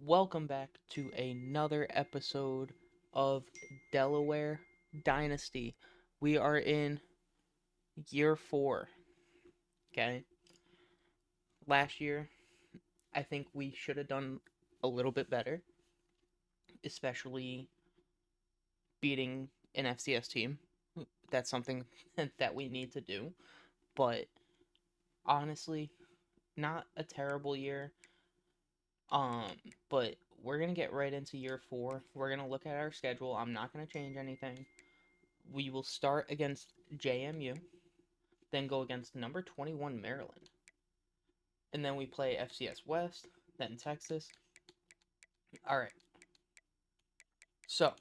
Welcome back to another episode of Delaware Dynasty. We are in year 4, okay? Last year, I think we should have done a little bit better, especially beating an FCS team. That's something that we need to do, but honestly, not a terrible year. Um, but we're going to get right into year 4. We're going to look at our schedule. I'm not going to change anything. We will start against JMU, then go against number 21 Maryland, and then we play FCS West, then Texas. All right. So,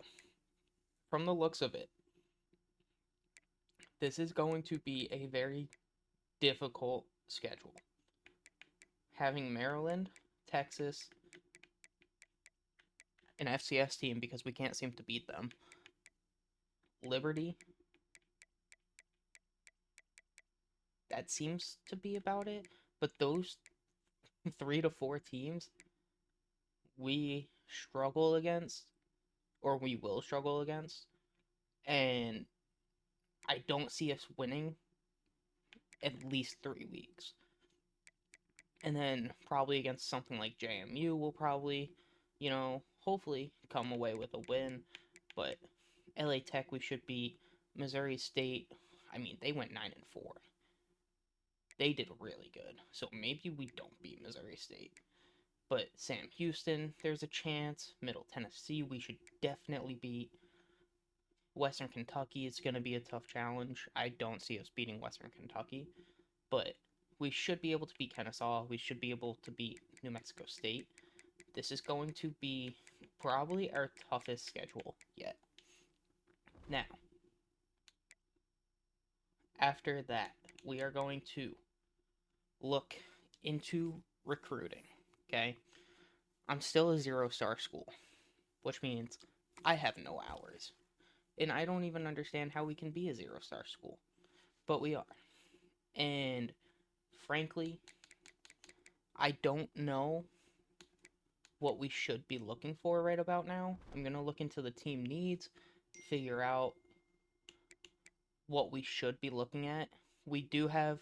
from the looks of it, this is going to be a very difficult schedule. Having Maryland, Texas, an FCS team because we can't seem to beat them. Liberty, that seems to be about it. But those 3 to 4 teams we struggle against, or we will struggle against, and I don't see us winning at least 3 weeks. And then probably against something like JMU, we'll probably, hopefully come away with a win. But LA Tech, we should beat. Missouri State, I mean, they went 9-4. They did really good. So maybe we don't beat Missouri State. But Sam Houston, there's a chance. Middle Tennessee, we should definitely beat. Western Kentucky is going to be a tough challenge. I don't see us beating Western Kentucky, but we should be able to beat Kennesaw. We should be able to beat New Mexico State. This is going to be probably our toughest schedule yet. Now, after that, we are going to look into recruiting, okay? I'm still a 0-star school, which means I have no hours. And I don't even understand how we can be a 0-star school, but we are. And frankly, I don't know what we should be looking for right about now. I'm going to look into the team needs, figure out what we should be looking at. We do have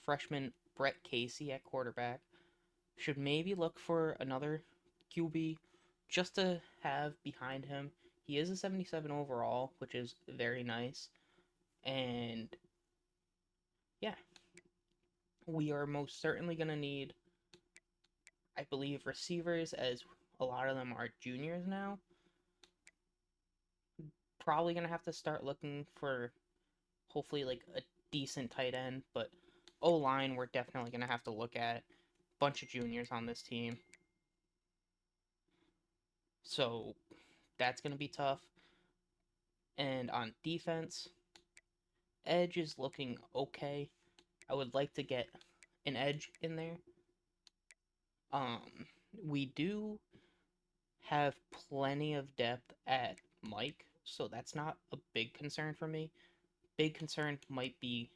freshman Brett Casey at quarterback. Should maybe look for another QB just to have behind him. He is a 77 overall, which is very nice. And yeah, we are most certainly going to need, I believe, receivers, as a lot of them are juniors now. Probably going to have to start looking for hopefully like a decent tight end, but O-line we're definitely going to have to look at. Bunch of juniors on this team. So that's going to be tough. And on defense, edge is looking okay. I would like to get an edge in there. Um, we do have plenty of depth at Mike, so that's not a big concern for me. Big concern might be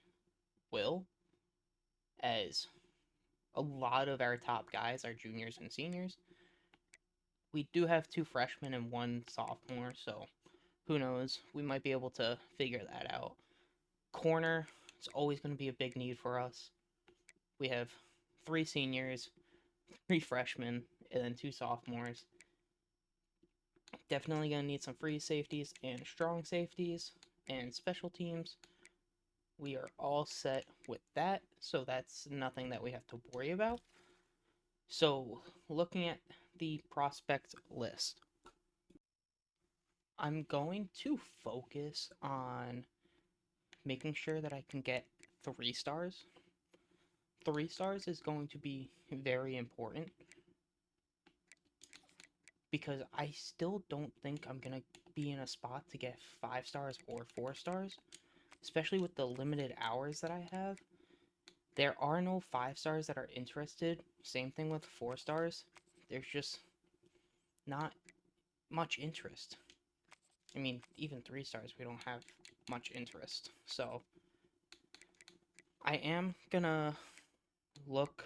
Will, as a lot of our top guys are juniors and seniors. We do have 2 freshmen and 1 sophomore, so who knows? We might be able to figure that out. Corner is always going to be a big need for us. We have 3 seniors, 3 freshmen, and then 2 sophomores. Definitely going to need some free safeties and strong safeties and special teams. We are all set with that, so that's nothing that we have to worry about. So, looking at the prospect list, I'm going to focus on making sure that I can get 3 stars. 3 stars is going to be very important because I still don't think I'm going to be in a spot to get 5 stars or 4 stars, especially with the limited hours that I have. There are no 5 stars that are interested. Same thing with 4 stars. There's just not much interest. I mean, even 3 stars, we don't have much interest. So, I am gonna look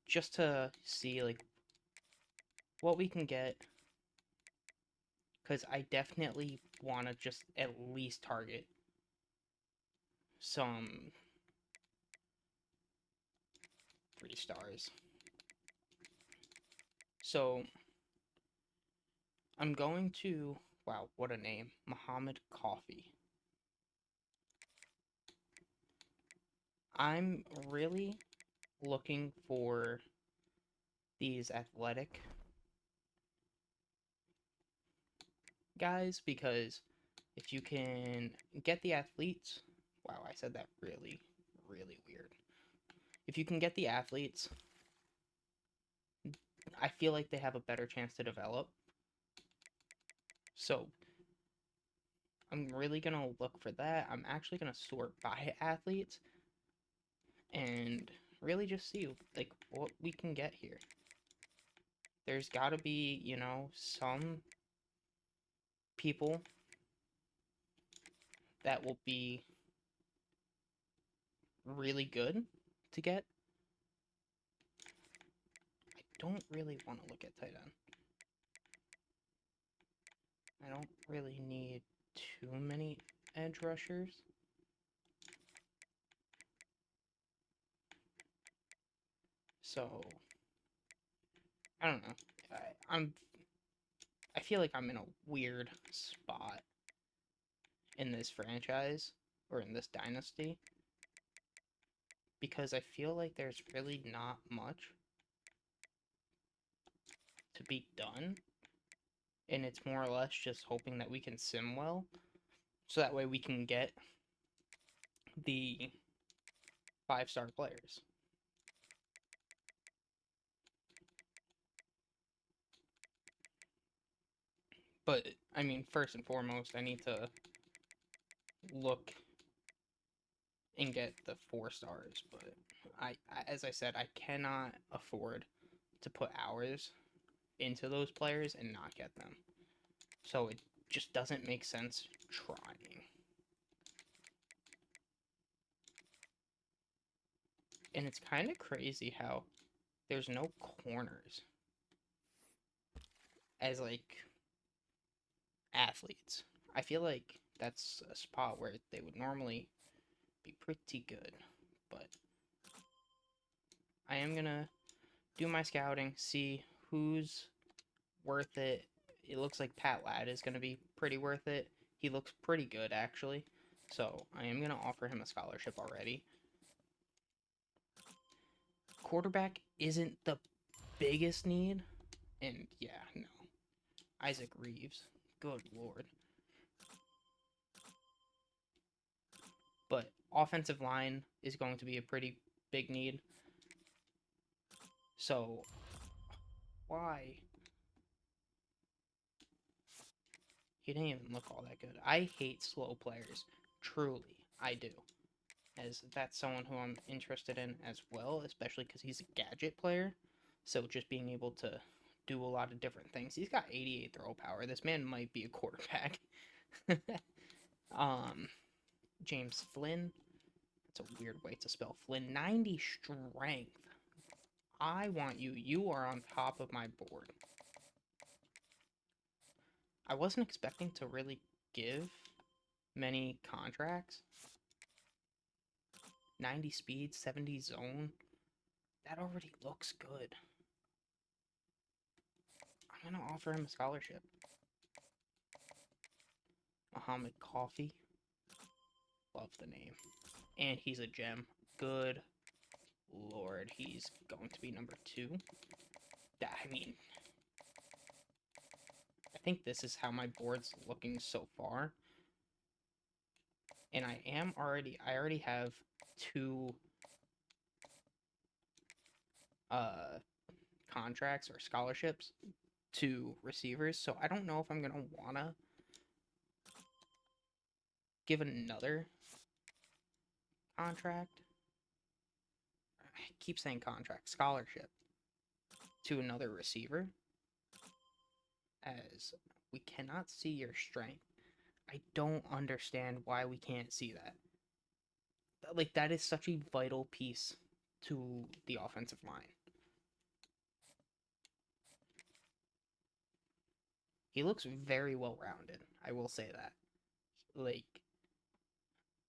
just to see, like, what we can get, because I definitely want to just at least target some 3 stars. So I'm going to, wow, what a name, Muhammad Coffee. I'm really looking for these athletic guys, because if you can get the athletes, wow, I said that really, really weird. If you can get the athletes, I feel like they have a better chance to develop. So I'm really gonna look for that. I'm actually gonna sort by athletes and really just see like what we can get here. There's gotta be, you know, some people that will be really good to get. I don't really want to look at tight end. I don't really need too many edge rushers. So I don't know. I feel like I'm in a weird spot in this franchise or in this dynasty, because I feel like there's really not much to be done, and it's more or less just hoping that we can sim well, so that way we can get the 5-star players. But I mean, first and foremost, I need to look and get the 4 stars, but as I said, I cannot afford to put hours into those players and not get them. So it just doesn't make sense trying. And it's kind of crazy how there's no corners as like athletes. I feel like that's a spot where they would normally be pretty good, but I am gonna do my scouting, see who's worth it. It looks like Pat Ladd is gonna be pretty worth it. He looks pretty good actually, so I am gonna offer him a scholarship already. Quarterback isn't the biggest need, and yeah, no. Isaac Reeves, good lord. But offensive line is going to be a pretty big need. So, why? He didn't even look all that good. I hate slow players. Truly, I do. As that's someone who I'm interested in as well, especially because he's a gadget player. So just being able to do a lot of different things. He's got 88 throw power. This man might be a quarterback. James Flynn. That's a weird way to spell Flynn. 90 strength. I want you. You are on top of my board. I wasn't expecting to really give many contracts. 90 speed, 70 zone. That already looks good. I'm going to offer him a scholarship. Muhammad Coffee. Love the name. And he's a gem. Good lord, he's going to be number 2. I mean, I think this is how my board's looking so far. And I already have 2 contracts or scholarships to receivers, so I don't know if I'm going to want to give another contract. I keep saying contract, scholarship to another receiver, as we cannot see your strength. I don't understand why we can't see that. Like, that is such a vital piece to the offensive line. He looks very well rounded. I will say that. Like,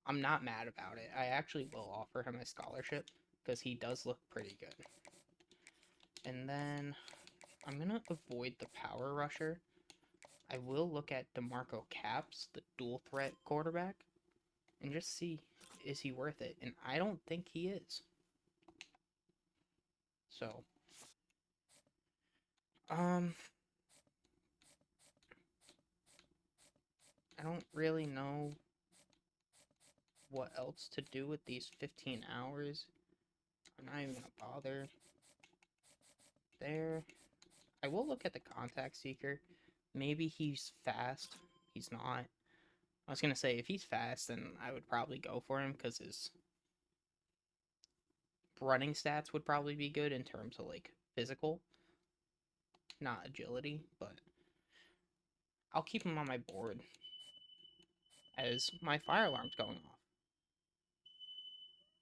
I'm not mad about it. I actually will offer him a scholarship because he does look pretty good. And then I'm gonna avoid the power rusher. I will look at DeMarco Capps, the dual threat quarterback, and just see, is he worth it? And I don't think he is. So, um, I don't really know what else to do with these 15 hours. I'm not even gonna bother. There. I will look at the contact seeker. Maybe he's fast. He's not. I was gonna say, if he's fast, then I would probably go for him because his running stats would probably be good in terms of like physical, not agility. But I'll keep him on my board as my fire alarm's going off.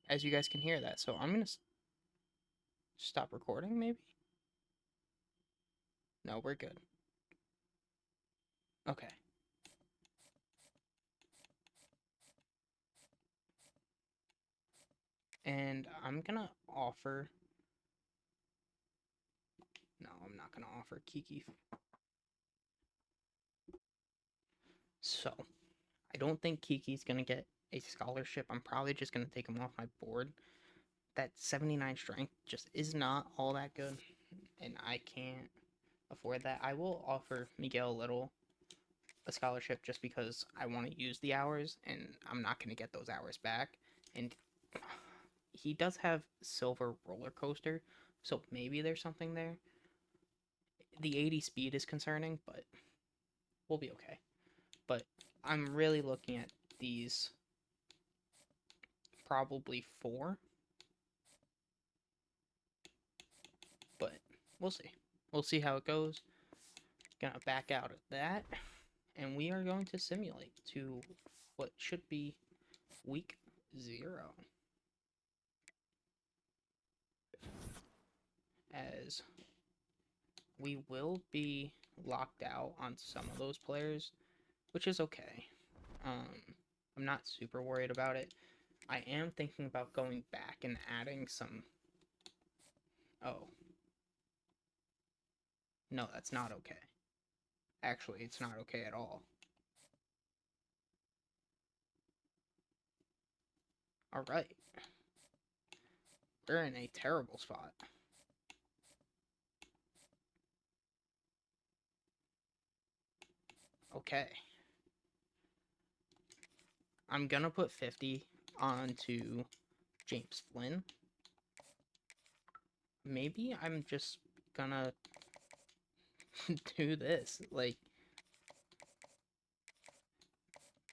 As you guys can hear that, so I'm gonna stop recording. Maybe. No, we're good. Okay. And I'm gonna offer. No, I'm not gonna offer Kiki. So, I don't think Kiki's gonna get a scholarship. I'm probably just gonna take him off my board. That 79 strength just is not all that good, and I can't afford that. I will offer Miguel Little a scholarship just because I want to use the hours, and I'm not gonna get those hours back. And he does have silver roller coaster, so maybe there's something there. The 80 speed is concerning, but we'll be okay. But I'm really looking at these probably 4, but we'll see. We'll see how it goes. Gonna back out of that, and we are going to simulate to what should be week 0. As we will be locked out on some of those players, which is okay. I'm not super worried about it. I am thinking about going back and adding some. Oh. No, that's not okay. Actually, it's not okay at all. Alright. We're in a terrible spot. Okay. I'm gonna put 50 onto James Flynn. Maybe I'm just gonna do this. Like,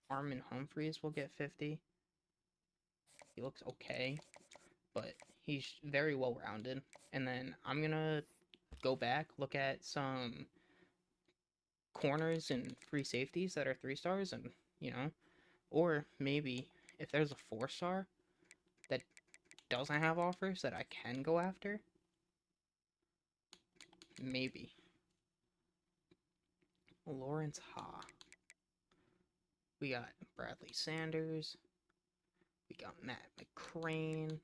Armin Humphreys will get 50. He looks okay, but he's very well rounded. And then I'm gonna go back, look at some corners and free safeties that are 3 stars, and or maybe if there's a 4-star that doesn't have offers that I can go after, maybe. Lawrence Ha. We got Bradley Sanders. We got Matt McCrane.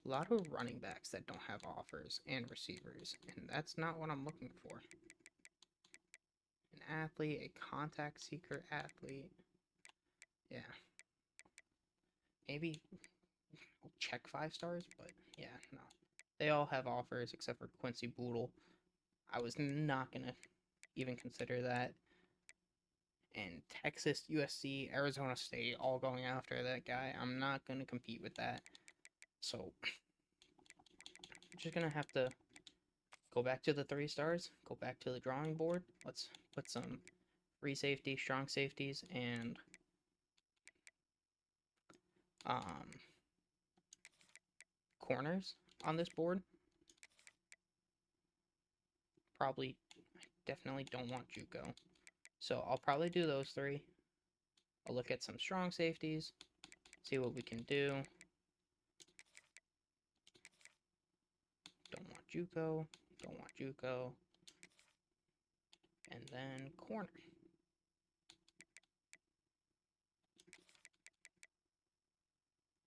A lot of running backs that don't have offers and receivers, and that's not what I'm looking for. An athlete, a contact seeker athlete. Yeah. Maybe check 5 stars, but yeah, no. They all have offers except for Quincy Boodle. I was not going to even consider that. And Texas, USC, Arizona State, all going after that guy. I'm not going to compete with that. So, I'm just going to have to go back to the 3 stars, go back to the drawing board. Let's put some free safety, strong safeties, and corners on this board. Probably, definitely don't want Juco. So I'll probably do those 3. I'll look at some strong safeties, see what we can do. Don't want Juco, don't want Juco. And then corner.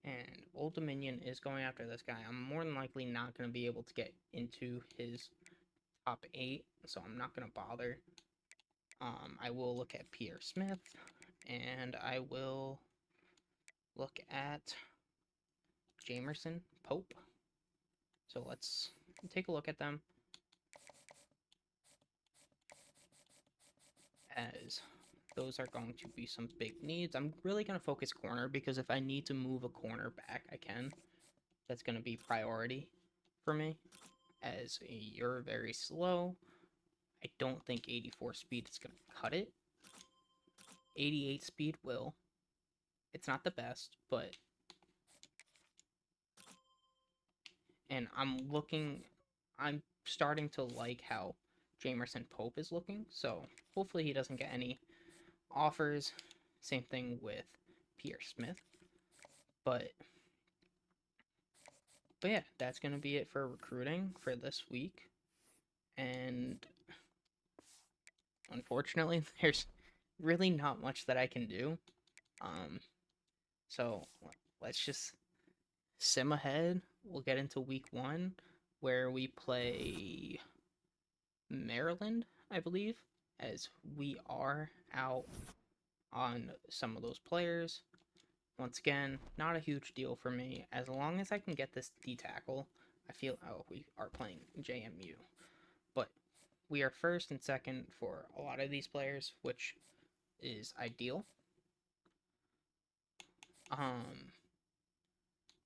And Old Dominion is going after this guy. I'm more than likely not going to be able to get into his top 8, so I'm not going to bother. I will look at Pierre Smith, and I will look at Jamerson Pope. So let's take a look at them, as those are going to be some big needs. I'm really going to focus corner, because if I need to move a corner back, I can. That's going to be priority for me, as you're very slow. I don't think 84 speed is going to cut it. 88 speed will. It's not the best, but... And I'm starting to like how Jamerson Pope is looking, so hopefully he doesn't get any offers. Same thing with Pierre Smith. But yeah, that's going to be it for recruiting for this week. And unfortunately, there's really not much that I can do. So let's just sim ahead. We'll get into week 1, where we play Maryland, I believe, as we are out on some of those players. Once again, not a huge deal for me. As long as I can get this D-tackle, I feel... Oh, we are playing JMU. But we are first and second for a lot of these players, which is ideal.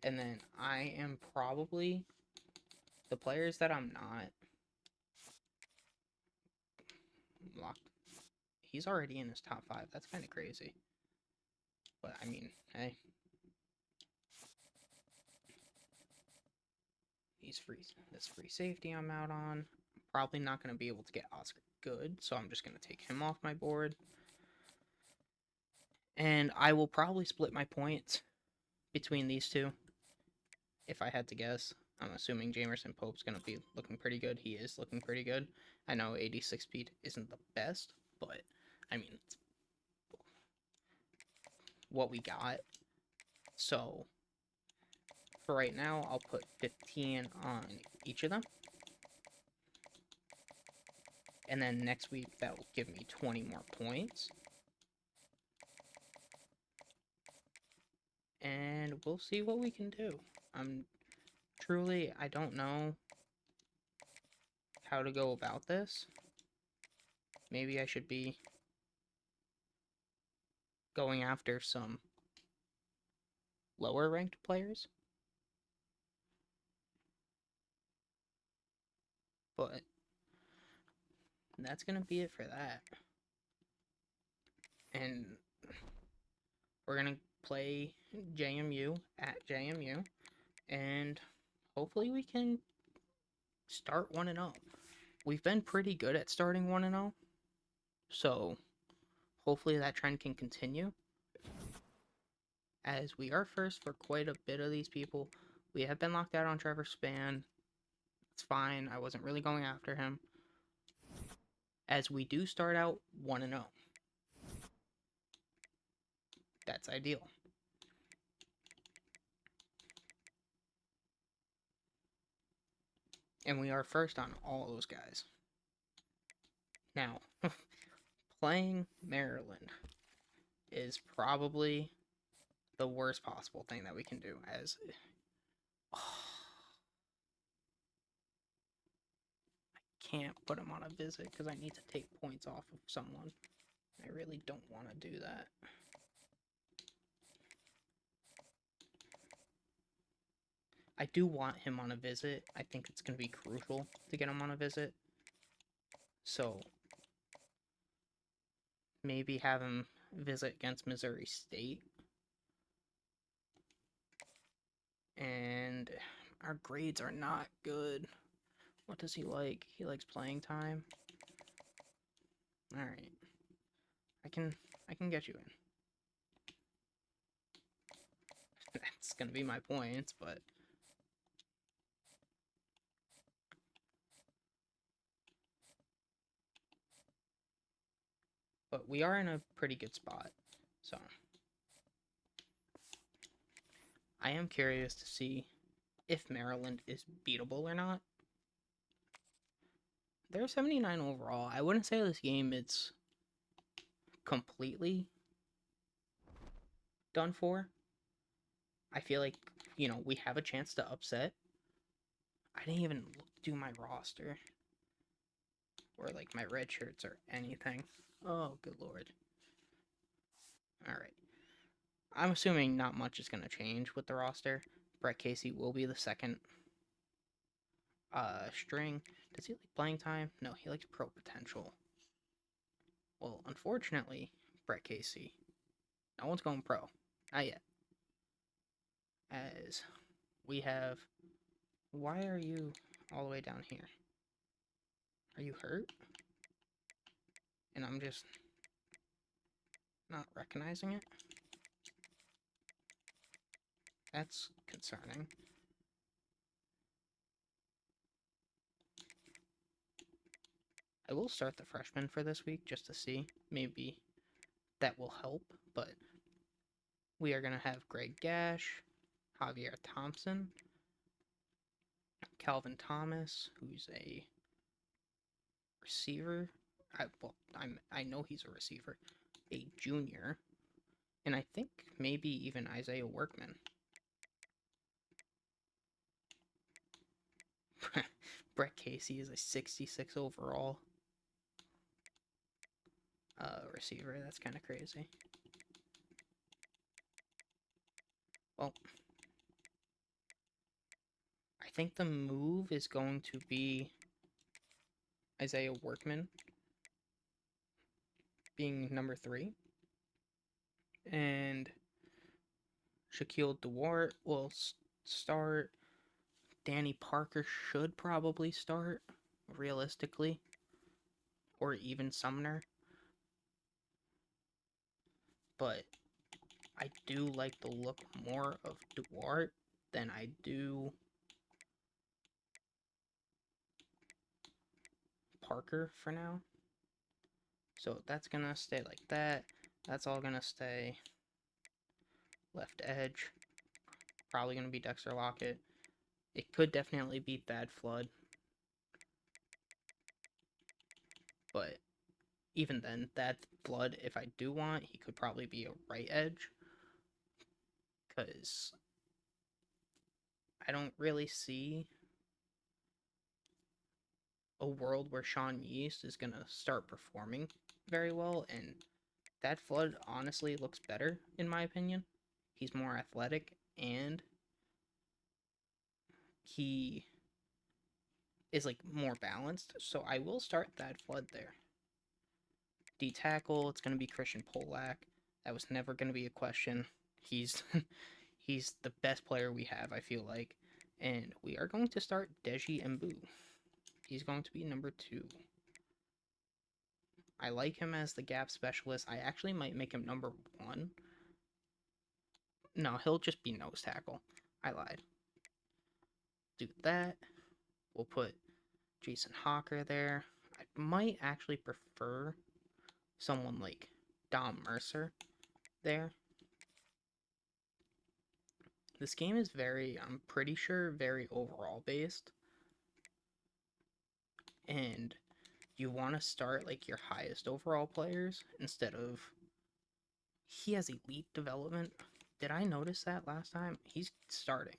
And then I am probably... The players that I'm not... Locked. He's already in his top 5. That's kind of crazy. But, I mean, hey. He's free. This free safety I'm out on. I'm probably not going to be able to get Oscar Good, so I'm just going to take him off my board. And I will probably split my points between these two, if I had to guess. I'm assuming Jamerson Pope's going to be looking pretty good. He is looking pretty good. I know 86 speed isn't the best, but, I mean, it's what we got. So, for right now, I'll put 15 on each of them. And then next week, that will give me 20 more points. And we'll see what we can do. I don't know how to go about this. Maybe I should be going after some lower ranked players. But that's going to be it for that. And we're going to play JMU at JMU. And hopefully we can start 1-0. We've been pretty good at starting 1-0. So hopefully that trend can continue. As we are first for quite a bit of these people. We have been locked out on Trevor Spann. It's fine. I wasn't really going after him. As we do start out 1-0. That's ideal. And we are first on all those guys. Now, playing Maryland is probably the worst possible thing that we can do, as... I can't put him on a visit because I need to take points off of someone. I really don't want to do that. I do want him on a visit. I think it's going to be crucial to get him on a visit. So, maybe have him visit against Missouri State. And our grades are not good. What does he like? He likes playing time. Alright. I can get you in. That's gonna be my points, but... but we are in a pretty good spot. So I am curious to see if Maryland is beatable or not. They're 79 overall. I wouldn't say this game it's completely done for. I feel like, we have a chance to upset. I didn't even do my roster or like my red shirts or anything. Oh, good lord. Alright. I'm assuming not much is going to change with the roster. Brett Casey will be the second string. Does he like playing time? No, he likes pro potential. Well, unfortunately, Brett Casey, no one's going pro. Not yet. As we have... Why are you all the way down here? Are you hurt? And I'm just not recognizing it? That's concerning. I will start the freshman for this week just to see. Maybe that will help, but we are going to have Greg Gash, Javier Thompson, Calvin Thomas, who's a receiver. I know he's a receiver, a junior, and I think maybe even Isaiah Workman. Brett Casey is a 66 overall receiver. That's kind of crazy. Well, I think the move is going to be Isaiah Workman being number 3. And Shaquille DeWart will start. Danny Parker should probably start, realistically. Or even Sumner. But I do like the look more of DeWart than I do Parker for now. So that's going to stay like that. That's all going to stay left edge. Probably going to be Dexter Lockett. It could definitely be Thad Flood. But even then, Thad Flood, if I do want, he could probably be a right edge. Because I don't really see a world where Sean Yeast is going to start performing very well. And Thad Flood honestly looks better, in my opinion. He's more athletic, and he is like more balanced. So I will start Thad Flood there. D tackle, it's going to be Christian Polak. That was never going to be a question. He's he's the best player we have, I feel like. And we are going to start Deji Mbu. He's going to be number 2. I like him as the gap specialist. I actually might make him number 1. No, he'll just be nose tackle. I lied. Do that. We'll put Jason Hawker there. I might actually prefer someone like Dom Mercer there. This game is I'm pretty sure, very overall based. And you want to start like your highest overall players instead of... He has elite development. Did I notice that last time? He's starting.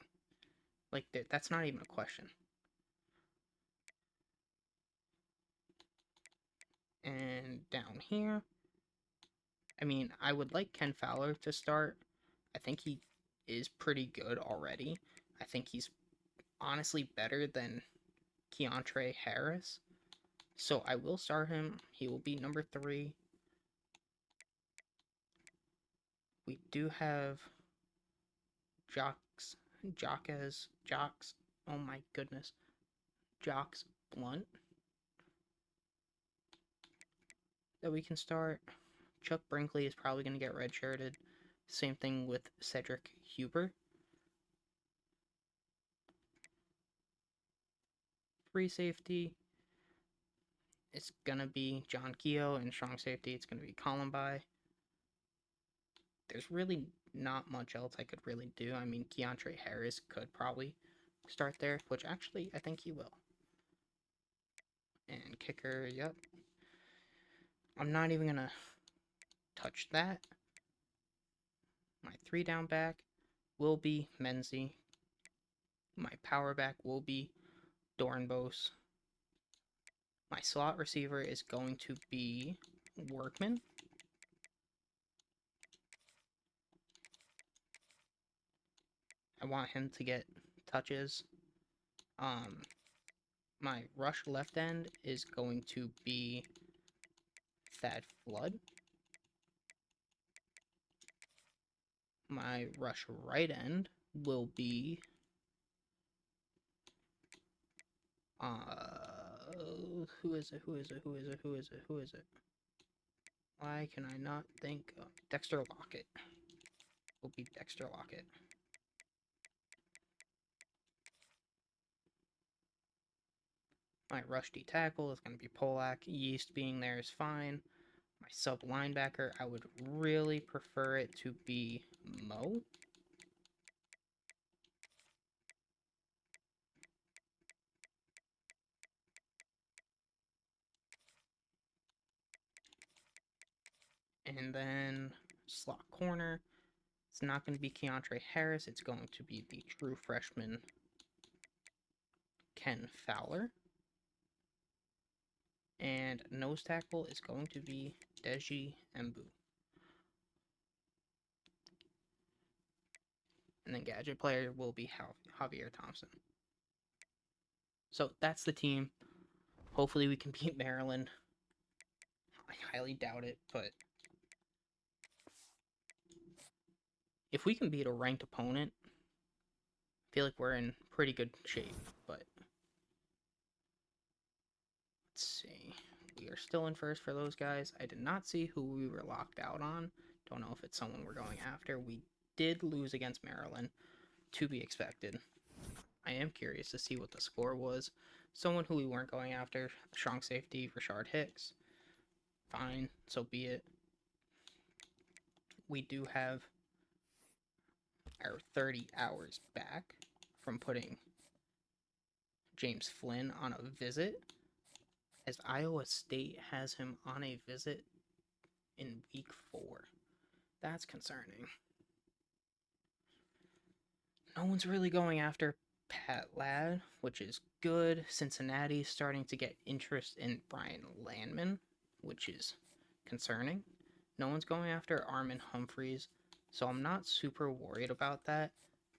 Like, that's not even a question. And down here, I mean, I would like Ken Fowler to start. I think he is pretty good already. I think he's honestly better than Keontre Harris. So I will start him. He will be number 3. We do have Jocks, oh my goodness, Jocks Blunt that we can start. Chuck Brinkley is probably going to get redshirted. Same thing with Cedric Huber. Free safety. it's gonna be John Keogh, and strong safety, it's gonna be Columbi. There's really not much else I could really do. I mean, Keontre Harris could probably start there, which actually I think he will. And kicker, yep. I'm not even gonna touch that. My 3-down back will be Menzie. My power back will be Dornbos. My slot receiver is going to be Workman. I want him to get touches. My rush left end is going to be Thad Flood. My rush right end will be who is it? Why can I not think? Dexter Lockett. Will be Dexter Lockett. My rush D tackle is going to be Polak. Yeast being there is fine. My sub linebacker, I would really prefer it to be Mo. And then slot corner, it's not going to be Keontre Harris. It's going to be the true freshman Ken Fowler. And nose tackle is going to be Deji Mbu. And then gadget player will be Javier Thompson. So that's the team. Hopefully we can beat Maryland. I highly doubt it, but if we can beat a ranked opponent, I feel like we're in pretty good shape. But let's see. We are still in first for those guys. I did not see who we were locked out on. Don't know if it's someone we're going after. We did lose against Maryland, to be expected. I am curious to see what the score was. Someone who we weren't going after, strong safety, Rashard Hicks. Fine, so be it. We do have our 30 hours back from putting James Flynn on a visit, as Iowa State has him on a visit in week 4. That's concerning. No one's really going after Pat Ladd, which is good. Cincinnati's starting to get interest in Brian Landman, which is concerning. No one's going after Armin Humphreys, so I'm not super worried about that.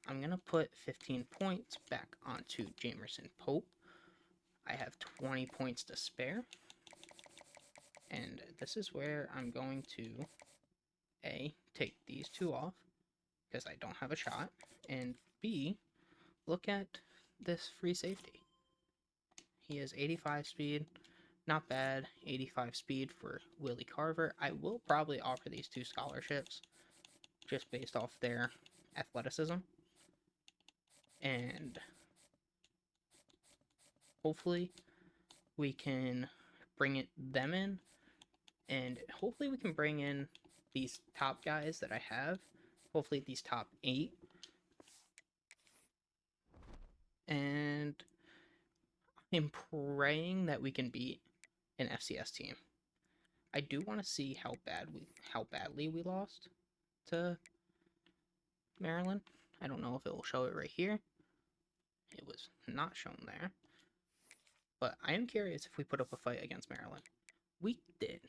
I'm going to put 15 points back onto Jamerson Pope. I have 20 points to spare. And this is where I'm going to, A, take these 2 off, because I don't have a shot, and B, look at this free safety. He has 85 speed, not bad. 85 speed for Willie Carver. I will probably offer these 2 scholarships just based off their athleticism, and hopefully we can bring them in, and hopefully we can bring in these top guys that I have, hopefully these top 8, and I'm praying that we can beat an FCS team. I do want to see how badly we lost to Maryland. I don't know if it will show it right here. It was not shown there. But I am curious if we put up a fight against Maryland. We did.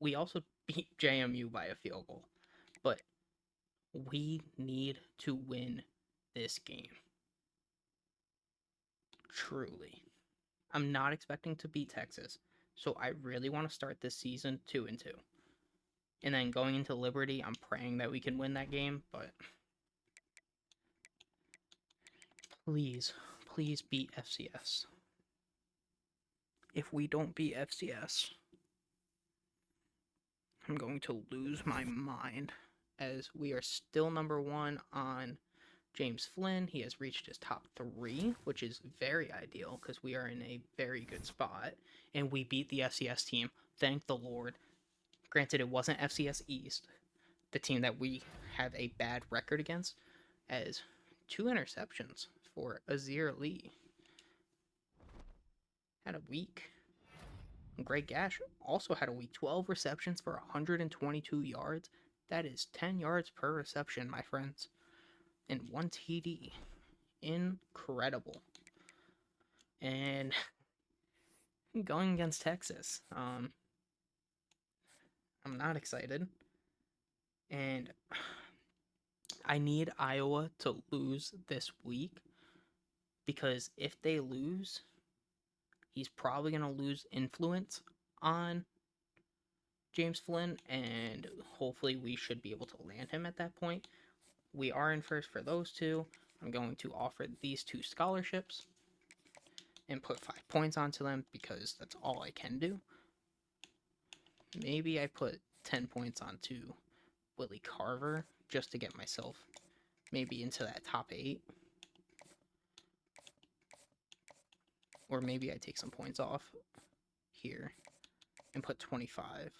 We also beat JMU by a field goal. But we need to win this game. Truly. I'm not expecting to beat Texas. So I really want to start this season 2-2. And then going into Liberty, I'm praying that we can win that game, but please beat FCS. If we don't beat FCS, I'm going to lose my mind, as we are still number 1 on James Flynn, he has reached his top 3, which is very ideal because we are in a very good spot. And we beat the FCS team. Thank the Lord. Granted, it wasn't FCS East, the team that we have a bad record against, as 2 interceptions for Azir Lee. Had a week. Greg Gash also had a week. 12 receptions for 122 yards. That is 10 yards per reception, my friends. And 1 TD. Incredible. And going against Texas, I'm not excited. And I need Iowa to lose this week, because if they lose, he's probably going to lose influence on James Flynn, and hopefully we should be able to land him at that point. We are in first for those 2. I'm going to offer these 2 scholarships and put 5 points onto them because that's all I can do. Maybe I put 10 points onto Willie Carver just to get myself maybe into that top 8. Or maybe I take some points off here and put 25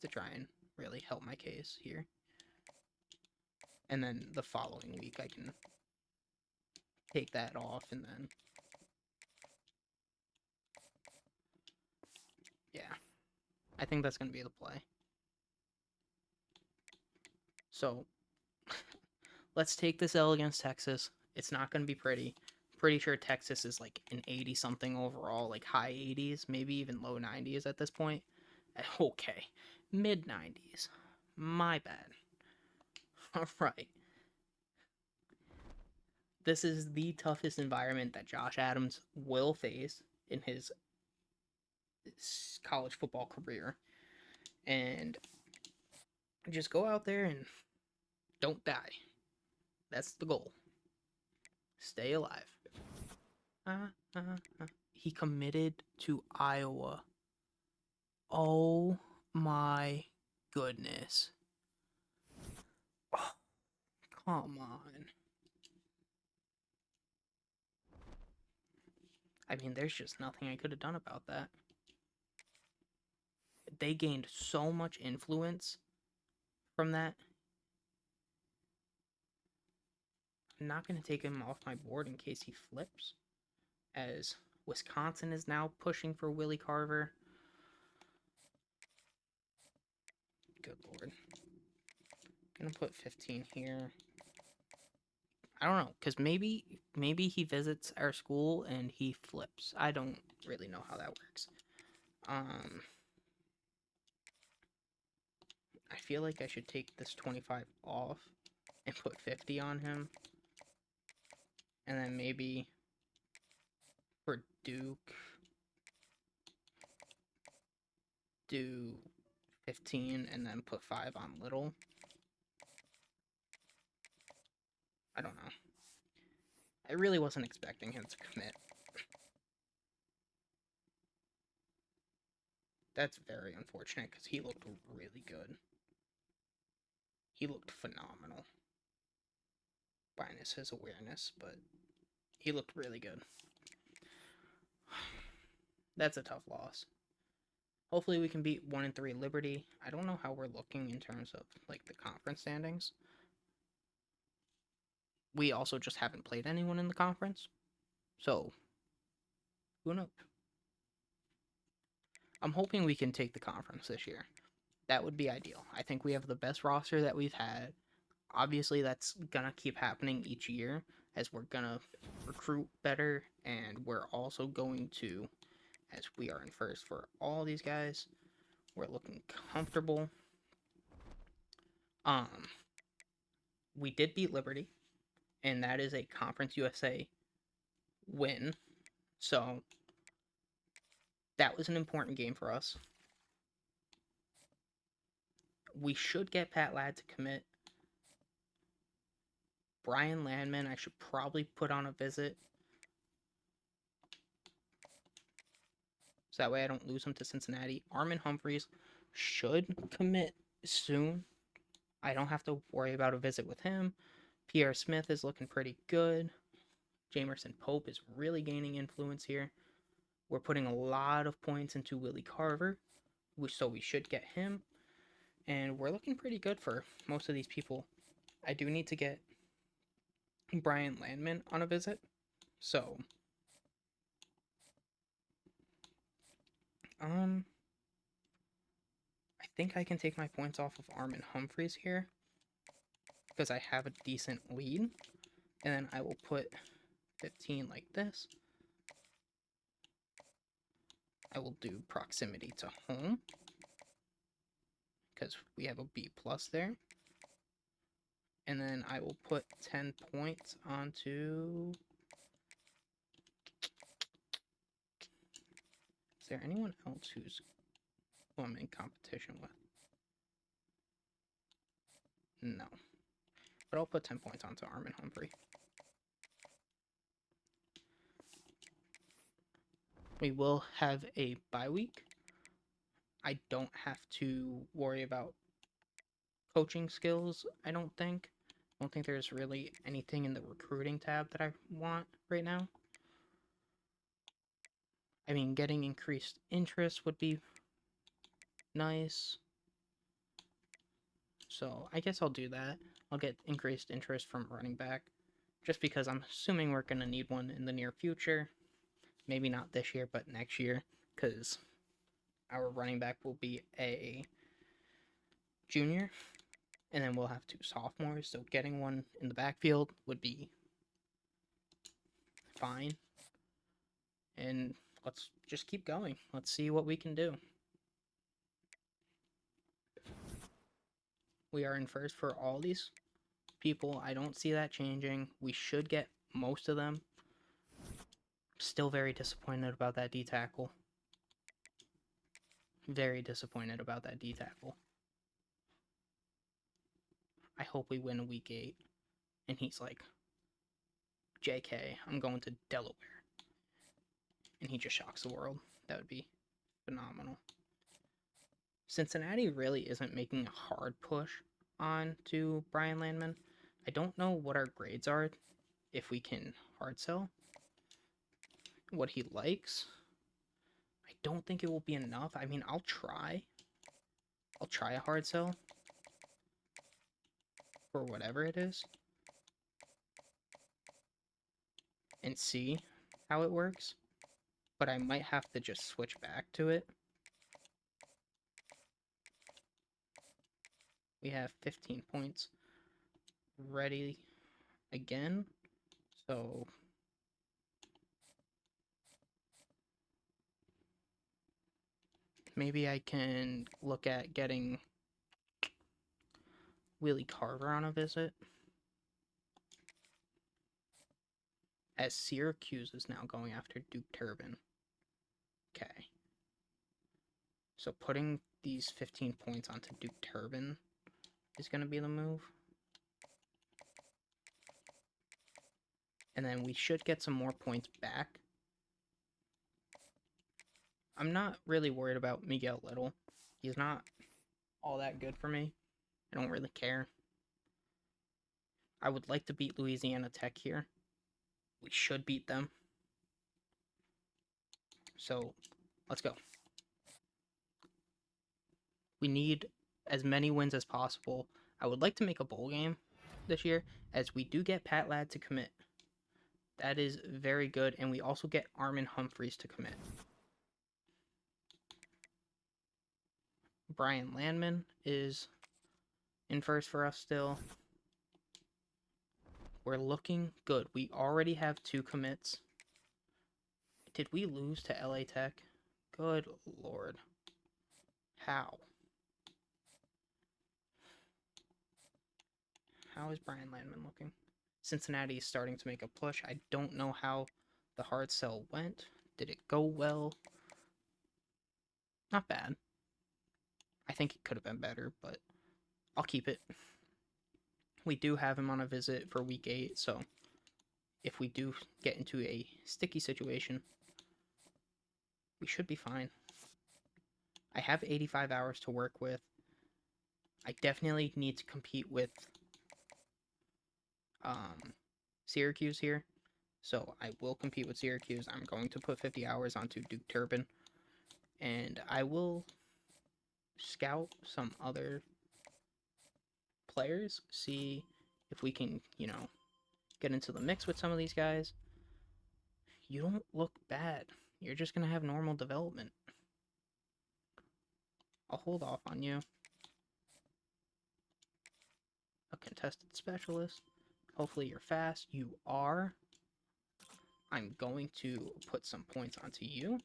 to try and really help my case here. And then the following week I can take that off, and then yeah, I think that's going to be the play. So let's take this L against Texas. It's not going to be pretty. Pretty sure Texas is like an 80-something overall, like high 80s, maybe even low 90s at this point. Okay, mid 90s. My bad. All right. This is the toughest environment that Josh Adams will face in his college football career. And just go out there and don't die. That's the goal. Stay alive. He committed to Iowa. Oh my goodness. Oh, come on. I mean, there's just nothing I could have done about that. They gained so much influence from that. I'm not going to take him off my board in case he flips, as Wisconsin is now pushing for Willie Carver. Good Lord. I'm going to put 15 here. I don't know, because maybe he visits our school and he flips. I don't really know how that works. I feel like I should take this 25 off and put 50 on him. And then maybe for Duke, do 15 and then put 5 on Little. I don't know. I really wasn't expecting him to commit. That's very unfortunate because he looked really good. He looked phenomenal. Minus his awareness, but he looked really good. That's a tough loss. Hopefully we can beat 1-3 Liberty. I don't know how we're looking in terms of like the conference standings. We also just haven't played anyone in the conference. So, who knows? I'm hoping we can take the conference this year. That would be ideal. I think we have the best roster that we've had. Obviously, that's going to keep happening each year as we're going to recruit better, and we're also going to, as we are in first for all these guys, we're looking comfortable. We did beat Liberty, and that is a Conference USA win. So that was an important game for us. We should get Pat Ladd to commit. Brian Landman, I should probably put on a visit. So that way I don't lose him to Cincinnati. Armin Humphreys should commit soon. I don't have to worry about a visit with him. Pierre Smith is looking pretty good. Jamerson Pope is really gaining influence here. We're putting a lot of points into Willie Carver, so we should get him. And we're looking pretty good for most of these people. I do need to get Brian Landman on a visit. So, I think I can take my points off of Armin Humphreys here because I have a decent lead. And then I will put 15 like this. I will do proximity to home because we have a B plus there. And then I will put 10 points onto... Is there anyone else who I'm in competition with? No. But I'll put 10 points onto Armin Humphrey. We will have a bye week. I don't have to worry about coaching skills, I don't think. I don't think there's really anything in the recruiting tab that I want right now. I mean, getting increased interest would be nice. So I guess I'll do that. I'll get increased interest from running back, just because I'm assuming we're going to need one in the near future. Maybe not this year, but next year, because our running back will be a junior, and then we'll have 2 sophomores, so getting one in the backfield would be fine. And let's just keep going. Let's see what we can do. We are in first for all these people. I don't see that changing. We should get most of them. Still very disappointed about that D tackle. Very disappointed about that D tackle. I hope we win week 8. And he's like, JK, I'm going to Delaware. And he just shocks the world. That would be phenomenal. Cincinnati really isn't making a hard push on to Brian Landman. I don't know what our grades are, if we can hard sell what he likes. I don't think it will be enough. I mean, I'll try. I'll try a hard sell for whatever it is and see how it works. But I might have to just switch back to it. We have 15 points ready again. So maybe I can look at getting Willie Carver on a visit, as Syracuse is now going after Duke Turbin. Okay. So putting these 15 points onto Duke Turbin is going to be the move. And then we should get some more points back. I'm not really worried about Miguel Little. He's not all that good for me. I don't really care. I would like to beat Louisiana Tech here. We should beat them. So, let's go. We need as many wins as possible. I would like to make a bowl game this year, as we do get Pat Ladd to commit. That is very good, and we also get Armin Humphreys to commit. Brian Landman is in first for us still. We're looking good. We already have 2 commits. Did we lose to LA Tech? Good Lord. How? How is Brian Landman looking? Cincinnati is starting to make a push. I don't know how the hard sell went. Did it go well? Not bad. I think it could have been better, but I'll keep it. We do have him on a visit for week 8, so if we do get into a sticky situation, we should be fine. I have 85 hours to work with. I definitely need to compete with Syracuse here. So I will compete with Syracuse. I'm going to put 50 hours onto Duke Turpin. And I will scout some other players, see if we can, get into the mix with some of these guys. You don't look bad. You're just going to have normal development. I'll hold off on you. A contested specialist. Hopefully you're fast. You are. I'm going to put some points onto you.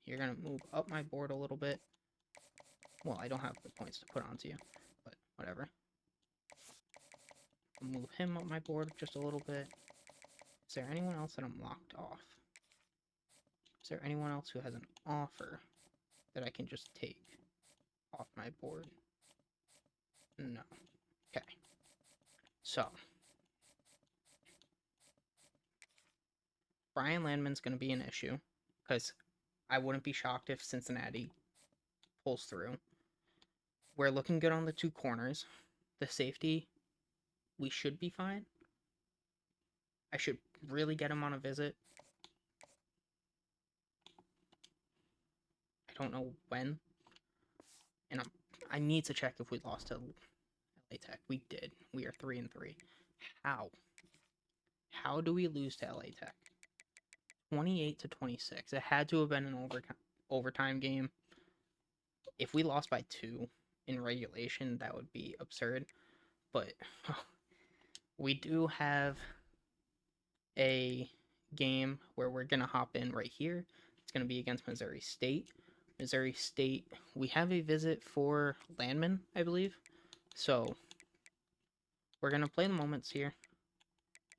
You're going to move up my board a little bit. Well, I don't have the points to put onto you, but whatever. I'll move him up my board just a little bit. Is there anyone else that I'm locked off? Is there anyone else who has an offer that I can just take off my board? No. Okay. So, Brian Landman's going to be an issue, because I wouldn't be shocked if Cincinnati pulls through. We're looking good on the two corners. The safety, we should be fine. I should really get him on a visit. I don't know when. And I need to check if we lost to LA Tech. We did. We are 3-3. How? How do we lose to LA Tech? 28-26. It had to have been an overtime game. If we lost by 2 in regulation, that would be absurd. But we do have a game where we're going to hop in right here. It's going to be against Missouri State. Missouri State, we have a visit for Landman, I believe. So we're going to play the moments here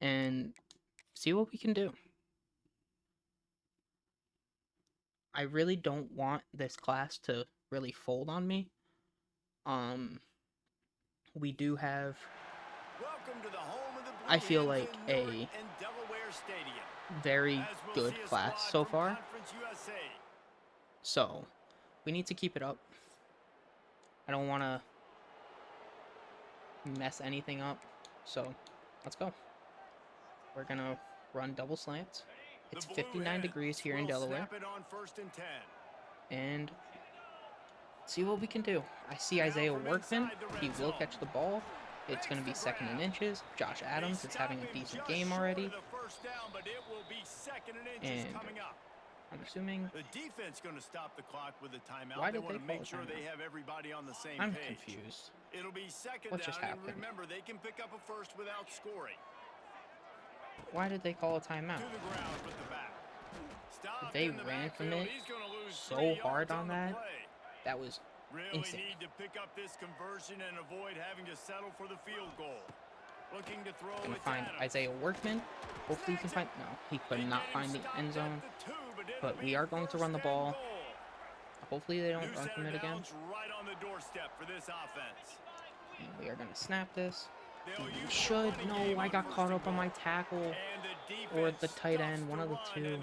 and see what we can do. I really don't want this class to really fold on me. We do have, I feel like, a very good class so far. So we need to keep it up. I don't want to mess anything up. So let's go. We're going to run double slants. It's 59 degrees here in Delaware. And see what we can do. I see Isaiah Workman. He will catch the ball. It's going to be 2nd and inches. Josh Adams is having a decent game already. And I'm assuming the defense going to stop the clock with a timeout. Why did they want to make sure they have everybody on the same I'm page. confused. It'll be 2nd What just down, happened? and remember, they can pick up a first without scoring. Why did they call a timeout? To the ground with the back. Stop They in the ran from backfield. it He's gonna lose so 3 hard yards on the that. play. That was Really insane. need to pick up this conversion and avoid having to settle for the field goal. Looking to throw Gonna it find Isaiah Workman. Hopefully he can find. No, he could not find the end zone. But we are going to run the ball. Hopefully they don't run from it again. Right on the doorstep for this offense. And we are going to snap this. We should. No, I got caught up on my tackle or the tight end, one of the two.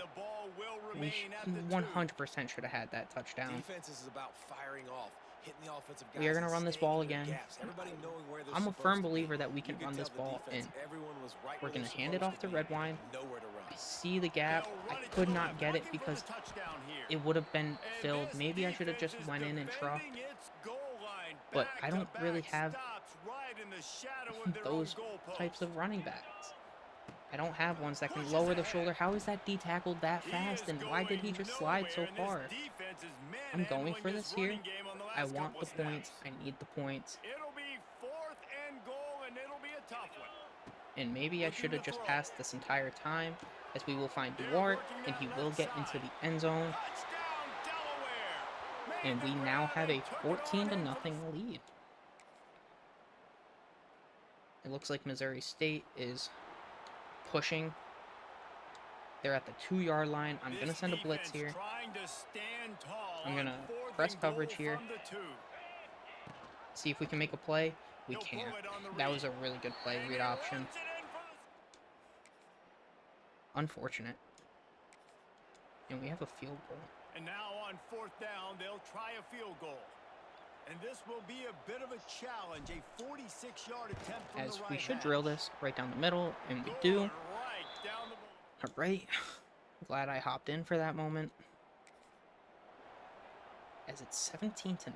We 100% should have had that touchdown. Defense is about firing off, hitting the offensive guys. We are going to run this ball again. I'm a firm believer that we can run this ball in. We're going to hand it off to Redwine. I see the gap. I could not get it because it would have been filled. Maybe I should have just went in and trucked. But I don't really have those types of running backs. I don't have ones that can lower the shoulder. How is that D tackled that fast? And why did he just slide so far? I'm going for this here. I want the points. I need the points. It'll be 4th and goal, and it'll be a tough one. And maybe I should have just passed this entire time, as we will find Duarte, and he will get into the end zone. And we now have a 14-0 lead. It looks like Missouri State is pushing. They're at the 2-yard line. I'm going to send a blitz here. I'm going to press coverage here. See if we can make a play. We can't. That was a really good play, read option. Unfortunate. And we have a field goal. And now on 4th down, they'll try a field goal. And this will be a bit of a challenge, a 46-yard attempt from As the right we should hash. drill this right down the middle, and we Going do. right down the All right. Glad I hopped in for that moment. As it's 17-9.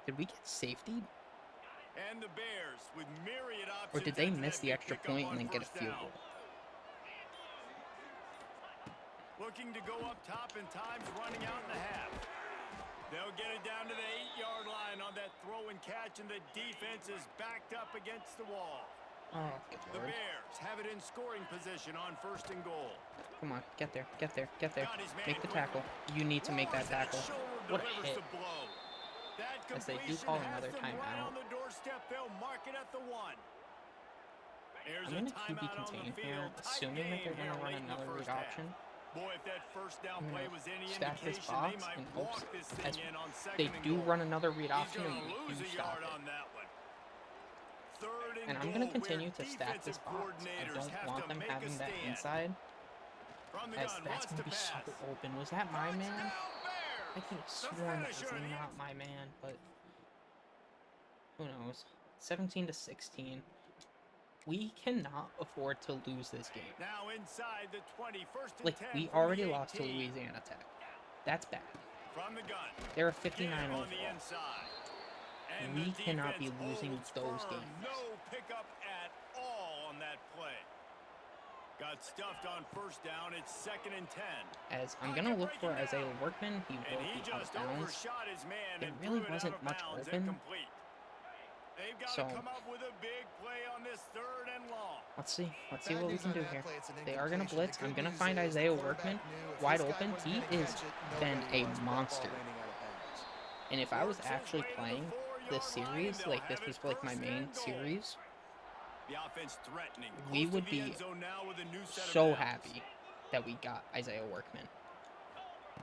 Did we get safety? And the Bears with myriad options. Or did they after miss that the big extra pickup point on and then get a first field down. goal? Looking to go up top, and time's running out in the half. They'll get it down to the 8-yard line on that throw and catch, and the defense is backed up against the wall. Oh, good The lord. Bears have it in scoring position on 1st and goal. Come on, get there, get there, get there. Got his man Make the quickly. tackle. You need to make that Roars, tackle. shoulder What a delivers hit. the blow. That As they do completion call has another them right timeout. on the doorstep. They'll mark it at the 1. Here's I'm a going to QB timeout on the contain here, field. Tight assuming that they're game going to here run late in the another first read half. option. Boy, if that first down I'm play gonna was any stack this indication, box they might in walk hopes this as thing in on they 2nd and do goal. run another read He's option and gonna we lose do a stop yard it. on that one. 3rd and And I'm goal, going to continue where to stack this defensive box. I coordinators don't have want to them make a having that stand. inside, From the as gun, that's wants going to to be so pass. open. Was that my man? Touchdown, I Bears. could have The sworn that was finisher in the not my man, but who knows? 17-16. We cannot afford to lose this game. Now inside the 20, 1st and Like, 10 we from already the lost to 18. Louisiana Tech. That's bad. From the gun. They're a Give 59 on the overall. inside. And We the cannot be defense losing holds those firm. games. No pickup at all on that play. Got stuffed on 1st down. It's 2nd and 10. As I'm going to look for Isaiah Workman. He And will he be out just of bounds. overshot his man It and really threw it wasn't out of much bounds open. incomplete. They've got So- to come up with a big play on this 3rd and long. Let's see. Let's see Bad what we news can on do that here. play, it's an They are going to incompletion. blitz. The I'm good going to news find is the Isaiah quarterback Workman knew if wide this guy open. wasn't He gonna is catch it, been nobody a was. That ball monster. landing out of bounds. And if I was Works his actually way to the playing 4-yard this line, series, they'll like this have was it like my 1st main and goal. series, The offense threatening. we Close would to the be end zone now with a new set of so downs. happy that we got Isaiah Workman.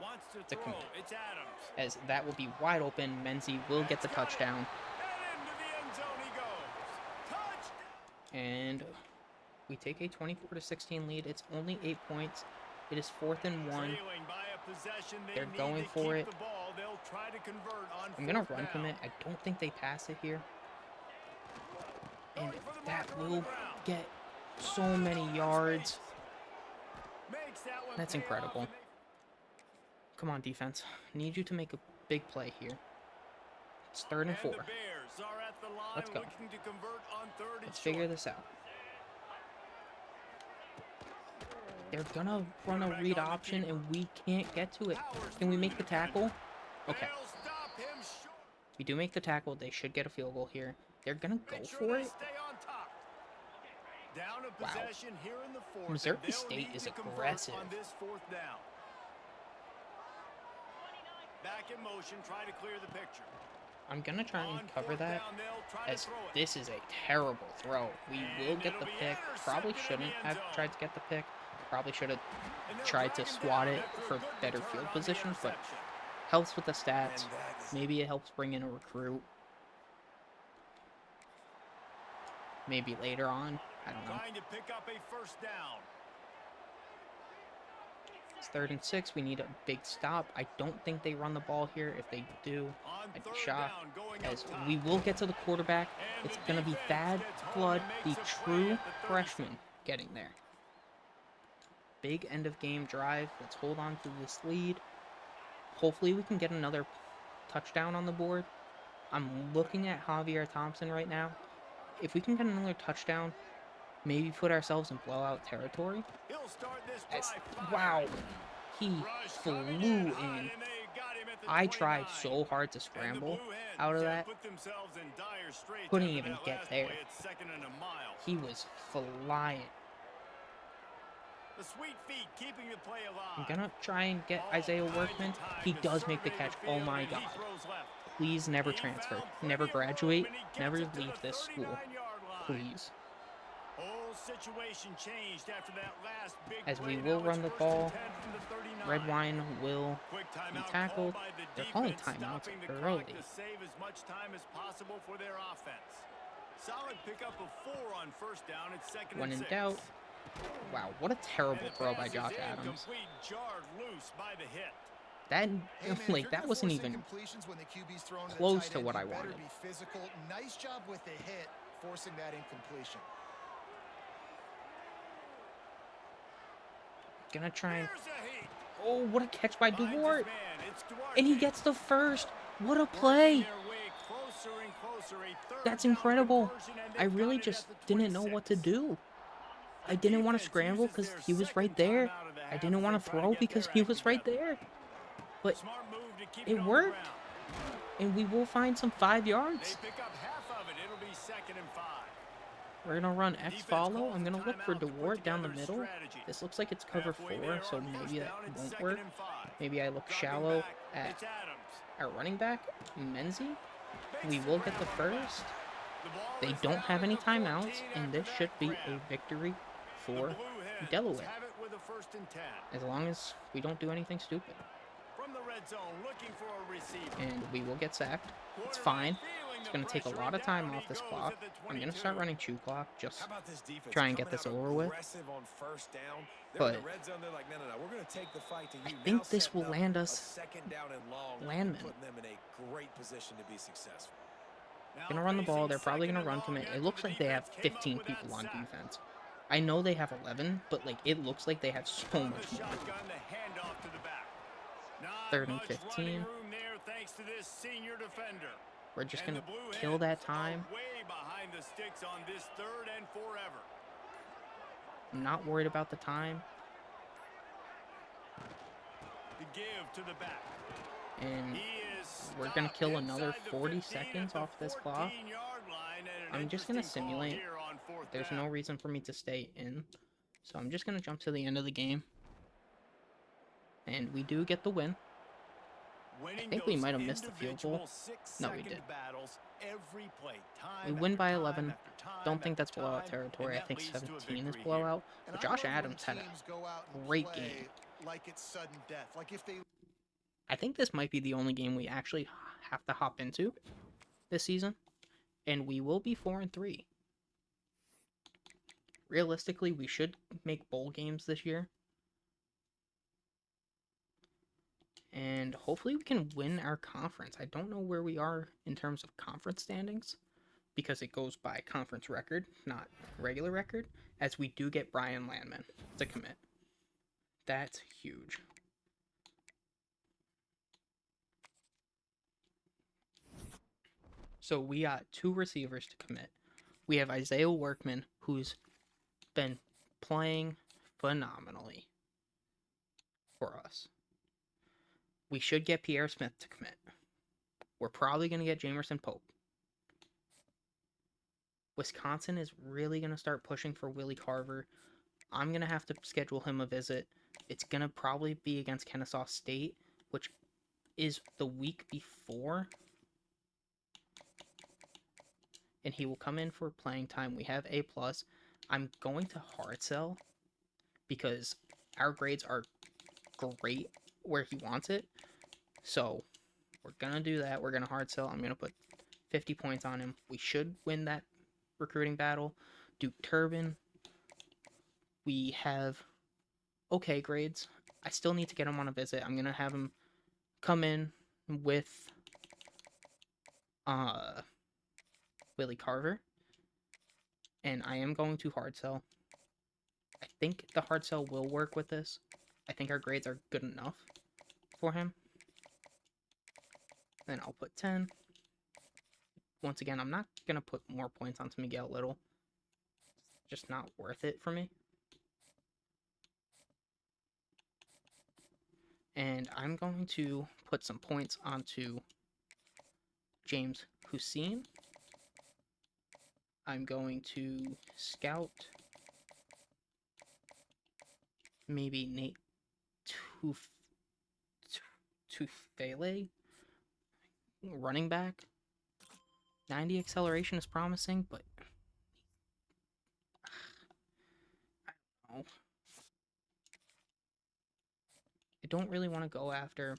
Wants to to throw. commit. It's Adams. As that will be wide open. Menzie will get the That's got it. touchdown. And into the end zone he goes. Touchdown. And we take a 24-16 lead. It's only 8 points. It is 4th and 1. Trailing by a possession, they They're need going to for keep it. the ball. They'll try to convert on I'm going to 4th run down. commit. I don't think they pass it here. And Going for the that marker on will the ground. get so many yards. Makes that one That's pay off, incredible. and they- Come on, defense. Need you to make a big play here. It's 3rd and 4. the Bears are at the line Let's go. looking to convert on 3rd and Let's figure short. this out. They're gonna run a read option and we can't get to it. Can we make the tackle? Okay. They'll stop him short. We do make the tackle. They should get a field goal here. They're gonna go Make sure for they it. stay on top. Down a Wow. possession here in the 4th. Missouri and they'll State need is to convert aggressive. on this 4th down. Back in motion, try to clear the picture. I'm gonna try On and cover 4th that, down, they'll try to as throw it. this is a terrible throw. We will And get it'll the be pick. Probably intercepted in the shouldn't end have zone. tried to get the pick. Probably should have And they'll tried to drag him swat down it after a for good better return field on the positions, but interception. helps with the stats. And that is Maybe it helps bring in a recruit. Maybe later on. I don't know. Trying to pick up a 1st down. It's 3rd and 6. We need a big stop. I don't think they run the ball here. If they do, On I'd be 3rd shocked. down, going As up top. we will get to the quarterback. And It's the going to be defense Thad gets home Flood, and the makes a play true at the 36. freshman, getting there. Big end of game drive. Let's hold on to this lead. Hopefully we can get another touchdown on the board. I'm looking at Javier Thompson right now. If we can get another touchdown, maybe put ourselves in blowout territory. He'll start this As, drive wow, firing. he Rush flew coming in. high, and they got him at the I tried 29. so hard to And the scramble Blue Hens out of have that. put themselves in dire straits Couldn't after even that get last there. play at 2nd and a mile. He was flying. The sweet feet keeping the play alive. I'm gonna try and get Ball Isaiah idle Workman. time He to does make the survey catch. Oh field, my and he god. throws left. Please never He transfer. found plenty Never of room, graduate. and he gets Never it to leave the this school. 39-yard line. Please. Whole situation changed after that last big As play. we will Now run it's the 1st and ball. 10 from the 39. Red Wine will Quick be timeout tackled. called by the They're calling defense, timeouts stopping the early. clock to save as much time as possible for their offense. Solid pickup of 4 on 1st down. It's 2nd When and in 6. doubt. Wow, what a And terrible the throw by pass is Josh Adams. incomplete, jarred loose by the hit. That, Hey man, if like, you're that gonna wasn't force even incompletions when the QB's throwing to the close tight to end, what I you better wanted. be physical. Nice job with the hit, forcing that incompletion. Gonna try and... Here's a heat. Oh, what a catch by Finds his Dewart! man. It's And he Duarte. gets the first! What a Working play! their way closer and closer. A third That's down incredible! conversion, and I they've got really it just at the didn't know what to 26. do. I The didn't want to defense scramble uses because their he was right second there. timeout of the I half didn't as want they to try throw get because their he act was right together. there. But Smart move to keep it it on the worked, ground. and we will find some 5 They yards. pick up half of it. It'll be 2nd and 5. We're going to run X Defense follow. calls I'm a going to look for timeout to put Dewart down the together a middle. strategy. This looks like it's cover Halfway 4, there so on first maybe that down, it's won't 2nd work. and 5. Maybe I look Dropping shallow back, at it's Adams. our running back, Menzie. Makes We the will get grab the on the back. first. The ball They is don't down have at any the 14 timeouts, and after this should that be grab. a victory The for Blue Hens Delaware, have it with a 1st and 10. as long as we don't do anything stupid. From the red zone, looking for a receiver. And we will get sacked. It's Quarterback fine. feeling It's the going to take a pressure, lot and of time down off he this goes clock. at the I'm going to 22. start running chew clock, How just about this defense try and get coming this out over with. aggressive on first down? They're But in the red zone. They're like, no, we're going to take the fight to I you. think Now this will setting up land a us 2nd down and long, Landman. putting them in a great position to be successful. Going to run the ball. They're probably going to run commit. It looks like they have 15 people on defense. I know they have 11, but like it looks like they have so much more. 3rd and 15. Thanks to this senior defender. We're just And going the Blue to kill Hens that are time. way behind the sticks on this 3rd and forever. I'm not worried about the time. To give to the back. And He is we're going to kill another inside the 40 15 at seconds the off this clock. 14-yard line, and an I'm just going to interesting call simulate. here on 4th There's down. no reason for me to stay in. So I'm just going to jump to the end of the game. And we do get the win. I think we might have missed the field goal. No, we did. We win by 11. Don't think that's blowout territory. I think 17 is blowout. But Josh Adams had a great game. Like it's sudden death. Like if they I think this might be the only game we actually have to hop into this season. And we will be 4-3. Realistically, we should make bowl games this year. And hopefully we can win our conference. I don't know where we are in terms of conference standings, because it goes by conference record, not regular record, as we do get Brian Landman to commit. That's huge. So we got 2 receivers to commit. We have Isaiah Workman, who's been playing phenomenally for us. We should get Pierre Smith to commit. We're probably going to get Jamerson Pope. Wisconsin is really going to start pushing for Willie Carver. I'm going to have to schedule him a visit. It's going to probably be against Kennesaw State, which is the week before. And he will come in for playing time. We have A+. I'm going to hard sell because our grades are great where he wants it. So we're going to do that. We're going to hard sell. I'm going to put 50 points on him. We should win that recruiting battle. Duke Turbin. We have okay grades. I still need to get him on a visit. I'm going to have him come in with Willie Carver. And I am going to hard sell. I think the hard sell will work with this. I think our grades are good enough for him. Then I'll put 10. Once again, I'm not going to put more points onto Miguel Little. It's just not worth it for me. And I'm going to put some points onto James Hussein. I'm going to scout maybe Nate Tufele, running back. 90 acceleration is promising, but I don't know. I don't really want to go after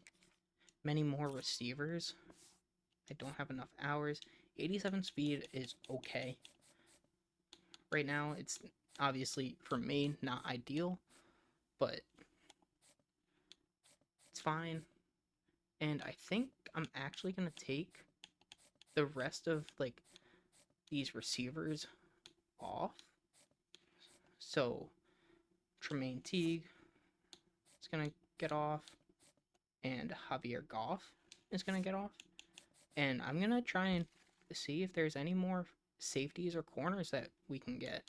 many more receivers. I don't have enough hours. 87 speed is okay. Right now, it's obviously, for me, not ideal, but it's fine. And I think I'm actually going to take the rest of, like, these receivers off. So, Tremaine Teague is going to get off, and Javier Goff is going to get off. And I'm going to try and see if there's any more safeties or corners that we can get.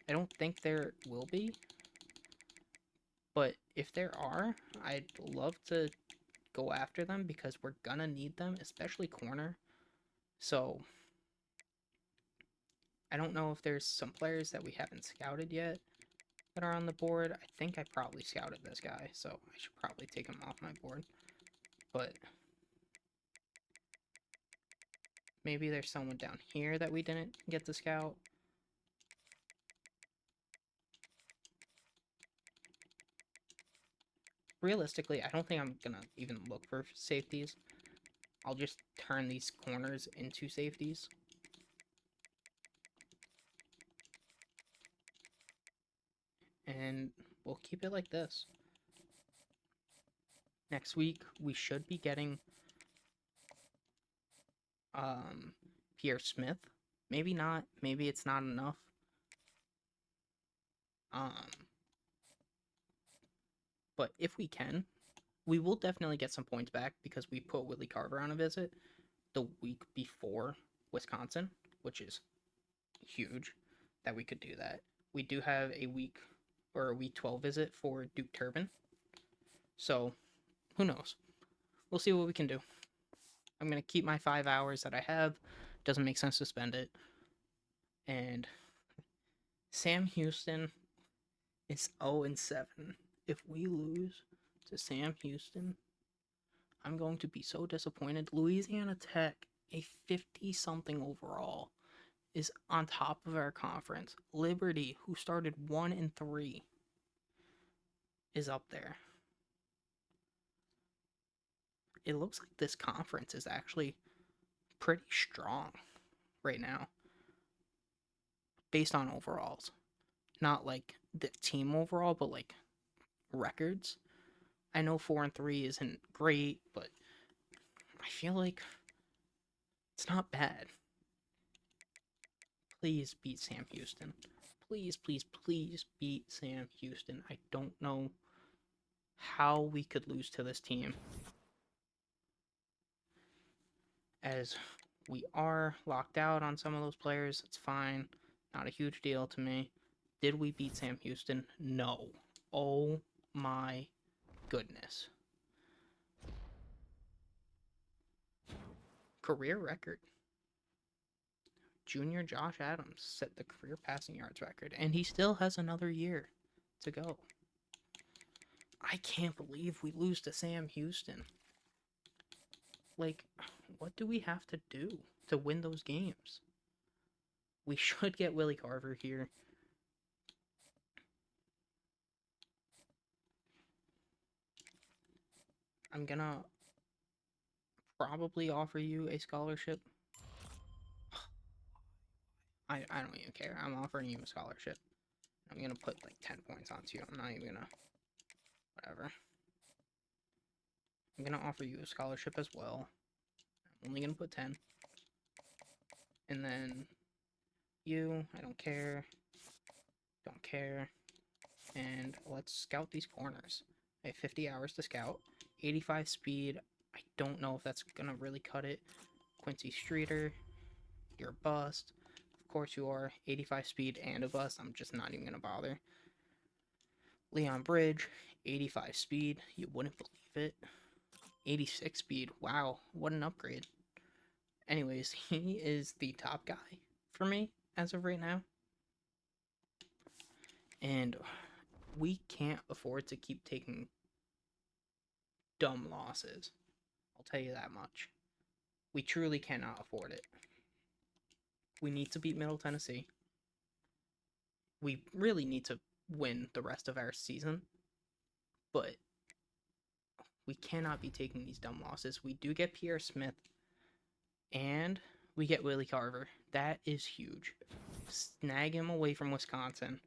I don't think there will be, but if there are, I'd love to go after them because we're going to need them, especially corner. So, I don't know if there's some players that we haven't scouted yet that are on the board. I think I probably scouted this guy, so I should probably take him off my board. But maybe there's someone down here that we didn't get to scout. Realistically, I don't think I'm going to even look for safeties. I'll just turn these corners into safeties. And we'll keep it like this. Next week, we should be getting Pierre Smith. Maybe not. Maybe it's not enough. But if we can, we will definitely get some points back because we put Willie Carver on a visit the week before Wisconsin, which is huge that we could do that. We do have a week 12 visit for Duke Turbin. So, who knows? We'll see what we can do. I'm going to keep my 5 hours that I have. Doesn't make sense to spend it. And Sam Houston is 0-7. If we lose to Sam Houston, I'm going to be so disappointed. Louisiana Tech, a 50-something overall, is on top of our conference. Liberty, who started 1-3, is up there. It looks like this conference is actually pretty strong right now, based on overalls. Not like the team overall, but like records. I know 4-3 isn't great, but I feel like it's not bad. Please beat Sam Houston. Please, please, please beat Sam Houston. I don't know how we could lose to this team, as we are locked out on some of those players. It's fine. Not a huge deal to me. Did we beat Sam Houston? No. Oh my goodness. Career record. Junior Josh Adams set the career passing yards record, and he still has another year to go. I can't believe we lose to Sam Houston. Like, what do we have to do to win those games? We should get Willie Carver here. I'm gonna probably offer you a scholarship. I don't even care. I'm offering you a scholarship. I'm gonna put like 10 points onto you. I'm not even gonna... Whatever. I'm gonna offer you a scholarship as well. I'm only gonna put 10. And then you, I don't care. Don't care. And let's scout these corners. I have 50 hours to scout. 85 speed. I don't know if that's gonna really cut it. Quincy Streeter, you're a bust. Of course you are. 85 speed and a bust. I'm just not even gonna bother. Leon Bridge, 85 speed. You wouldn't believe it. 86 speed. Wow, what an upgrade. Anyways, he is the top guy for me as of right now. And we can't afford to keep taking dumb losses. I'll tell you that much. We truly cannot afford it. We need to beat Middle Tennessee. We really need to win the rest of our season. But we cannot be taking these dumb losses. We do get Pierre Smith. And we get Willie Carver. That is huge. Snag him away from Wisconsin.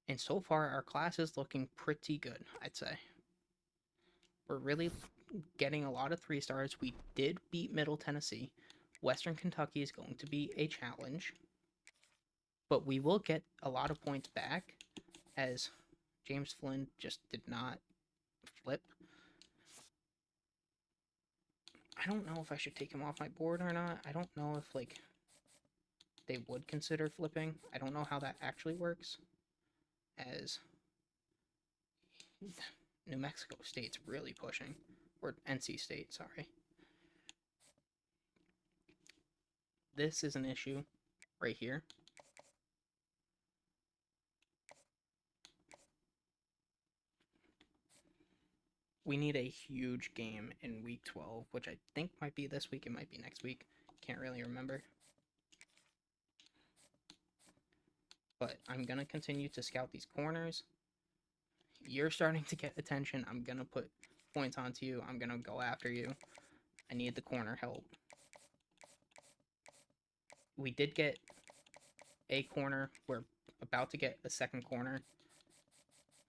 And so far, our class is looking pretty good, I'd say. We're really getting a lot of 3 stars. We did beat Middle Tennessee. Western Kentucky is going to be a challenge. But we will get a lot of points back, as James Flynn just did not flip. I don't know if I should take him off my board or not. I don't know if, like, they would consider flipping. I don't know how that actually works, as New Mexico State's really pushing. Or NC State, sorry. This is an issue right here. We need a huge game in week 12, which I think might be this week. It might be next week. Can't really remember. But I'm going to continue to scout these corners. You're starting to get attention. I'm going to put points onto you. I'm going to go after you. I need the corner help. We did get a corner. We're about to get a second corner.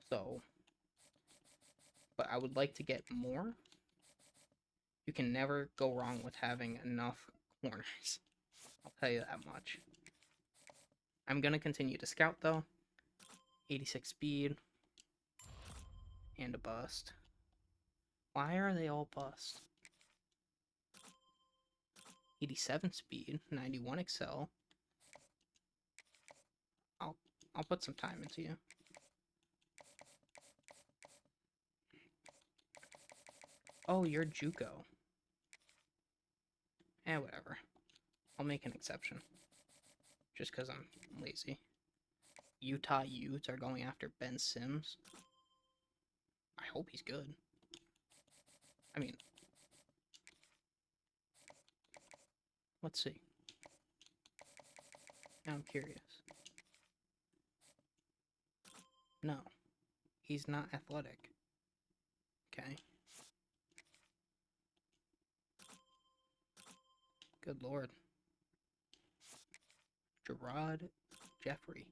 So, but I would like to get more. You can never go wrong with having enough corners. I'll tell you that much. I'm going to continue to scout, though. 86 speed. And a bust. Why are they all bust? 87 speed. 91 excel. I'll put some time into you. Oh, you're JUCO. Whatever. I'll make an exception. Just because I'm lazy. Utah Utes are going after Ben Sims. I hope he's good. I mean, let's see. Now I'm curious. No, he's not athletic. Okay. Good lord. Gerard Jeffrey.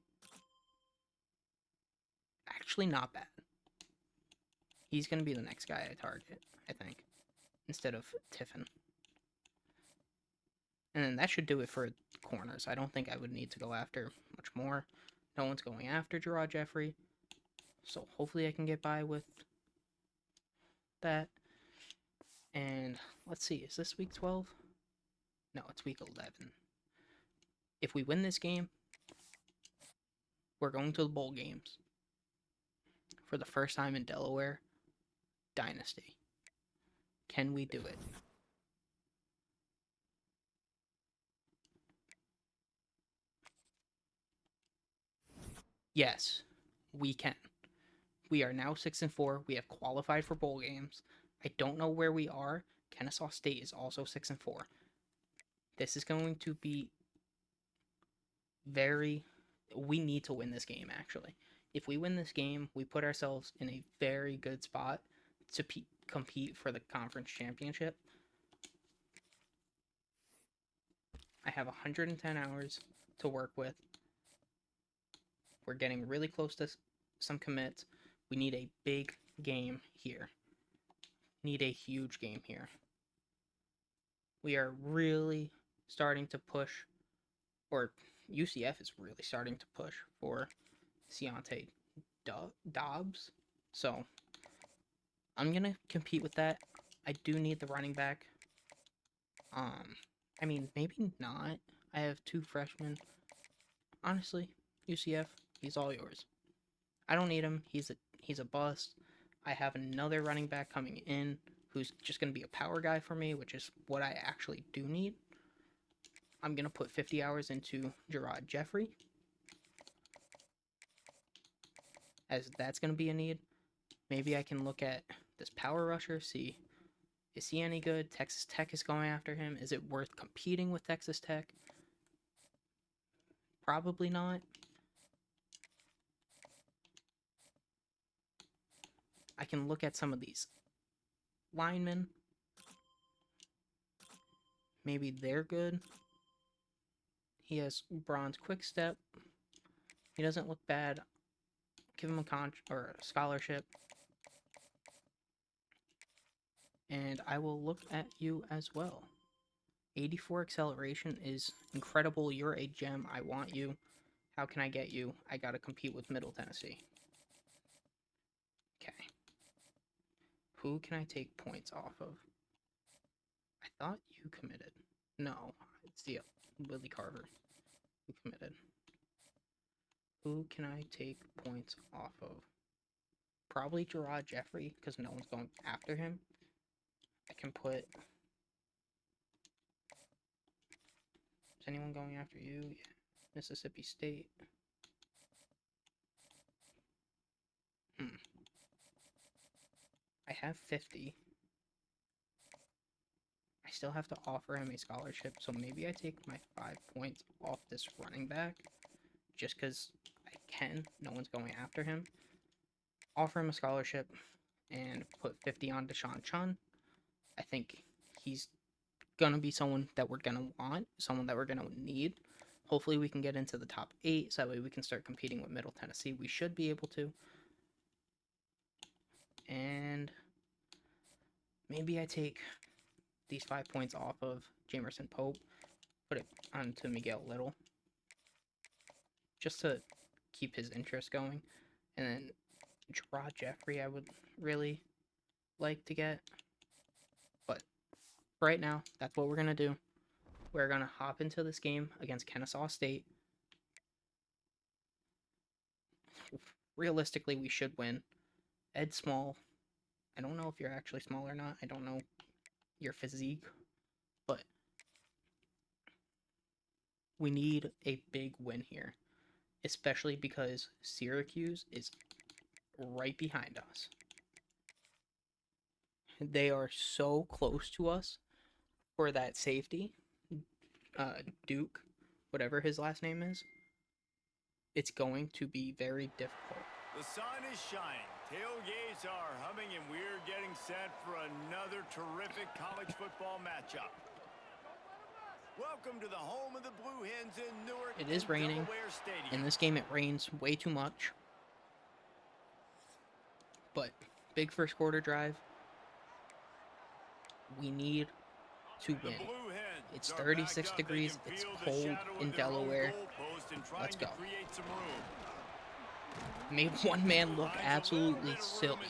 Actually not bad. He's going to be the next guy I target, I think, instead of Tiffin. And then that should do it for corners. I don't think I would need to go after much more. No one's going after Gerard Jeffrey. So hopefully I can get by with that. And let's see, is this week 12? No, it's week 11. If we win this game, we're going to the bowl games for the first time in Delaware Dynasty. Can we do it? Yes, we can. We are now 6-4. We have qualified for bowl games. I don't know where we are. Kennesaw State is also 6-4. This is going to be very... We need to win this game, actually. If we win this game, we put ourselves in a very good spot to compete for the conference championship. I have 110 hours to work with. We're getting really close to some commits. We need a big game here. Need a huge game here. We are really starting to push, or UCF is really starting to push for Keontae Dobbs. So I'm gonna compete with that. I do need the running back. I mean, maybe not. I have 2 freshmen. Honestly, UCF, he's all yours. I don't need him. He's a bust. I have another running back coming in who's just going to be a power guy for me, which is what I actually do need. I'm going to put 50 hours into Gerard Jeffrey, as that's going to be a need. Maybe I can look at this power rusher, see, is he any good? Texas Tech is going after him. Is it worth competing with Texas Tech? Probably not. I can look at some of these linemen. Maybe they're good. He has bronze quick step. He doesn't look bad. Give him a scholarship. And I will look at you as well. 84 acceleration is incredible. You're a gem. I want you. How can I get you? I gotta compete with Middle Tennessee. Okay. Who can I take points off of? I thought you committed. No, it's the Willie Carver who committed. Who can I take points off of? Probably Gerard Jeffrey, because no one's going after him. I can put... Is anyone going after you? Yeah. Mississippi State. I have 50. I still have to offer him a scholarship, so maybe I take my 5 points off this running back, just because I can. No one's going after him. Offer him a scholarship, and put 50 on Deshaun Chun. I think he's going to be someone that we're going to want, someone that we're going to need. Hopefully we can get into the top 8, so that way we can start competing with Middle Tennessee. We should be able to. And maybe I take these 5 points off of Jamerson Pope, put it onto Miguel Little, just to keep his interest going. And then Gerard Jeffrey I would really like to get. But right now, that's what we're going to do. We're going to hop into this game against Kennesaw State. Realistically, we should win. Ed Small, I don't know if you're actually small or not. I don't know your physique, but we need a big win here, especially because Syracuse is right behind us. They are so close to us for that safety, Duke, whatever his last name is. It's going to be very difficult. The sun is shining, tailgates are humming, and we're getting set for another terrific college football matchup. Welcome to the home of the Blue Hens in Newark. It is raining. Delaware Stadium. In this game, it rains way too much. But big first quarter drive. We need to win. It's 36 degrees. It's cold in Delaware. Let's go. Made one man look absolutely silly.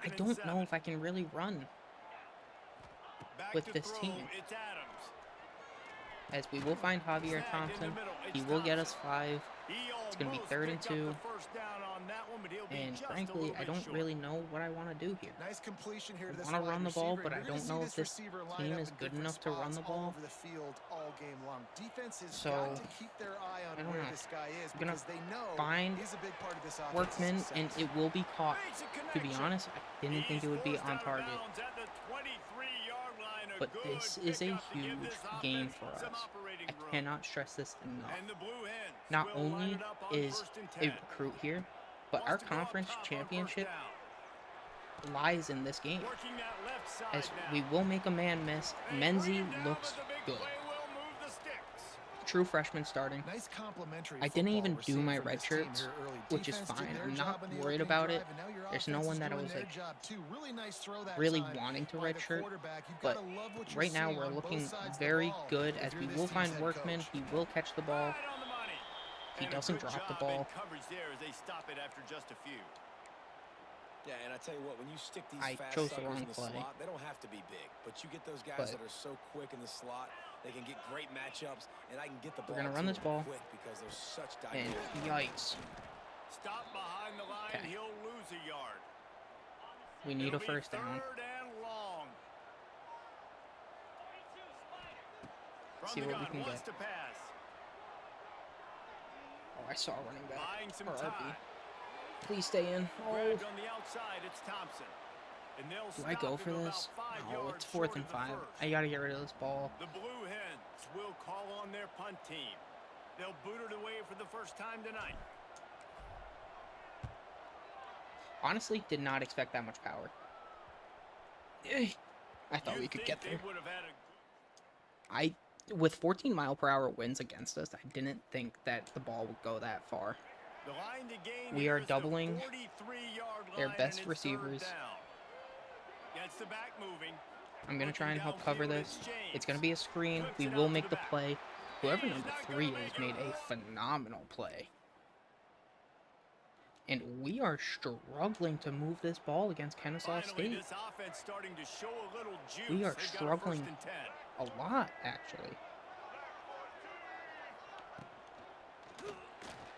I don't know if I can really run with this team. As we will find Javier Thompson. He will get us 5. It's going to be 3rd and 2. And frankly, I don't really know what I want to do here. Nice completion here. I want to run the ball, but I don't know if this team is good enough to run the ball. So, I don't know. I'm going to find Workman, and it will be caught. To be honest, I didn't think it would be on target. But this is a huge game for us. I cannot stress this enough. Not only is a recruit here, but our conference championship lies in this game. As we will make a man miss, Menzie looks good. True freshman starting. I didn't even do my red shirts, which is fine. I'm not worried about it. There's no one that I was like really wanting to red shirt, but right now we're looking very good as we will find Workman. He will catch the ball. He doesn't drop the ball. Yeah, and I tell you what, when you stick these fast chose the suckers wrong in the play. slot, they don't have to be big, but you get those guys that are so quick in the slot, they can get great matchups, and I can get the ball. We're gonna run this ball, quick because there's such and yikes. Stop behind the line, he'll lose a yard. We need a first down. See what we can get. Oh, I saw running back or RB. Please stay in. Oh. Do I go for this? No, it's 4th and 5. I gotta get rid of this ball. The Blue Hens will call on their punt team. They'll boot it away for the first time tonight. Honestly, did not expect that much power. I thought we could get there. With 14 mile per hour winds against us, I didn't think that the ball would go that far. The line to gain We here are is the doubling 43-yard their line, best and it's third receivers. down. Gets the back moving. I'm going to try and help Looking cover downfield, this. it's James. It's going to be a screen. Whips We it will out to make the the back. play. Whoever He's number not 3 gonna is make made it. a phenomenal play. And we are struggling to move this ball against Kennesaw Finally, State. this offense starting to show a little juice. We are They've got a first struggling and 10. a lot, actually.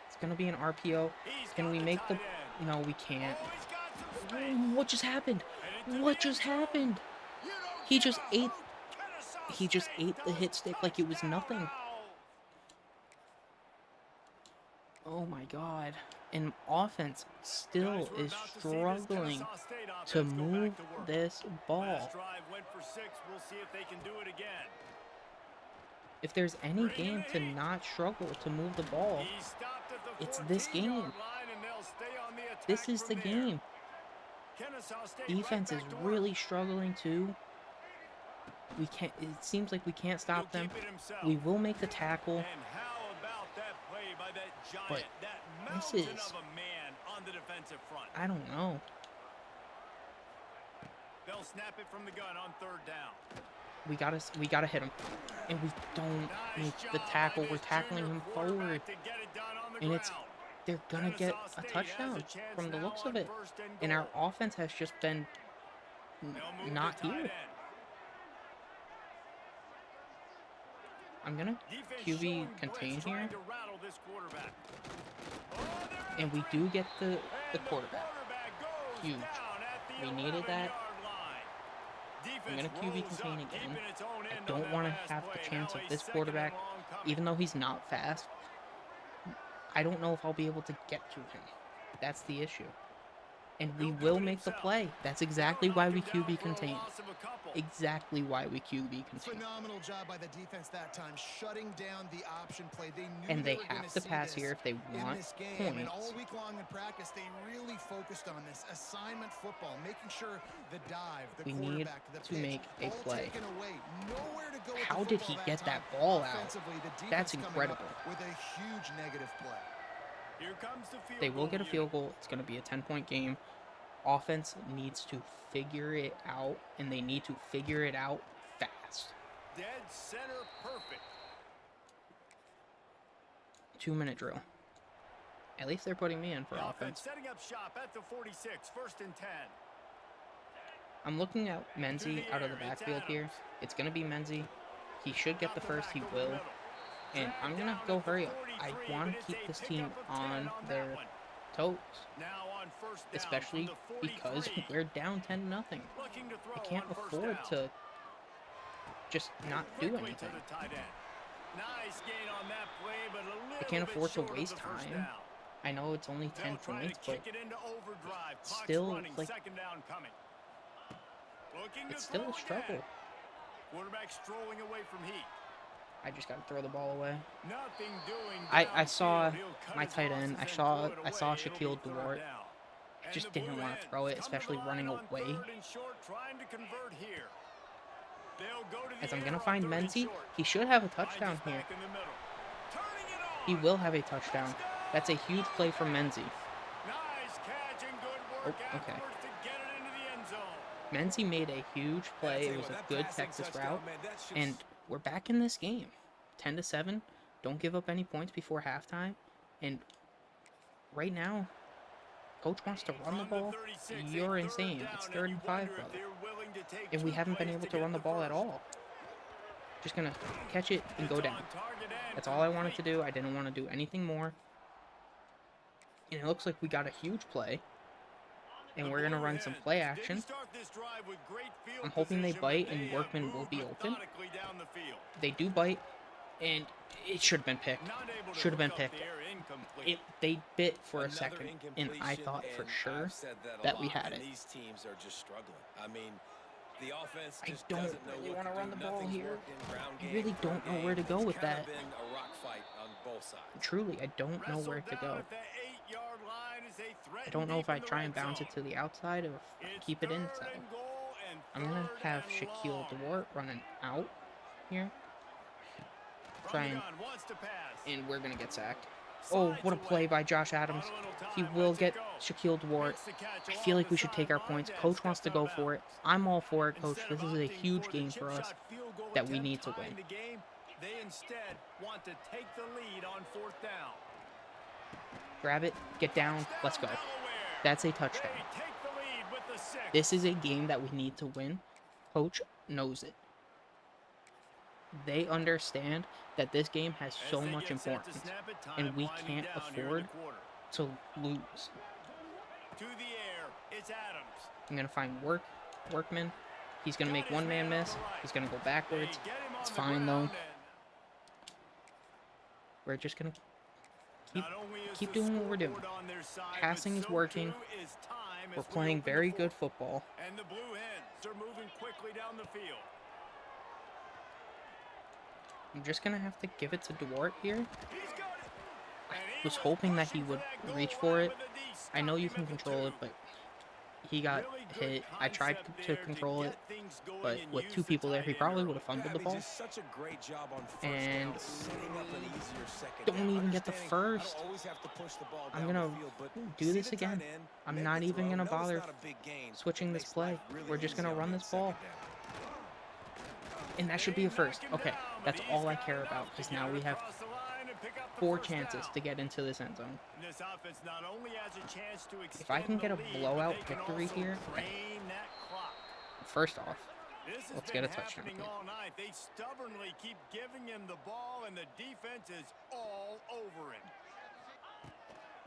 It's going to be an RPO. He's Can got we the make the... tight end. No, we can't. Oh, he's got some space. What just happened? And into What the just end zone. happened? You don't He get just a ate... hope. Kennesaw He just State ate the does hit stick like it was touchdown nothing. now. Oh my god. And offense still Guys, we're is about to see this struggling Kennesaw State to offense go move back to work. this ball. Last drive went for 6. We'll see if they can do it again. If there's any game to not struggle to move the ball, He stopped at the it's this 14-yard game. line, and they'll stay on the attack This is from the there. game. Kennesaw State Defense right is back to work. really struggling too. We can't. It seems like we can't stop He'll them. keep it himself. We will make the tackle. And how about that play by that giant, But that this mountain is- of a man on the defensive front? I don't know. They'll snap it from the gun on third down. We gotta hit him, and we don't Nice make the job tackle. by We're this tackling junior him quarterback forward, to get it done on the and it's ground. they're gonna get Kennesaw a State has touchdown a chance from the now looks on of it. first and And our goal. offense has just been They'll move not to tight here. end. I'm gonna Defense QB showing contain blitz, trying here, to rattle this quarterback. Oh, there and we is do get the and quarterback. goes Huge. down at the We needed that. 11-yard line. I'm Defense gonna QB rolls contain up, again. keeping its own I end on don't that want to last have the play. chance Now of a this second and quarterback, long coming. even though he's not fast. I don't know if I'll be able to get to him. That's the issue. And we He'll do will it make the himself. play. That's exactly They'll why knock we him down QB for a contain. loss of a couple. Exactly why we QB contain. Phenomenal job by the defense that time, shutting down the option play. They knew And they were have gonna to see pass this here if they in want this game. And all points. week long in practice, they really focused on this assignment football, making sure the dive, the We need quarterback, the to pitch, make a all play. taken away. Nowhere to go with How the did he football get that time. ball out? Offensively, the defense That's coming up incredible. with a huge negative play. Here comes the field They will goal get a unit. field goal. It's going to be a 10-point game. Offense needs to figure it out, and they need to figure it out fast. Dead center perfect. 2-minute drill. At least they're putting me in for The offense. setting up shop at the 46, first and 10. I'm looking at Menzie out of the backfield here. It's going to be Menzie. He should get the first. He will. And I'm going to go hurry up. I want to keep this team on their toes. Now on first down Especially from the because 43. we're down 10-0. Looking to throw I can't on first afford down. to just not do Quickly anything. to the tight end. Nice gain on that play, but a little can't bit afford to short of waste the first time. down. I know it's only 10 They'll try points, to but kick it into overdrive. Clock's still, running, like, second down coming. Looking to it's still throw a struggle. again. Quarterback strolling away from heat. I just got to throw the ball away. Nothing doing. I saw downfield. He'll cut my his tight losses end. I and saw throw it I saw away. It'll be Shaquille third Dewart. down. I And just the didn't Blue want to Hens throw it, come to especially the running line on away. third and short, trying to convert here. They'll go to the As I'm air gonna on find third and Menzie, short. he should have a Finds touchdown us here. back in the middle. Turning it on. He will have a touchdown. That's a huge play from Menzie. Nice catch and good work Oh, okay. afterwards to get it into the end zone. Menzie made a huge play. It was a good Texas route, and we're back in this game. 10-7. Don't give up any points before halftime. And right now, coach wants to run the From ball. 36, a You're third insane. down, It's and 3rd you and 5, wonder if brother. they're willing to take And we two haven't been plays able to get run the ball at first. all. Just gonna catch it and go It's down. on target and That's all I wanted to complete. do. I didn't want to do anything more. And it looks like we got a huge play. And The we're going to Blue run some Hens play didn't action. start this drive with great field I'm hoping they position, bite but and they have Workman will moved be open. methodically down the field. They do bite, and it should have been picked. Not able to Should have been hook up picked. there, incomplete. They bit for a Another second, and I incompletion, thought for and sure I've said that, a that we lot, had and it. These teams are just struggling. I mean, the offense I just don't doesn't know really what wanna to run do. the ball Nothing's here. working. Ground I game, really throw don't know game. where to go It's with kind that. of been a rock fight on both sides. Truly, I don't know Wrestled where to down go. at the 8-yard line as they I threaten don't know deep if I in the try red and bounce zone. it to the outside or if I It's keep it third inside. and goal and I'm going to third have and Shaquille long. Dewart running out here. From Try the and, gun, wants to pass. and we're going to get sacked. Oh, what a play by Josh Adams. He will get Shaquille Dwart. I feel like we should take our points. Coach wants to go for it. I'm all for it, Coach. This is a huge game for us that we need to win. They instead want to take the lead on 4th down. Grab it, get down, let's go. That's a touchdown. This is a game that we need to win. Coach knows it. They understand that this game has so much importance, and we can't afford to lose. To the air, it's Adams. I'm going to find Workman. He's going to make one man miss. He's going to go backwards. It's fine, though. We're just going to keep doing what we're doing. Passing is working. We're playing very good football. And the Blue Hens are moving quickly down the field. I'm just going to have to give it to Dwart here. I was hoping that he would reach for it. I know you can control it, but he got hit. I tried to control it, but with 2 people there, he probably would have fumbled the ball. And don't even get the first. I'm going to do this again. I'm not even going to bother switching this play. We're just going to run this ball. And that should be a first. Okay, that's all I care about, because now we have 4 chances to get into this end zone. If I can get a blowout victory here, first off, let's get a touchdown here. They stubbornly keep giving him the ball, and the defense is all over him.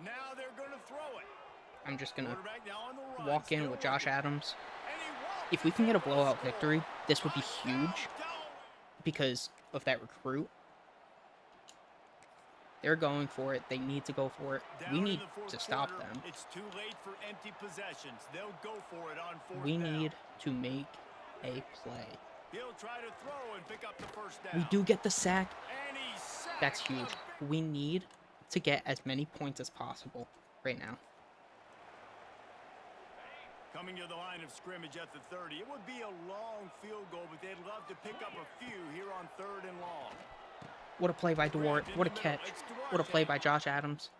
Now they're going to throw it. I'm just going to walk in with Josh Adams. If we can get a blowout victory, this would be huge because of that recruit. They're going for it. They need to go for it. We need to stop them. It's too late for empty possessions. They'll go for it on 4th We down. need to make a play. He'll try to throw and pick up the first down. We do get the sack. And he's sacked. That's huge. We need to get as many points as possible right now. Coming to the line of scrimmage at the 30. It would be a long field goal, but they'd love to pick up a few here on 3rd and long. What a play by Dwart. What a catch. What a play by Josh Adams.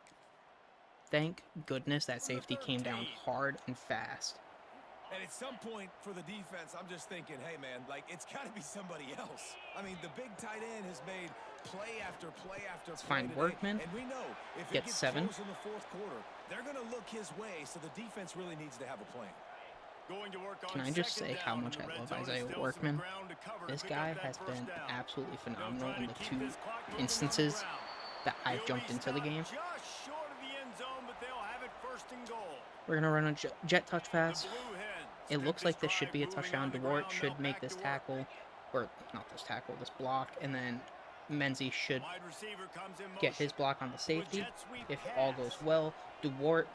Thank goodness that safety came down hard and fast. And at some point for the defense, I'm just thinking, hey, man, like, it's got to be somebody else. I mean, the big tight end has made play after play after Let's play find today. Workman. And we know if Get it gets 7. close in the 4th quarter, they're going to look his way, so the defense really needs to have a plan. Going to work on Can I just say how much I red love zone. Isaiah Still Workman? some ground to cover to This pick guy up that has first been down. absolutely They'll phenomenal try in to the keep 2 this clock moving on instances the ground. that I've They'll jumped be into the game. just short of the end zone, but they'll have it 1st and goal. We're going to run a jet touch pass. The Blue Hens It step looks like this drive should be a moving touchdown. on the Dwart ground. should Now make back this to work. tackle. Or, not this tackle, this block. And then Menzie should Wide receiver comes in get his motion. block on the safety. Jet sweep If pass. all goes well. Dwart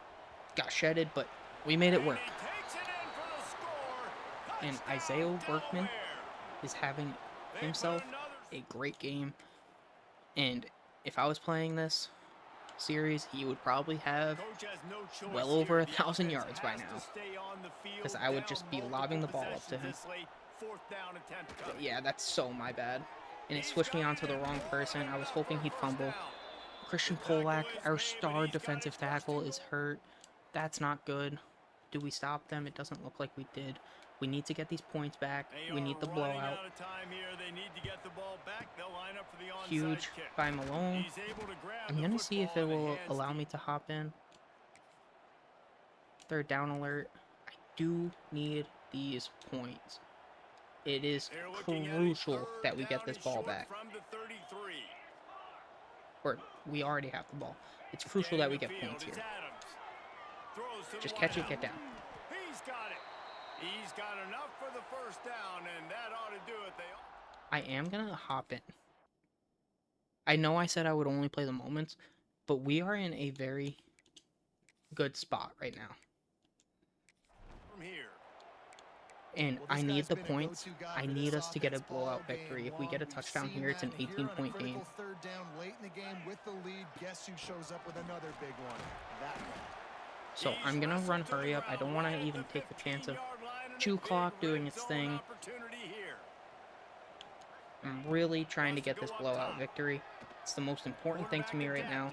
got shedded, but we made it work. And he takes it in for the score. And Touchdown, Isaiah Workman Delaware. is having They himself put another a great game. And if I was playing this series, he would probably have Coach has no choice well over here. 1,000 The yards by offense now. has to stay on the field. Because I would Now just be multiple lobbing the ball up to him. possessions this late. 4th down attempt coming. Yeah, that's so my bad. And it switched me on to the wrong person. I was hoping he'd fumble. Christian Polak, our star defensive tackle, is hurt. That's not good. Do we stop them? It doesn't look like we did. We need to get these points back. They We are need the running blowout. out of time here. They need to get the ball back. They'll line up for the onside Huge kick. by Malone. He's able to grab I'm the going to see if it football and will hands allow me to hop in. 3rd down alert. I do need these points. It is They're looking at a crucial 3rd that we get down this and ball short back. from the 33. Or we already have the ball. It's crucial that we get points here. Just catch it, get down. He's got it. He's got enough for the 1st down, and that ought to do it. I am going to hop in. I know I said I would only play the moments, but we are in a very good spot right now. From here. And Well, I this need guy's the been a points. go-to guy I for need this us to get a offense all blowout game victory. If we long. get a We've touchdown seen here, it's an that here on a 18-point game. critical 3rd down late in the game with the lead. Guess who shows up with another big one? That guy. So I'm going to run hurry up. I don't want to even take the chance of chew clock doing its thing. I'm really trying to get this blowout victory. It's the most important thing to me right now.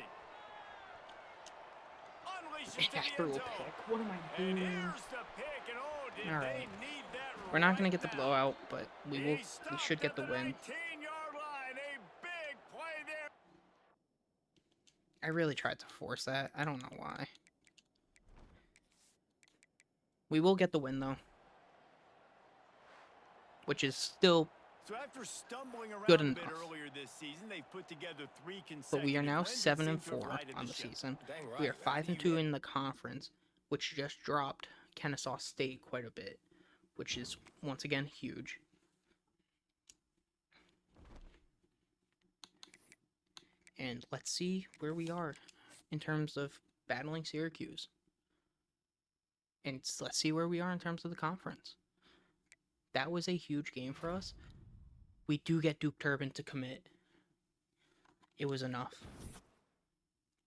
Launches to I the threw end a zone. pick. What am I And doing? here's the pick. And oh, did All they right. need that We're not right gonna get the now? blowout, but we He should stopped get at the the win. 19-yard line. A big play there. I really tried to force that. I don't know why. We will get the win though, which is still So after stumbling good around a bit enough. earlier this season, they've put together 3 But we are consecutive now wins and 7 seem and to have 4 righted on the the ship. season. Dang right. We are After 5 you and 2 get in the conference, which just dropped Kennesaw State quite a bit, which is once again huge. And let's see where we are in terms of battling Syracuse. And let's see where we are in terms of the conference. That was a huge game for us. We do get Duke Turbin to commit. It was enough.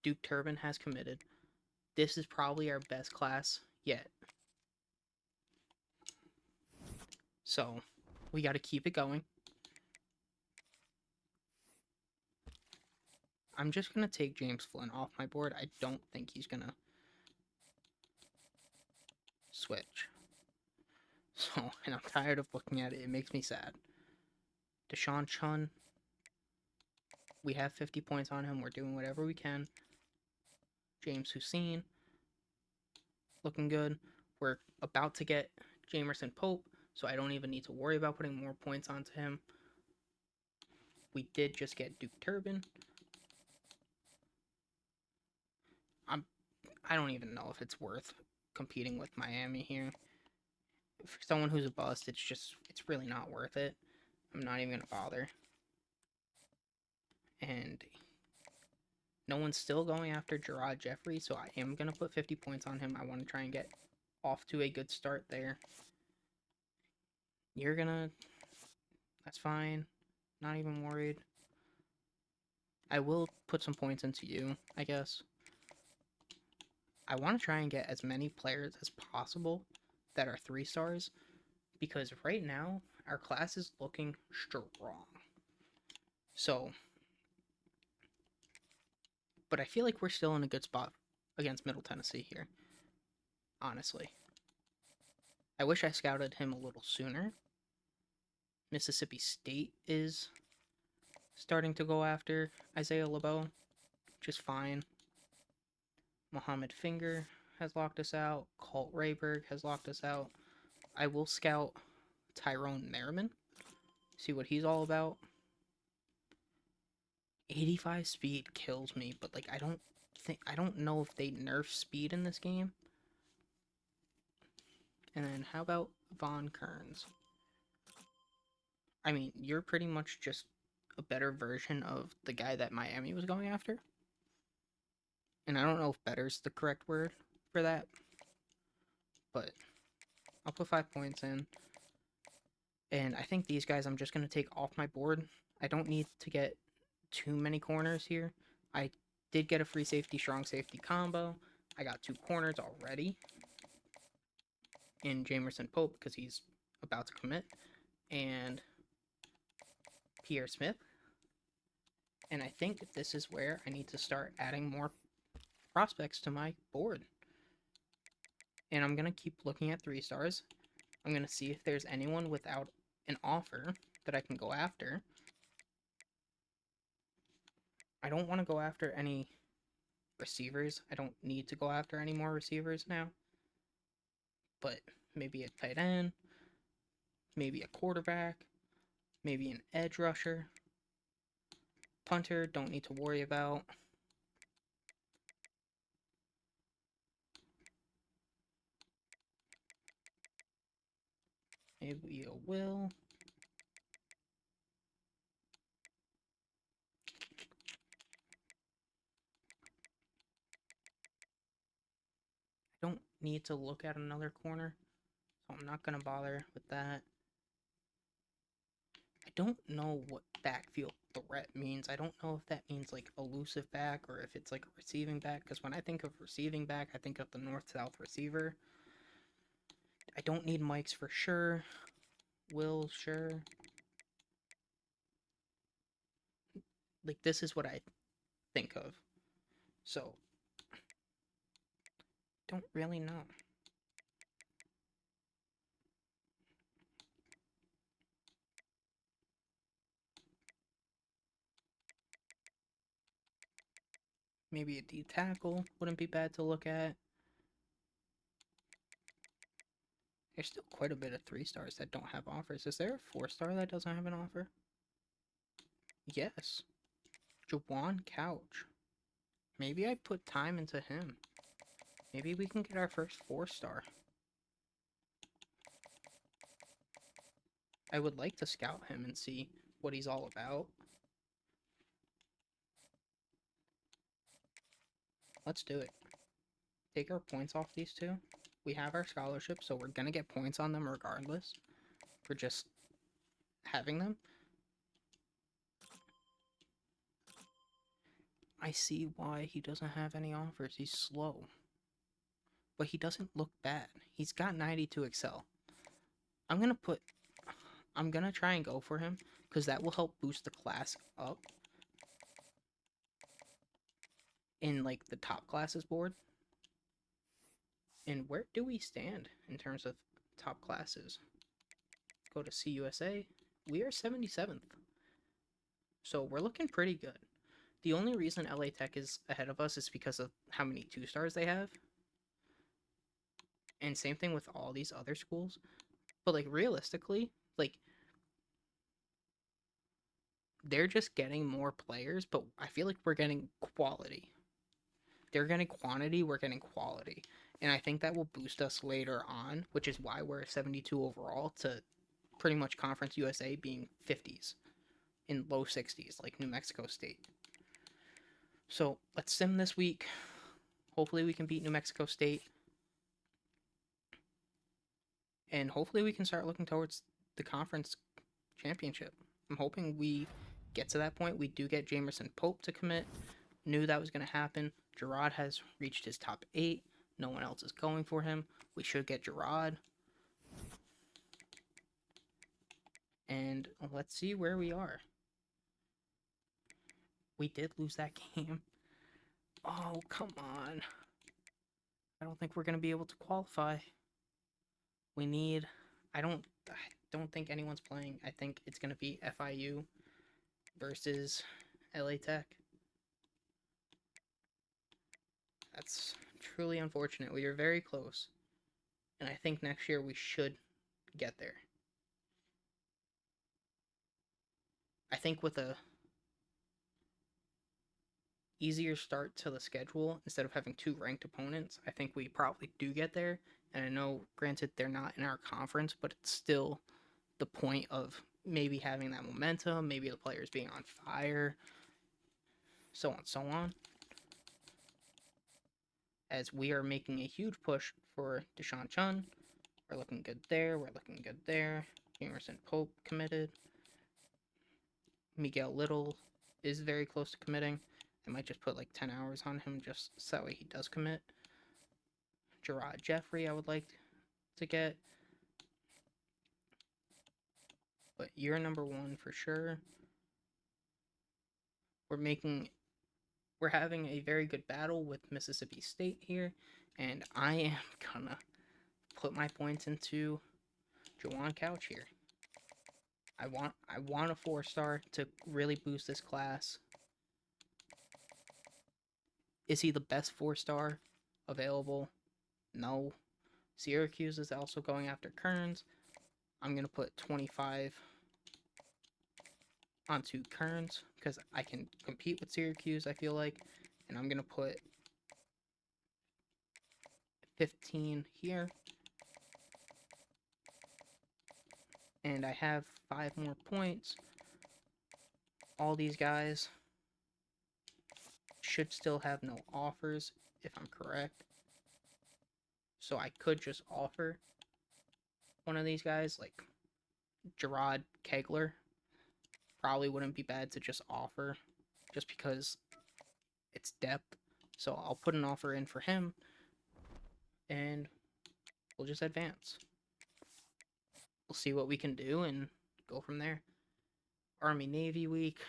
Duke Turbin has committed. This is probably our best class yet. So, we got to keep it going. I'm just going to take James Flynn off my board. I don't think he's going to switch. So, and I'm tired of looking at it. It makes me sad. Deshaun Chun. We have 50 points on him. We're doing whatever we can. James Hussein. Looking good. We're about to get Jamerson Pope, so I don't even need to worry about putting more points onto him. We did just get Duke Turbin. I don't even know if it's worth competing with Miami here. For someone who's a bust, it's really not worth it. I'm not even going to bother. And no one's still going after Gerard Jeffrey, so I am going to put 50 points on him. I want to try and get off to a good start there. You're going to... That's fine. Not even worried. I will put some points into you, I guess. I want to try and get as many players as possible that are 3 stars, because right now our class is looking strong. So, but I feel like we're still in a good spot against Middle Tennessee here, honestly. I wish I scouted him a little sooner. Mississippi State is starting to go after Isaiah LeBeau, which is fine. Mohammed Finger has locked us out. Colt Rayberg has locked us out. I will scout Tyrone Merriman, see what he's all about. 85 speed kills me, but like I don't know if they nerf speed in this game. And then how about Von Kearns? I mean, you're pretty much just a better version of the guy that Miami was going after. And I don't know if better's the correct word for that, but I'll put 5 points in. And I think these guys I'm just going to take off my board. I don't need to get too many corners here. I did get a free safety, strong safety combo. I got 2 corners already in Jamerson Pope because he's about to commit, and Pierre Smith. And I think this is where I need to start adding more prospects to my board. And I'm going to keep looking at 3 stars. I'm going to see if there's anyone without an offer that I can go after. I don't want to go after any receivers. I don't need to go after any more receivers now. But maybe a tight end, maybe a quarterback, maybe an edge rusher. Punter, don't need to worry about. Maybe a Will. I don't need to look at another corner, so I'm not going to bother with that. I don't know what backfield threat means. I don't know if that means like elusive back or if it's like a receiving back, because when I think of receiving back, I think of the north-south receiver. I don't need Mike's for sure. Will, sure. Like, this is what I think of. So, don't really know. Maybe a D tackle wouldn't be bad to look at. There's still quite a bit of 3-stars that don't have offers. Is there a 4-star that doesn't have an offer? Yes. Jawan Couch. Maybe I put time into him. Maybe we can get our first 4-star. I would like to scout him and see what he's all about. Let's do it. Take our points off these two. We have our scholarship, so we're going to get points on them regardless for just having them. I see why he doesn't have any offers. He's slow. But he doesn't look bad. He's got 92 Excel. I'm going to try and go for him because that will help boost the class up in like the top classes board. And where do we stand in terms of top classes? Go to CUSA. We are 77th. So we're looking pretty good. The only reason LA Tech is ahead of us is because of how many 2-stars they have. And same thing with all these other schools. But like realistically, like they're just getting more players, but I feel like we're getting quality. They're getting quantity, we're getting quality. And I think that will boost us later on, which is why we're 72 overall to pretty much Conference USA being 50s in low 60s, like New Mexico State. So let's sim this week. Hopefully we can beat New Mexico State. And hopefully we can start looking towards the conference championship. I'm hoping we get to that point. We do get Jamerson Pope to commit. Knew that was going to happen. Gerard has reached his top 8. No one else is going for him. We should get Gerard. And let's see where we are. We did lose that game. Oh, come on. I don't think we're going to be able to qualify. We need... I don't think anyone's playing. I think it's going to be FIU versus LA Tech. That's truly unfortunate. We are very close. And I think next year we should get there. I think with a easier start to the schedule, instead of having 2 ranked opponents, I think we probably do get there. And I know, granted, they're not in our conference, but it's still the point of maybe having that momentum, maybe the players being on fire, so on, so on. As we are making a huge push for Deshaun Chun. We're looking good there. We're looking good there. Jamerson Pope committed. Miguel Little is very close to committing. I might just put like 10 hours on him just so that way he does commit. Gerard Jeffrey I would like to get. But you're number 1 for sure. We're having a very good battle with Mississippi State here, and I am gonna put my points into Jawan Couch here. I want a 4-star to really boost this class. Is he the best 4-star available? No. Syracuse is also going after Kearns. I'm gonna put 25 onto Kearns because I can compete with Syracuse, I feel like. And I'm going to put 15 here. And I have 5 more points. All these guys should still have no offers, if I'm correct. So I could just offer one of these guys, like Gerard Kegler. Probably wouldn't be bad to just offer, just because it's depth. So I'll put an offer in for him, and we'll just advance. We'll see what we can do and go from there. Army-Navy week,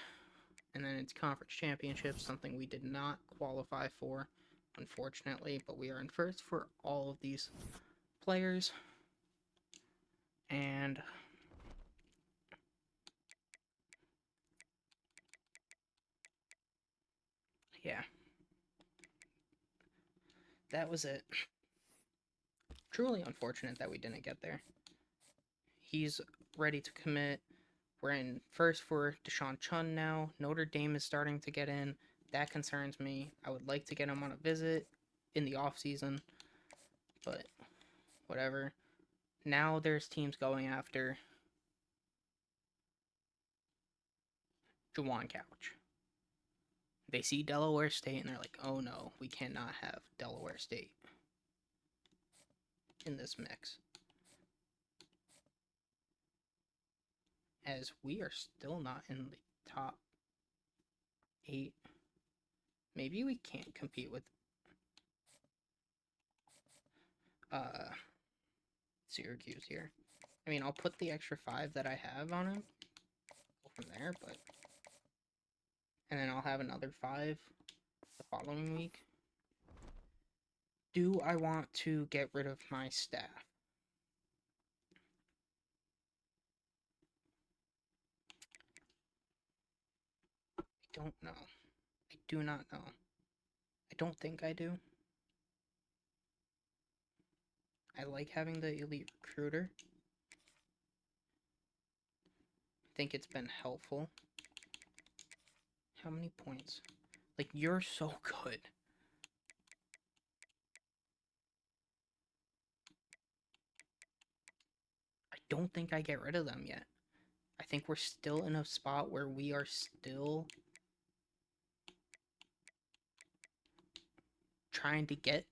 and then it's conference championships, something we did not qualify for. unfortunately, but we are in first for all of these players. And yeah, that was it. Truly unfortunate that we didn't get there. He's ready to commit. We're in first for Deshaun Chun now. Notre Dame is starting to get in. That concerns me. I would like to get him on a visit in the offseason, but whatever. Now there's teams going after Juwan Couch. They see Delaware State and they're like, oh no, we cannot have Delaware State in this mix. As we are still not in the top 8. Maybe we can't compete with Syracuse here. I mean, I'll put the extra 5 that I have on him. Go from there, but... And then I'll have another 5 the following week. Do I want to get rid of my staff? I don't know. I do not know. I don't think I do. I like having the elite recruiter. I think it's been helpful. How many points? Like, you're so good. I don't think I get rid of them yet. I think we're still in a spot where we are still trying to get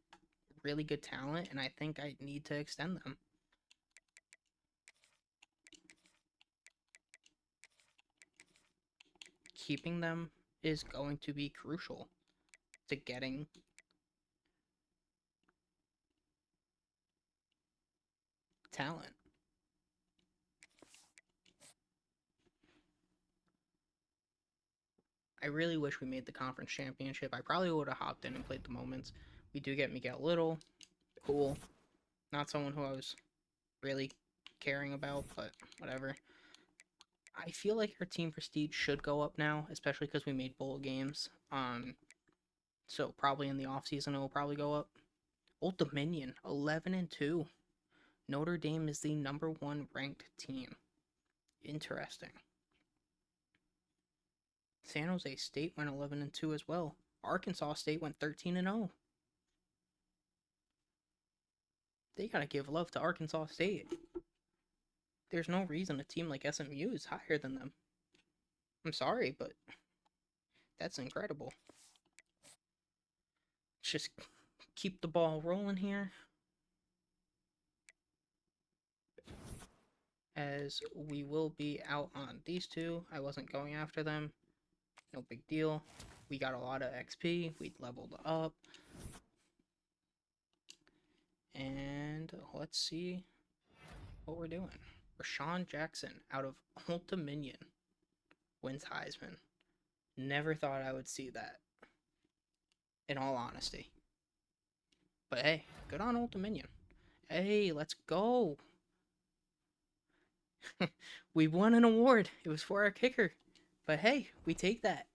really good talent, and I think I need to extend them. Keeping them is going to be crucial to getting talent. I really wish we made the conference championship. I probably would have hopped in and played the moments. We do get Miguel Little. Cool. Not someone who I was really caring about, but whatever. I feel like our team prestige should go up now, especially because we made bowl games. So probably in the offseason it will probably go up. Old Dominion, 11-2. Notre Dame is the #1 ranked team. Interesting. San Jose State went 11-2 as well. Arkansas State went 13-0. They gotta give love to Arkansas State. There's no reason a team like SMU is higher than them. I'm sorry, but that's incredible. Let's just keep the ball rolling here. As we will be out on these two. I wasn't going after them. No big deal. We got a lot of XP. We leveled up. And let's see what we're doing. Rashawn Jackson out of Old Dominion wins Heisman. Never thought I would see that, in all honesty. But hey, good on Old Dominion. Hey, let's go. We won an award. It was for our kicker. But hey, we take that.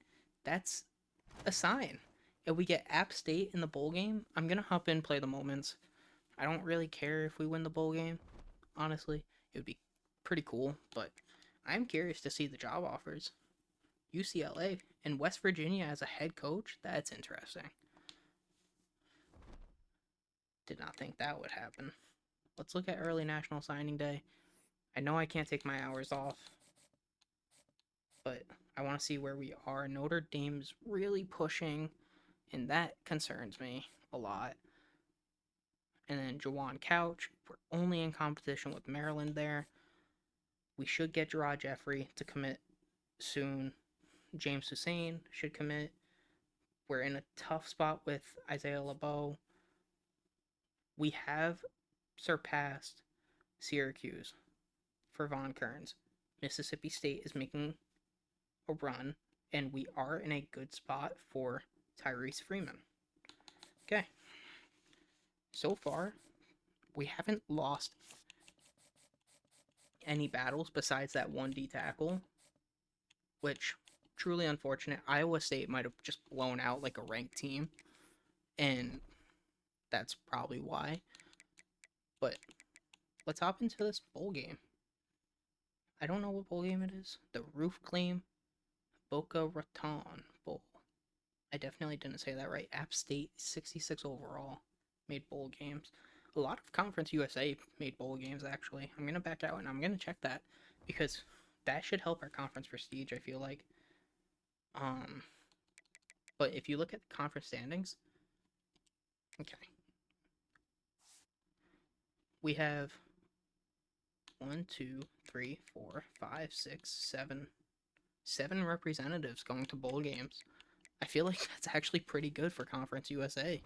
That's a sign. If we get App State in the bowl game, I'm going to hop in, play the moments. I don't really care if we win the bowl game. Honestly, it would be pretty cool. But I'm curious to see the job offers. UCLA and West Virginia as a head coach? That's interesting. Did not think that would happen. Let's look at early National Signing Day. I know I can't take my hours off, but I want to see where we are. Notre Dame's really pushing, and that concerns me a lot. And then Juwan Couch, we're only in competition with Maryland there. We should get Gerard Jeffrey to commit soon. James Hussein should commit. We're in a tough spot with Isaiah LeBeau. We have surpassed Syracuse for Von Kearns. Mississippi State is making a run, and we are in a good spot for Tyrese Freeman. Okay. So far, we haven't lost any battles besides that one D tackle, which truly unfortunate. Iowa State might have just blown out like a ranked team, and that's probably why. But let's hop into this bowl game. I don't know what bowl game it is. The Roof Claim Boca Raton Bowl. I definitely didn't say that right. App State 66 overall made bowl games. A lot of Conference USA made bowl games, actually. I'm going to back out and I'm going to check that because that should help our conference prestige, I feel like. But if you look at the conference standings, okay. We have 1, 2, 3, 4, 5, 6, 7 representatives going to bowl games. I feel like that's actually pretty good for Conference USA.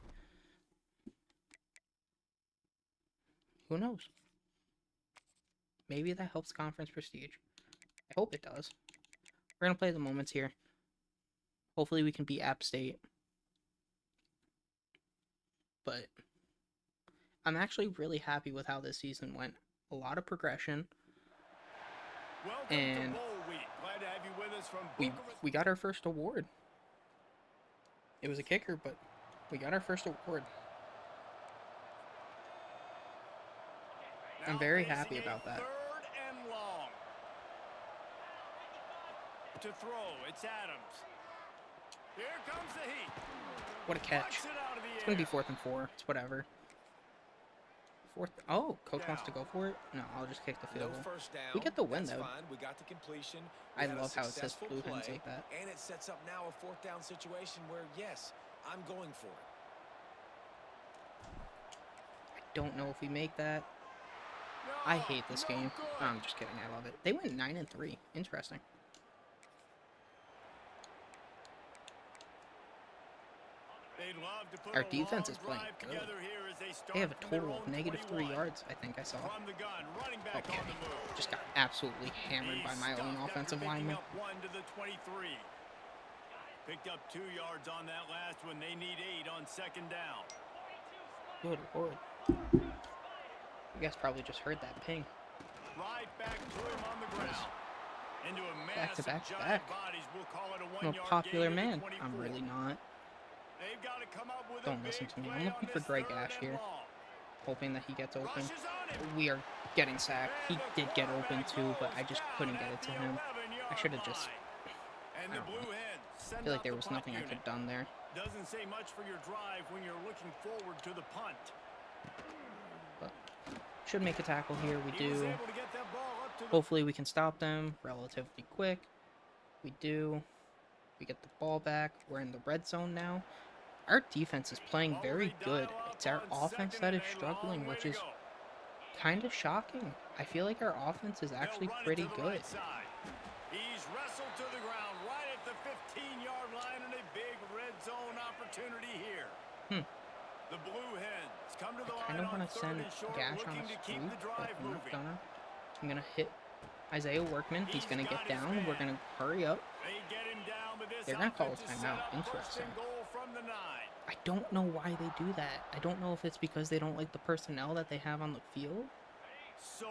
Who knows? Maybe that helps conference prestige. I hope it does. We're going to play the moments here. Hopefully we can beat App State. But I'm actually really happy with how this season went. A lot of progression. Welcome And to Bowl Week. Glad to have you with us from we got our first award. It was a kicker, but we got our first award. I'm very happy about that. Third and long. To throw, it's Adams. Here comes the heat. What a catch. Knocks it out of the It's going to be air. 4th and 4. It's whatever. Oh, coach wants to go for it? No, I'll just kick the field No goal. first down. We get the win, That's though. fine. We got the completion. I We had a love how it says successful Blue Hens play, like that. And it sets up now a 4th down situation where, yes, I'm going for it. I don't know if we make that. No, I hate this no game. good. I'm just kidding. I love it. They went 9 and 3. Interesting. They'd love to put Our a defense long is playing drive good. together here as they start They have a from their total of own negative 3 21. yards, I think I saw. From the gun, running back Okay. on the move. Just got absolutely hammered by He's my own stuffed offensive after picking lineman. up 1 to the 23. Picked up 2 yards on that last one. They need 8 on 2nd down. Good lord. You guys probably just heard that ping. Right back to him on the ground. Into a Back to massive back to giant back. bodies. We'll call it a I'm a 1-yard popular gain to the man. 24. I'm really not. They've got to come up with Don't a listen big to me. play I'm looking on for this Greg 3rd Ash and here. long. Hoping that he gets open. Rushes on him. We are getting sacked. He And did the get open quarterback too, but I goes just down couldn't get at it to the him. 11-yard I should have just... line. And I the don't Blue know. Hens I send feel like out there the was punt nothing I could unit. have done there. Doesn't say much for your drive when you're looking forward to the punt. But should make a tackle here. We He was do. able to get that ball up to the Hopefully we can stop them relatively quick. We do. We get the ball back. We're in the red zone now. Our defense is playing very good. It's our offense that is struggling, which is kind of shocking. I feel like our offense is actually pretty good. He's wrestled to the ground right at the 15-yard line and a big red zone opportunity here. The Blue Hens come to the I kind line of on want to 3rd send and short, Gash on looking a to keep swoop, the but drive I'm not moving. gonna. I'm gonna hit Isaiah Workman. He's gonna He's get got his down. We're man. gonna hurry up. They get him down, but this They're gonna call a offense is timeout. set up first Interesting. and goal from the 9. I don't know why they do that. I don't know if it's because they don't like the personnel that they have on the field. So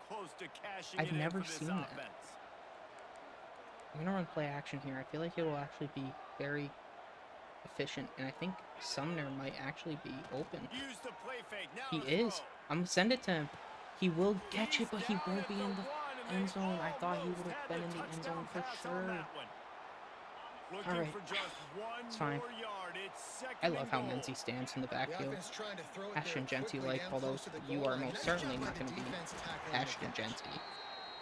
close to cashing I've it in never for this seen that. offense. I'm gonna run play action here. I feel like it will actually be very efficient, and I think Sumner might actually be open. Use the play fake. Now He the is. throw. I'm gonna send it to him. He will catch He's it, but he down won't at be the in the 1, and end they zone. I thought he almost would had have been the in the end zone touchdown for pass on sure. that one. Looking Alright. for just one It's fine. more yard. It's 2nd I love how and goal. Menzie stands in the The backfield. offense trying to throw it Ashton there Genty quickly like, down although close to the you goal are line. most Nice certainly job by not the going to be defense tackling the Ashton catch. Genty.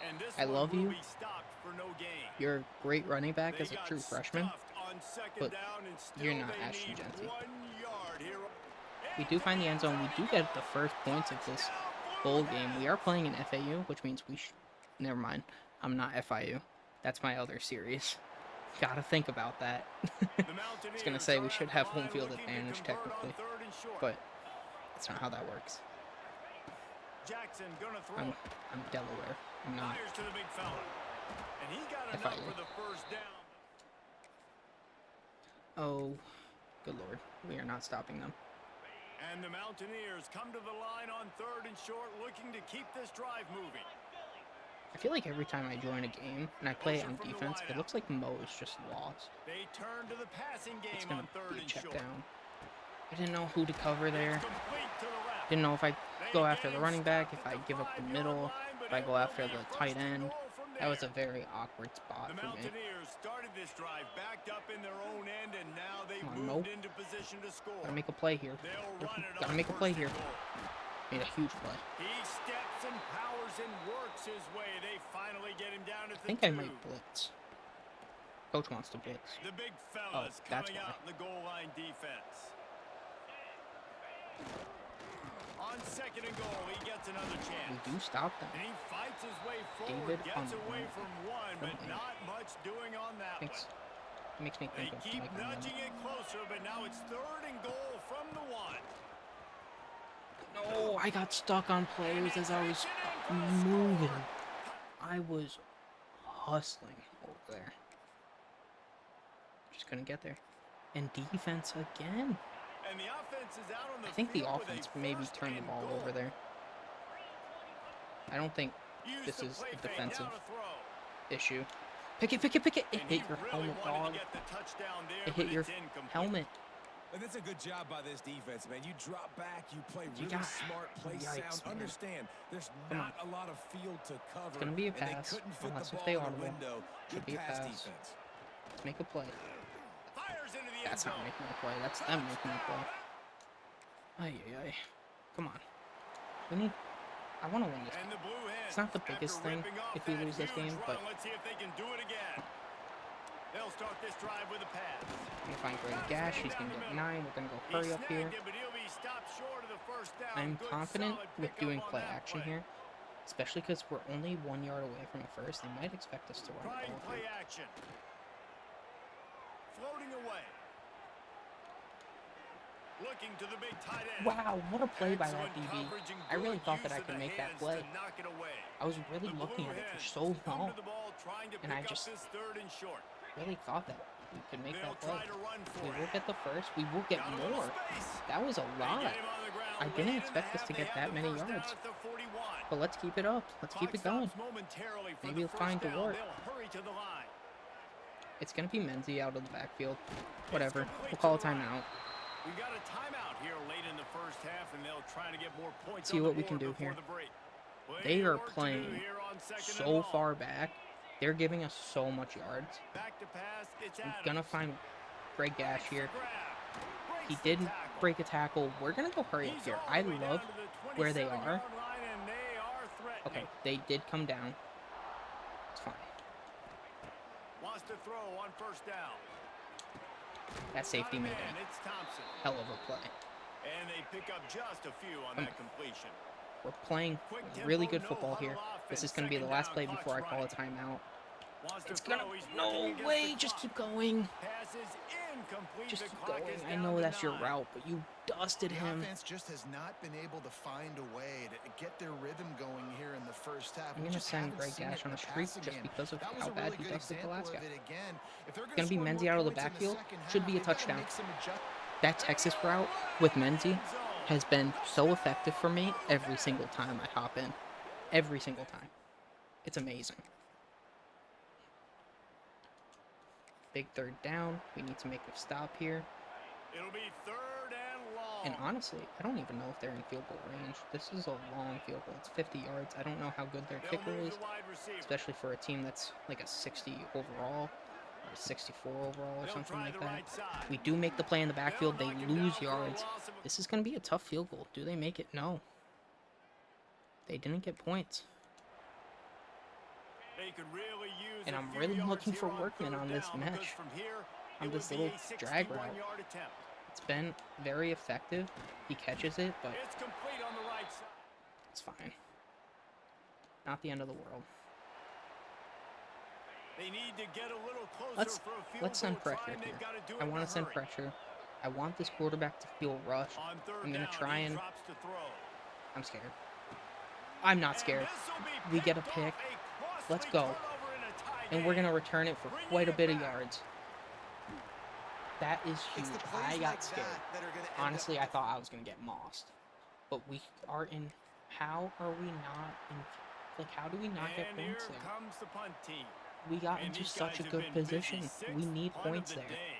And this I one love will you. be stopped for no gain. You're a great running back They as a got true freshman, stuffed on 2nd but down, and still you're not they Ashton need Genty. 1 yard here. We do find the end zone. We do get the first points of this bowl game. We are playing in FAU, which means we never mind. I'm not FIU. That's my other series. Gotta think about that. I was gonna say we should have home field advantage technically, but that's not how that works. Jackson gonna throw. I'm Delaware. I'm not. Fires to the big fella. And he got enough FIU. for the first down. Oh, Good Lord. We are not stopping them. And the Mountaineers come to the line on 3rd and short, looking to keep this drive moving. I feel like every time I join a game and I play it on defense, it looks like Mo is just lost. They turn to the passing It's game going on to 3rd be a and check short. down. I didn't know who to cover there. It's complete to the left. Didn't know if I They go after the gain running back, stop if at I the give up the 5-yard middle, line, but if I it go will after be the first tight and end. goal from That was a there. very awkward spot The for me. Mountaineers started this drive backed up in their own end, and now they've Come on, moved Mo. into position to score. Gotta make a play here. They'll run it Gotta on make a play 1st here. and goal. Made a huge play. He steps and powers and works his way. They finally get him down at I think the I 2. might blitz. Coach wants to blitz. The big Oh, fellas that's coming why. out in the goal line defense. On 2nd and goal, he gets another We chance. do stop them. And he fights his way forward, David gets on away one. from one, but From not much doing on that one. It makes me They think of keep Mike nudging Lennon. it closer, but now it's 3rd and goal from the 1. No, I got stuck on plays as I was moving. I was hustling over there. Just couldn't get there. And defense again. And the offense is out on the I think the field with a offense maybe first turned the and ball goal. over there. I don't think Use this the is play a fake, defensive now to throw. issue. Pick it, pick it, pick it! It And hit he your really helmet, wanted to dog. get the touchdown there, It hit but your it's incomplete. helmet. And that's a good job by this defense, man. You drop back, you play You really got- smart, play Yikes, sound. man. Understand, there's Come not a lot of field to cover. It's gonna be a and they pass, couldn't fit unless the if ball they in the audible. window. Should Good be a pass pass. defense. Let's make a play. Fires into the That's end not zone. making a play. That's them making a play. Ay, ay, ay. Come on. We need... I want to win this And game. the Blue Hens, It's not the biggest after thing ripping off if we that lose this huge game, run, but... let's see if they can do it again. They'll start this drive with a pass. I'm going to find Greg Gash. He's going to get 9. We're going to go He hurry up here. snagged it, but he'll be stopped short of the first down. I'm Good, confident solid with pickup doing on play that action play. here. Especially because we're only 1 yard away from a first. They might expect us to run the Trying ball play here. action. Floating away. Looking to the big tight end. Wow, what a play by that Excellent DB. coverage and I really good thought that use I of could the make that hands play. to knock it away. I was really The looking Blue at it for Hens so come long. to the ball, trying to And pick I just- up this 3rd and short. Really thought that we could make They'll that play. try to run for We it. will get the first. We will get Got a little more. space. That was a They lot. get him on the ground I late didn't in the expect us half. to They get have that the many first down yards. at the 41. But let's keep it up. Let's keep it Clock going. stops momentarily for Maybe the we'll find first the down. work. They'll hurry to the line. It's going to be Menzie out of the backfield. Whatever. We'll call a timeout. We got a timeout here late in the first half, and they'll try to get more points See on the what we can board do before here. the break. They are Work to do playing here on 2nd and so long. far back. They're giving us so much yards. Back to pass. It's I'm Adams. going to find Greg Gash here. Grab. He Breaks the didn't tackle. break a tackle. We're going to go hurry up He's here. all I the way down love to the where they 27-yard are. line, and they are threatening. Okay, they did come down. It's fine. Wants to throw on first down. That safety Got a made man, a it's Thompson. hell of a play. And they pick up just a few on Come that completion. We're playing Quick tempo, really good no football huddle here. This offense. is going to be the Second last down, play clock's before I call a running. timeout. Wants to It's throw. gonna... He's working No against way! the Just clock. keep going. Pass is incomplete. Just The keep clock going. is I down know to that's your 9. route, but you dusted The him. offense just has not been able to find a way to get their rhythm going here in the first half. I'm We going to just send haven't Greg seen it Gash in on a the streak passing just game. because of That was how a bad really he good dusted the example last of guy. it again. If they're It's going to be score more Menzie out of the points in backfield. second Should half, be a they've gotta touchdown. make some That Texas route with Menzie has been so effective for me every single time I hop in. Every single time. It's amazing. Big 3rd down. We need to make a stop here. It'll be 3rd and long. And honestly, I don't even know if they're in field goal range. This is a long field goal. It's 50 yards. I don't know how good their They'll kicker move is, the wide receiver. especially for a team that's like a 60 overall or 64 overall or They'll something try like the that. right side. We do make the play in the backfield. They They'll knock him lose down for a yards. loss of- This is going to be a tough field goal. Do they make it? No. They didn't get points. They could really use And a I'm few really yards looking here for on workmen 3rd on this down, because mesh. from here, On it this would be little a drag 61 route. yard attempt. It's been very effective. He catches it, but It's complete on the right side. it's fine. Not the end of the world. They need to get a little closer Let's for a field let's send goal pressure try, and here. they've gotta do it I in want a to send hurry. pressure. I want this quarterback to feel rushed. On 3rd I'm gonna down, try he and... drops to throw. I'm scared. I'm not scared. And this'll be We get a picked pick. off, a Let's costly go. turnover in a tie And we're game. going to return it for Bringing quite a it bit of back. yards. That is It's huge. the plays I like got scared. that are going to Honestly, I thought I was going to get mossed. But we are in... How are we not in... Like, how do we not get And points here there? comes the punt team. We got And into these such guys a have good been busy. position. Sixth We need punt of points the there. day.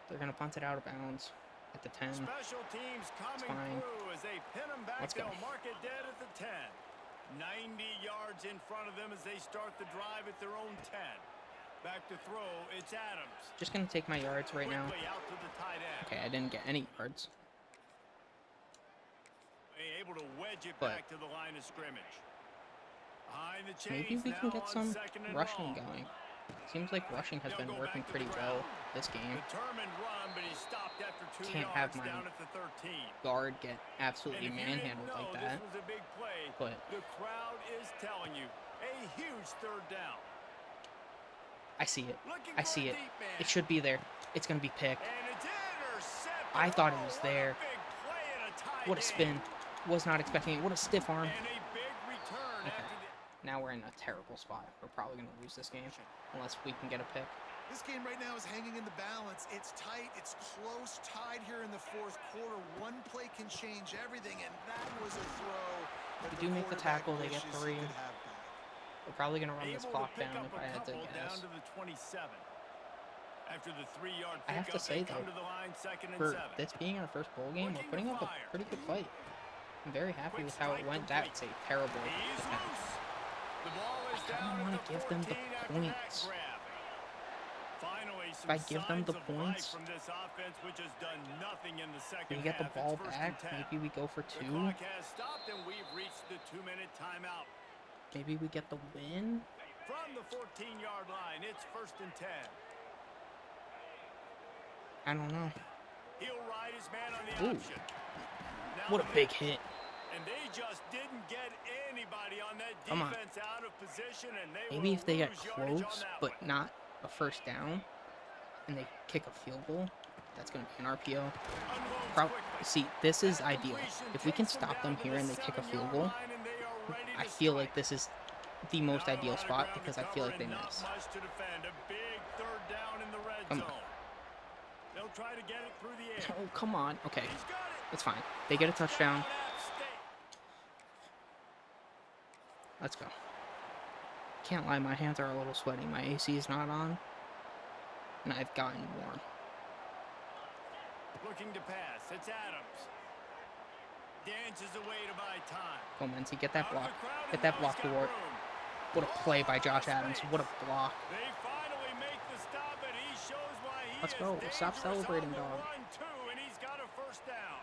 They're going to punt it out of bounds at the 10. Special teams coming fine. through as they pin them back. Let's go. They'll mark it dead at the 10. 90 yards in front of them as they start the drive at their own 10. Back to throw, it's Adams. Just going to take my yards right now. Quickly out to the tight end. Okay, I didn't get any yards. Able to wedge it But back to the line of scrimmage. Behind the maybe chains we can now get on some second and rushing long. going. Seems like rushing has been working pretty well this game. Determined run, but he stopped after 2 Can't yards have my down at the 13. guard get absolutely And if you didn't manhandled know like that. This was a big play. But The crowd is telling you, a huge third down. I see it. Looking I for see a it. deep man. It should be there. It's going to be picked. And it's intercepted. I thought it Oh, was what a there. big play and a tie What a spin. Was not expecting it. What a stiff arm. And a big return Okay. after the... Now we're in a terrible spot. We're probably going to lose this game unless we can get a pick. This game right now is hanging in the balance. It's tight. It's close, tied here in the fourth quarter. One play can change everything, and that was a throw. that We the do make the quarterback tackle, they get wishes 3. he could have back. We're probably going to run this Able clock to pick down up if a I had to couple down guess. to the 27. After the 3-yard I have to pickup, say, they come though, to the line, second and For 7. this being our first bowl game, we're Looking putting to up a fire. pretty good fight. I'm very happy Quick with how it strike went. complete. That's a terrible He's attempt. loose. The ball is I kinda down wanna at give them the 14 after that points. grab. Finally, If some I give them the signs of life points, from this offense, which has done nothing in the second we get the half. ball It's first back. and 10. Maybe we go for The 2. clock has stopped, and we've reached the 2-minute timeout. Maybe we get the win. From the 14-yard line, it's first and 10. I don't know. He'll ride his man on the Ooh. option. Now What a the big pitch. hit. And they just didn't get anybody on that Come on. defense out of position, and they Maybe will if they get lose yardage on close, that but one. not a first down, and they kick a field goal, that's going to be an RPO. Unloads quickly. See, this is That ideal. completion If we can takes stop down them to here the and they kick a field 7-yard goal, line, and they are ready I to feel strike. like this is the most Not a ideal lot of spot ground to because I feel cover like they and not miss. much to defend. A big third down in the red Come zone. on. They'll try to get it through the air. Oh, come on. Okay, He's got it. it's fine. They get a touchdown. App State. Let's go. Can't lie, my hands are a little sweaty. My AC is not on, and I've gotten warm. Looking to pass. It's Adams. Dances away to buy time. Go, Menzie, get that Out of block. the crowd, Get and that now block, he's got Dewart. room. What a play by Josh Adams. What a block. They finally make the stop, and he shows why he Let's is go. Stop dangerous celebrating, on the dog. run, too, and he's got a first down.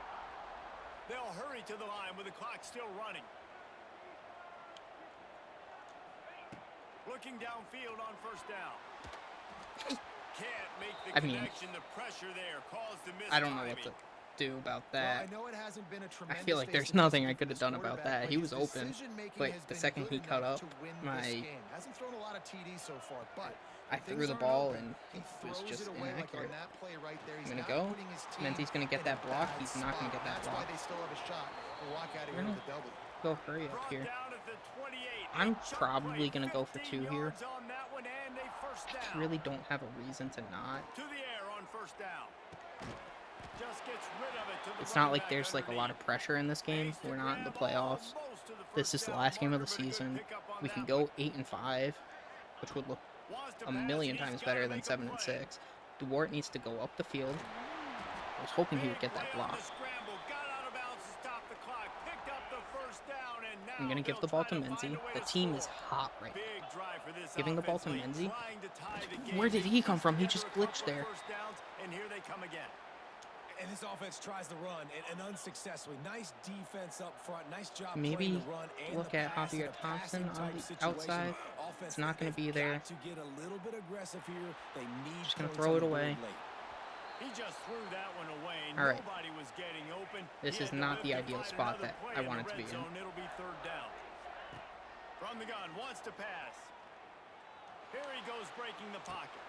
They'll hurry to the line with the clock still running. Looking downfield on first down. Can't make the I mean, connection. The pressure there caused the miss. I don't know what to do about Well, that. I know it hasn't been a I tremendous feel like day there's statistically nothing I for could have this done about quarterback, that. but He his was open, decision-making but has the been second good he cut enough up, to win this my game. Hasn't thrown a lot of TDs so far, but I when threw things the aren't ball open, and he it was throws just it away like on inaccurate. that play right there. He's I'm gonna not go. putting his team Menzi's gonna get in a that block. bad He's not gonna spot. get that That's block. why they still have a shot to walk out of We're here gonna- with a double. Go hurry up Brought here. down at the 28. I'm A chunk probably play, gonna go for 15 2 here. yards on that one, and a first I down. really don't have a reason to not. To the air on first down. Just gets rid of it to the It's not running like back there's like a lot of underneath. pressure in this game. Makes the We're not in the grab playoffs. almost to the This first is the down last game of the marker, but a good season. pickup on We can that go one. 8-5, which would look Wants to a pass, million and he's times gotta better than make a 7-6. play. Dewart needs to go up the field. I was hoping he would get that Big play on block. the scramble, got out of bounds to stop the clock, picked up the first down, and now I'm gonna give they'll the ball try to find Menzie. a way The to team is score. hot right now. Big drive for this Giving the ball to offense, Menzie. trying to tie the game. Where did he come from? He just Together a glitched couple there. of first downs, and here they come again. And this offense tries to run and unsuccessfully. Nice defense up front. Nice job Maybe playing the run and look the at pass in Javier a Thompson passing on type the situation. outside. Offense, It's not gonna they've be there. got to get a little bit aggressive here. They need Just gonna points throw on it the board away. late. He just threw that one away. All right. Nobody was getting open. This He is had to not live the to ideal find spot another that play I in want the it to be red in. zone. It'll be third down. From the gun, wants to pass. Here he goes breaking the pocket.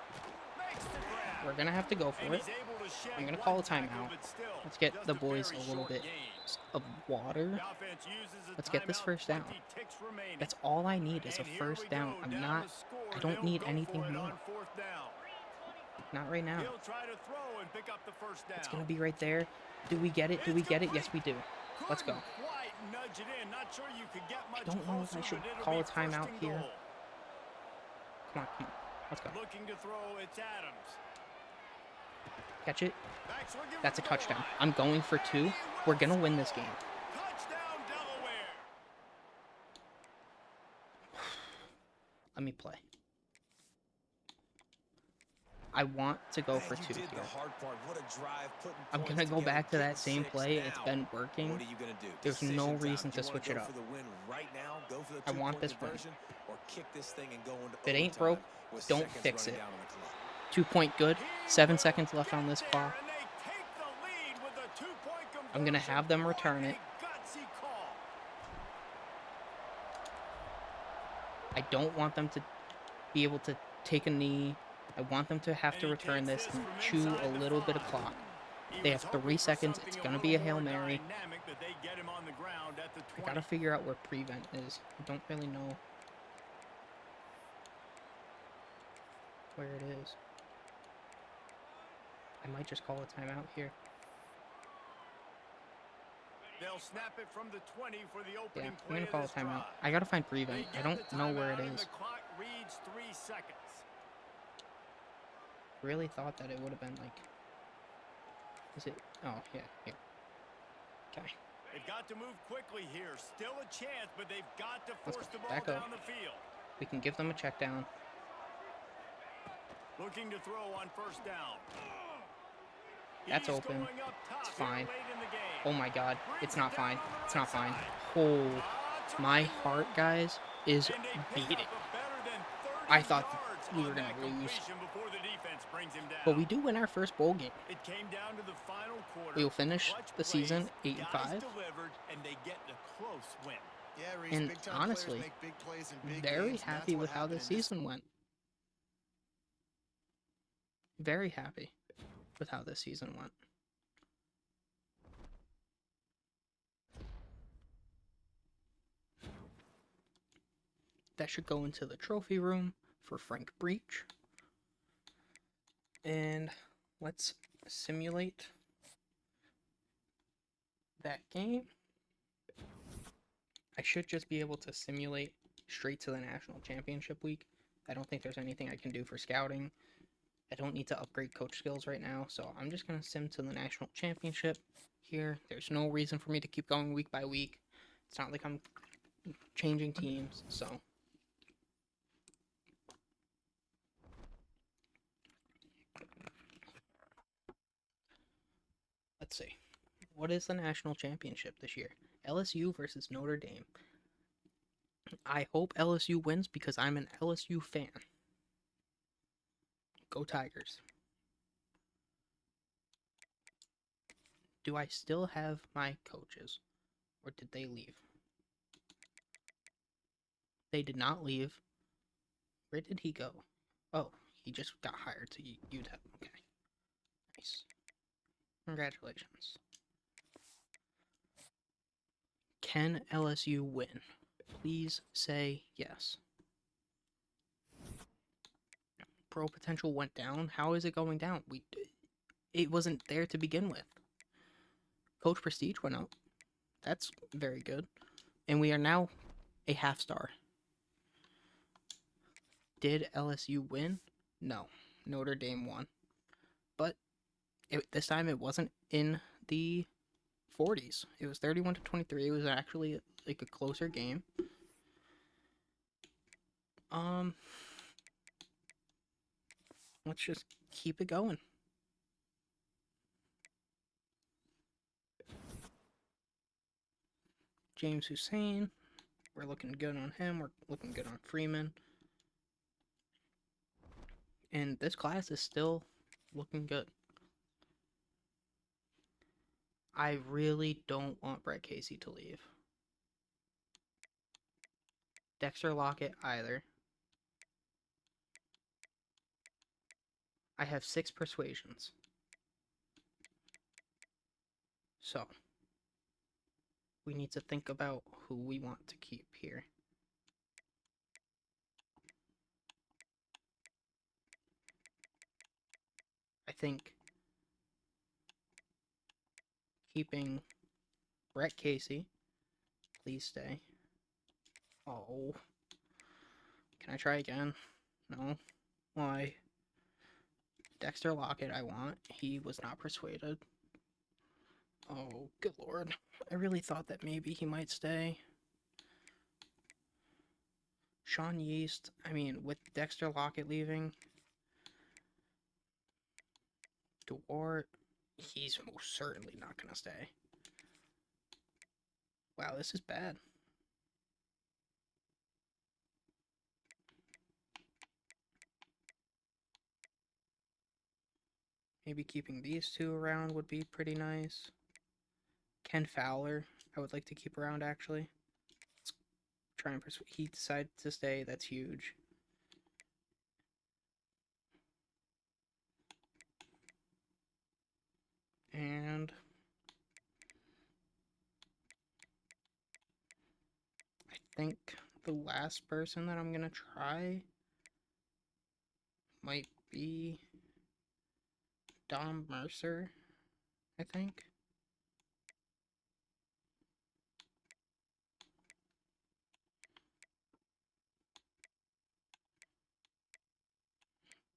Makes the grab. We're gonna have to go for And it. he's able to shed I'm gonna one call a tackle, timeout. but still, Let's get just the boys very a little short bit gain. of water. The offense uses a Let's get this timeout, first down. 20 ticks remaining. That's all I need is a And here we first down. go, I'm down not. the score. I don't They'll need go anything for it more. on fourth down. Not right now. He'll try to throw and pick up the first down. It's going to be right there. Do we get it? Do we get it? Yes, we do. Let's go. Couldn't quite nudge it in. Not sure you could get much I don't know if I closer, should but it'll call be a timeout first and here. goal. Come on, come on. Let's go. Looking to throw, it's Adams. Catch it. Back swinging That's a from the goal touchdown. line. I'm going for 2. We're going to win this game. Touchdown, Delaware. Let me play. I want to go for 2 you did here. the hard part. What a drive, putting I'm points going to go together, back to that getting same 6 play. It's now. been working. What are you gonna do? There's no Decision time. reason Do to you wanna switch it go up. for the win right now? Go for the I want 2-point this win. conversion, or kick this thing and go into If it ain't overtime broke, with don't seconds fix running it. down on the clock. 2-point good. 7 seconds left on this Get clock. there, and they take the lead with a 2-point I'm going to conversion. have them return What it. a gutsy call. I don't want them to be able to take a knee. I want them to have to And he return takes this this and from chew inside a the little bit of 5. clock. He They was have 3 hoping for seconds. something It's a going to little be a more Hail Mary. dynamic, but they get him on the ground at the I 20. got to figure out where prevent is. I don't really know where it is. I might just call a timeout here. They'll snap it from the 20 for the Yeah, opening I'm play going to call a of this timeout. drive. I got to find They prevent. I get don't the know where it timeout, and is. the clock reads 3 seconds. Really thought that it would have been like... Is it? Oh, yeah, here. Okay. They've got to move quickly here. Still a chance, but they've got to Let's force go. the ball Back up. down the field. We can give them a check down. Looking to throw on first down. That's He's open. going up top It's here fine. late in the game. Oh my god. It's not fine. It's not fine. Ah, Oh, my heart, guys, is And they pick beating. up a better than 30 I thought yards we on were gonna that lose. completion before the defense brings him down. But we do win our first bowl game. It came down to the final quarter. We will finish Clutch the plays, season 8-5. guys delivered, and they get the close win. Yeah, Reese, And big-time honestly, players make big plays in big Very games, and happy that's what with how happened this in this season went. Very happy with how this season went. That should go into the trophy room for Frank Breach. And let's simulate that game. I should just be able to simulate straight to the national championship week. I don't think there's anything I can do for scouting. I don't need to upgrade coach skills right now, so I'm just going to sim to the national championship here. There's no reason for me to keep going week by week. It's not like I'm changing teams, so... Let's see. What is the national championship this year? LSU versus Notre Dame. I hope LSU wins because I'm an LSU fan. Go Tigers. Do I still have my coaches? Or did they leave? They did not leave. Where did he go? Oh, he just got hired to UTEP. Okay. Nice. Congratulations. Can LSU win? Please say yes. Pro potential went down. How is it going down? It wasn't there to begin with. Coach prestige went up. That's very good. And we are now a half star. Did LSU win? No. Notre Dame won. But this time it wasn't in the 40s. It was 31-23. It was actually like a closer game. Let's just keep it going. James Hussein. We're looking good on him. We're looking good on Freeman. And this class is still looking good. I really don't want Brett Casey to leave. Dexter Lockett either. I have 6 persuasions. So, we need to think about who we want to keep here. think keeping Brett Casey, please stay. Oh. Can I try again? No. Why? Dexter Lockett I want. He was not persuaded. Oh, good lord. I really thought that maybe he might stay. Sean Yeast, I mean, with Dexter Lockett leaving, Dewart, he's most certainly not going to stay. Wow, this is bad. Maybe keeping these two around would be pretty nice. Ken Fowler, I would like to keep around, actually. Let's try and persuade. He decided to stay. That's huge. And I think the last person that I'm going to try might be Dom Mercer, I think.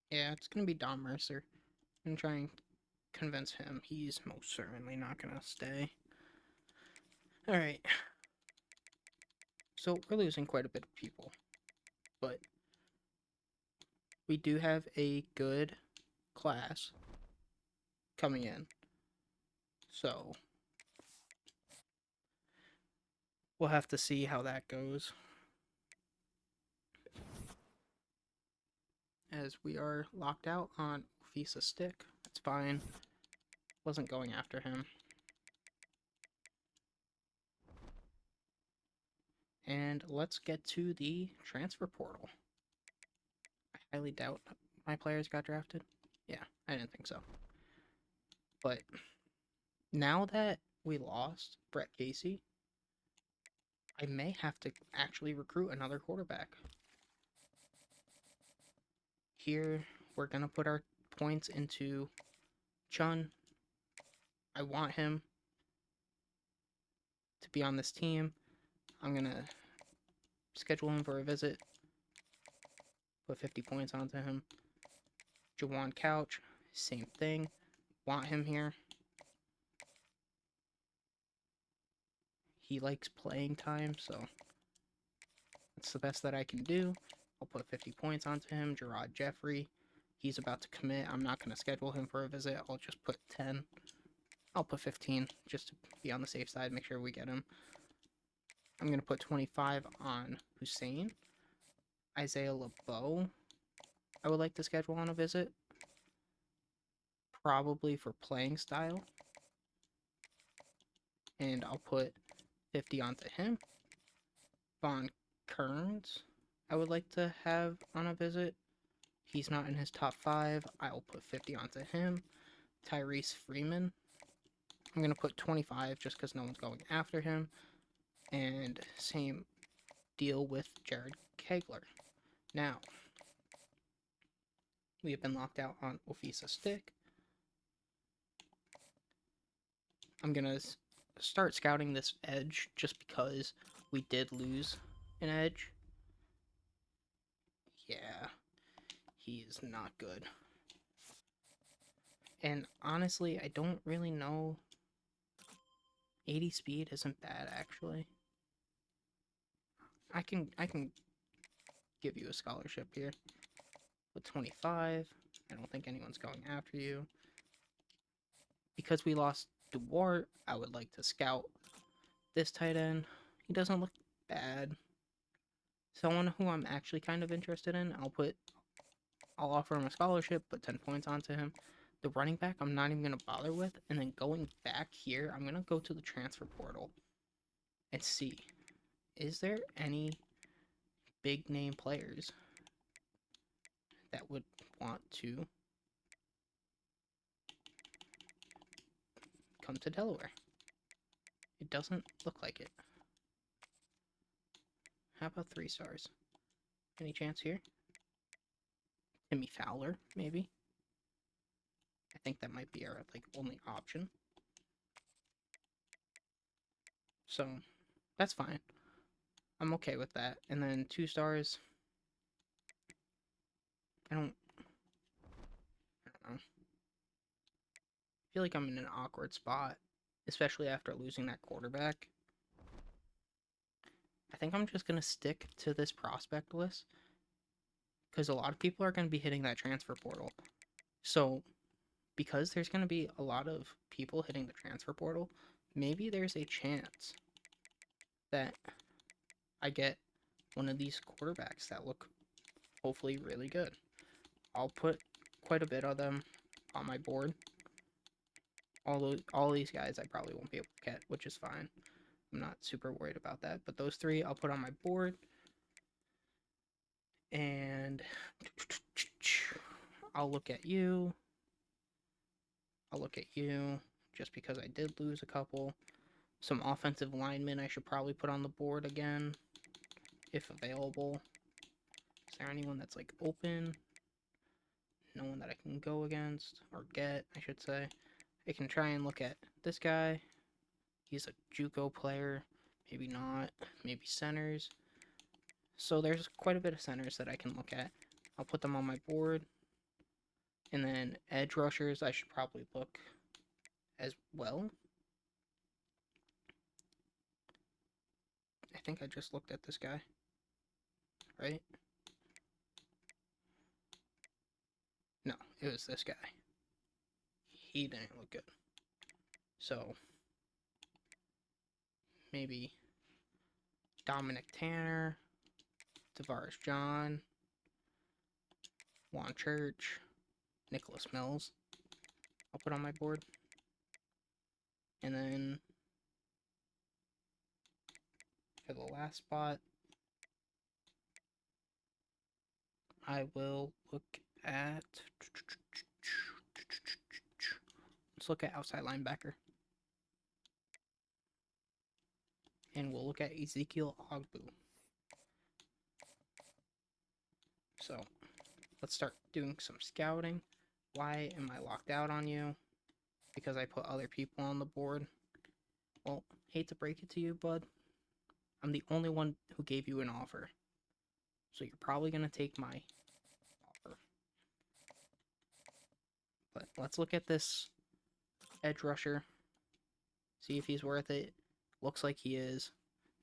Yeah, it's going to be Dom Mercer. I'm going to try and convince him he's most certainly not going to stay. Alright. So we're losing quite a bit of people. But we do have a good class coming in. So we'll have to see how that goes. As we are locked out on Fisa Stick. That's fine. Wasn't going after him. And let's get to the transfer portal. I highly doubt my players got drafted. Yeah, I didn't think so. But now that we lost Brett Casey, I may have to actually recruit another quarterback. Here, we're going to put our points into Chun. I want him to be on this team. I'm going to schedule him for a visit. Put 50 points onto him. Jawan Couch, same thing. Want him here. He likes playing time, so that's the best that I can do. I'll put 50 points onto him. Gerard Jeffrey, he's about to commit. I'm not going to schedule him for a visit. I'll just put 10. I'll put 15 just to be on the safe side, make sure we get him. I'm going to put 25 on Hussein. Isaiah LeBeau, I would like to schedule on a visit. Probably for playing style. And I'll put 50 onto him. Von Kearns, I would like to have on a visit. He's not in his top 5. I'll put 50 onto him. Tyrese Freeman, I'm going to put 25 just because no one's going after him. And same deal with Jared Kegler. Now, we have been locked out on Ofisa Stick. I'm going to start scouting this edge just because we did lose an edge. Yeah, he is not good. And honestly, I don't really know. 80 speed isn't bad, actually. I can give you a scholarship here. With 25, I don't think anyone's going after you. Because we lost Dewart, I would like to scout this tight end. He doesn't look bad. Someone who I'm actually kind of interested in, I'll offer him a scholarship, put 10 points onto him. The running back, I'm not even going to bother with. And then going back here, I'm going to go to the transfer portal and see, is there any big name players that would want to come to Delaware? It doesn't look like it. How about 3 stars? Any chance here? Timmy Fowler, maybe? I think that might be our like only option. So that's fine. I'm okay with that. And then 2 stars. I don't know. I feel like I'm in an awkward spot, especially after losing that quarterback. I think I'm just going to stick to this prospect list because a lot of people are going to be hitting that transfer portal. So, because there's going to be a lot of people hitting the transfer portal, maybe there's a chance that I get one of these quarterbacks that look hopefully really good. I'll put quite a bit of them on my board. All these guys I probably won't be able to get, which is fine. I'm not super worried about that. But those 3 I'll put on my board. And I'll look at you. I'll look at you just because I did lose a couple. Some offensive linemen I should probably put on the board again, if available. Is there anyone that's like open? No one that I can go against, or get, I should say. I can try and look at this guy. He's a JUCO player. Maybe not. Maybe centers. So there's quite a bit of centers that I can look at. I'll put them on my board. And then edge rushers I should probably look as well. I think I just looked at this guy. Right? No, it was this guy. He didn't look good. So, maybe Dominic Tanner, Tavares John, Juan Church, Nicholas Mills. I'll put on my board. And then for the last spot, I will look at... Let's look at outside linebacker. And we'll look at Ezekiel Ogbu. So, let's start doing some scouting. Why am I locked out on you? Because I put other people on the board. Well, hate to break it to you, bud. I'm the only one who gave you an offer. So you're probably going to take my offer. But let's look at this edge rusher. See if he's worth it. Looks like he is.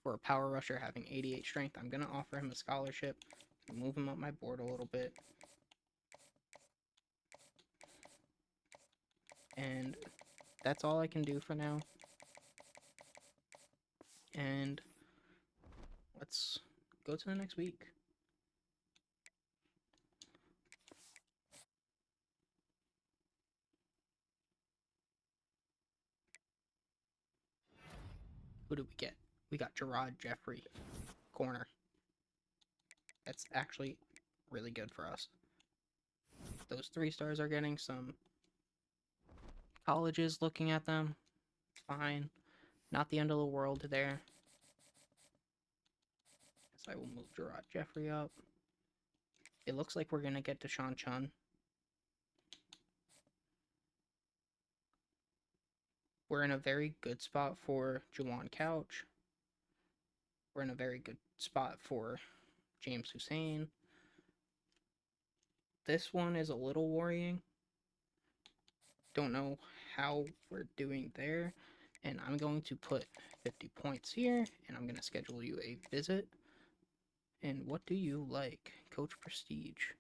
For a power rusher having 88 strength, I'm going to offer him a scholarship. Move him up my board a little bit. And that's all I can do for now. And let's go to the next week. Who do we get? We got Gerard Jeffrey, corner. That's actually really good for us. Those 3 stars are getting some colleges looking at them. Fine. Not the end of the world there. So I will move Gerard Jeffrey up. It looks like we're going to get Deshaun Chun. We're in a very good spot for Juwan Couch. We're in a very good spot for James Hussein. This one is a little worrying. Don't know how we're doing there. And I'm going to put 50 points here. And I'm going to schedule you a visit. And what do you like? Coach Prestige.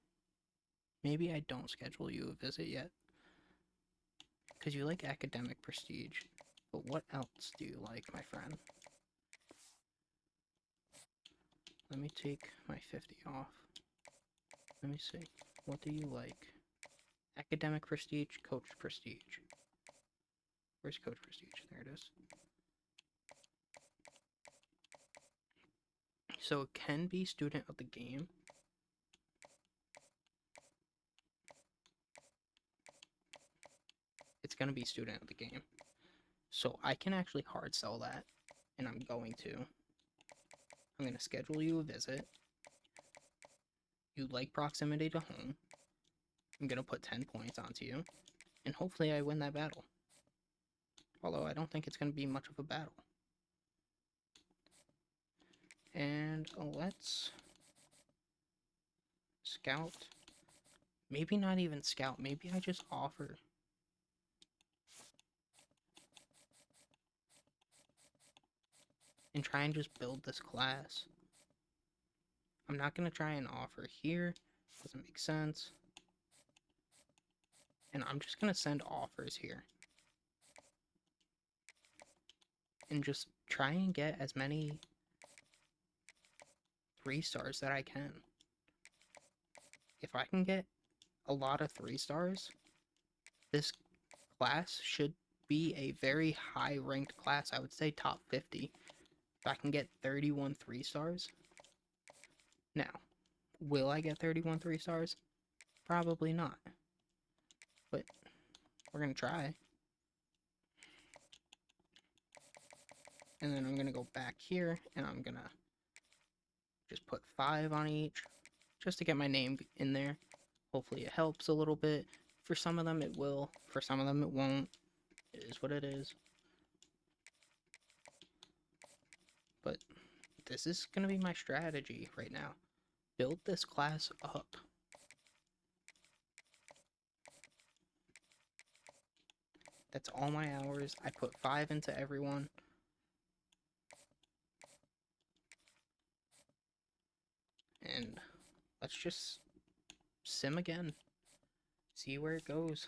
Maybe I don't schedule you a visit yet. Because you like academic prestige. But what else do you like, my friend? Let me take my 50 off. Let me see. What do you like? Academic prestige, coach prestige. Where's coach prestige? There it is. So it can be student of the game. It's going to be student of the game. So I can actually hard sell that. And I'm going to. I'm going to schedule you a visit. You like proximity to home. I'm going to put 10 points onto you. And hopefully I win that battle. Although I don't think it's going to be much of a battle. And let's scout. Maybe not even scout. Maybe I just offer. And try and just build this class. I'm not going to try and offer here. Doesn't make sense. And I'm just going to send offers here. And just try and get as many 3-stars that I can. If I can get a lot of 3-stars, this class should be a very high ranked class. I would say top 50. If I can get 31 3-stars. Now, will I get 31 3-stars? Probably not. But we're going to try. And then I'm going to go back here and I'm going to just put 5 on each just to get my name in there. Hopefully it helps a little bit. For some of them it will. For some of them it won't. It is what it is. But this is going to be my strategy right now. Build this class up. That's all my hours. I put 5 into everyone. And let's just sim again. See where it goes.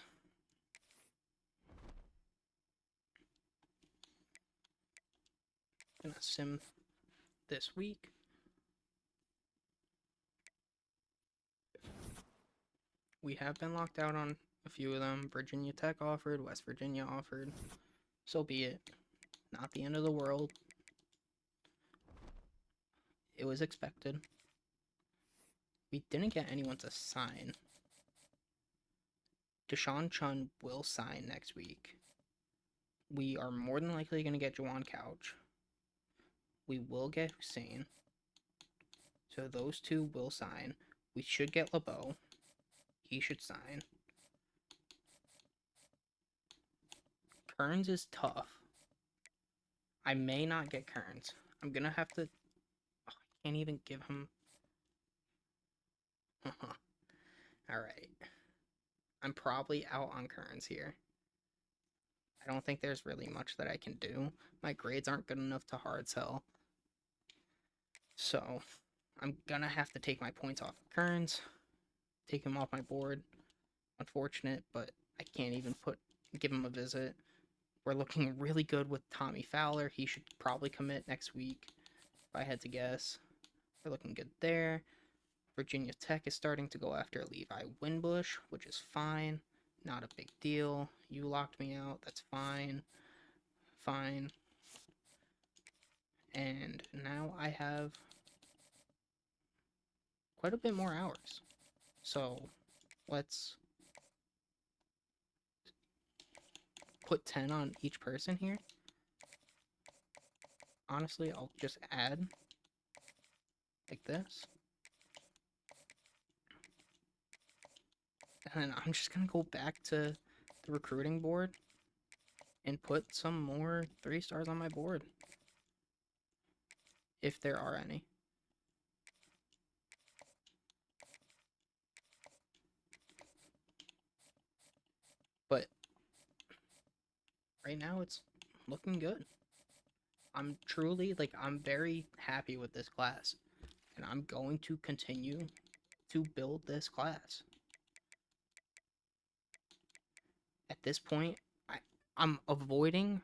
Gonna sim this week. We have been locked out on a few of them. Virginia Tech offered, West Virginia offered. So be it. Not the end of the world. It was expected. We didn't get anyone to sign. Deshaun Chun will sign next week. We are more than likely going to get Juwan Couch. We will get Hussein. So those two will sign. We should get LeBeau. He should sign. Kearns is tough. I may not get Kearns. I'm going to have to... I can't even give him... Alright. I'm probably out on Kearns here. I don't think there's really much that I can do. My grades aren't good enough to hard sell. So, I'm gonna have to take my points off of Kearns. Take him off my board. Unfortunate, but I can't even give him a visit. We're looking really good with Tommy Fowler. He should probably commit next week, if I had to guess. We're looking good there. Virginia Tech is starting to go after Levi Winbush, which is fine. Not a big deal. You locked me out. That's fine. Fine. And now I have quite a bit more hours. So let's put 10 on each person here. Honestly, I'll just add like this. And then I'm just going to go back to the recruiting board and put some more 3-stars on my board. If there are any. But right now it's looking good. I'm truly, I'm very happy with this class. And I'm going to continue to build this class. At this point, I'm avoiding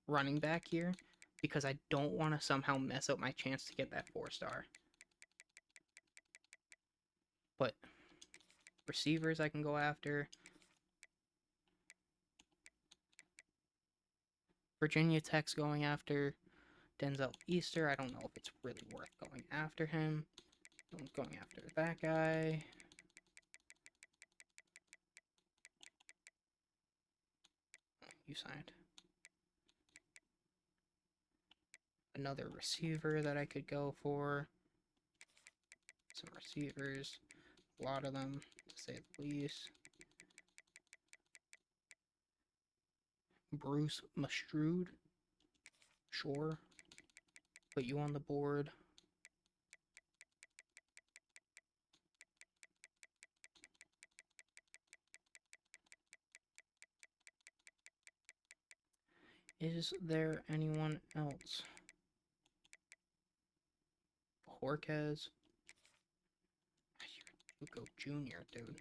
running back here because I don't want to somehow mess up my chance to get that 4-star. But receivers I can go after. Virginia Tech's going after Denzel Easter. I don't know if it's really worth going after him. I'm going after that guy. You signed. Another receiver that I could go for. Some receivers. A lot of them, to say the least. Bruce Mustrud. Sure. Put you on the board. Is there anyone else? Jorquez. You go Junior, dude.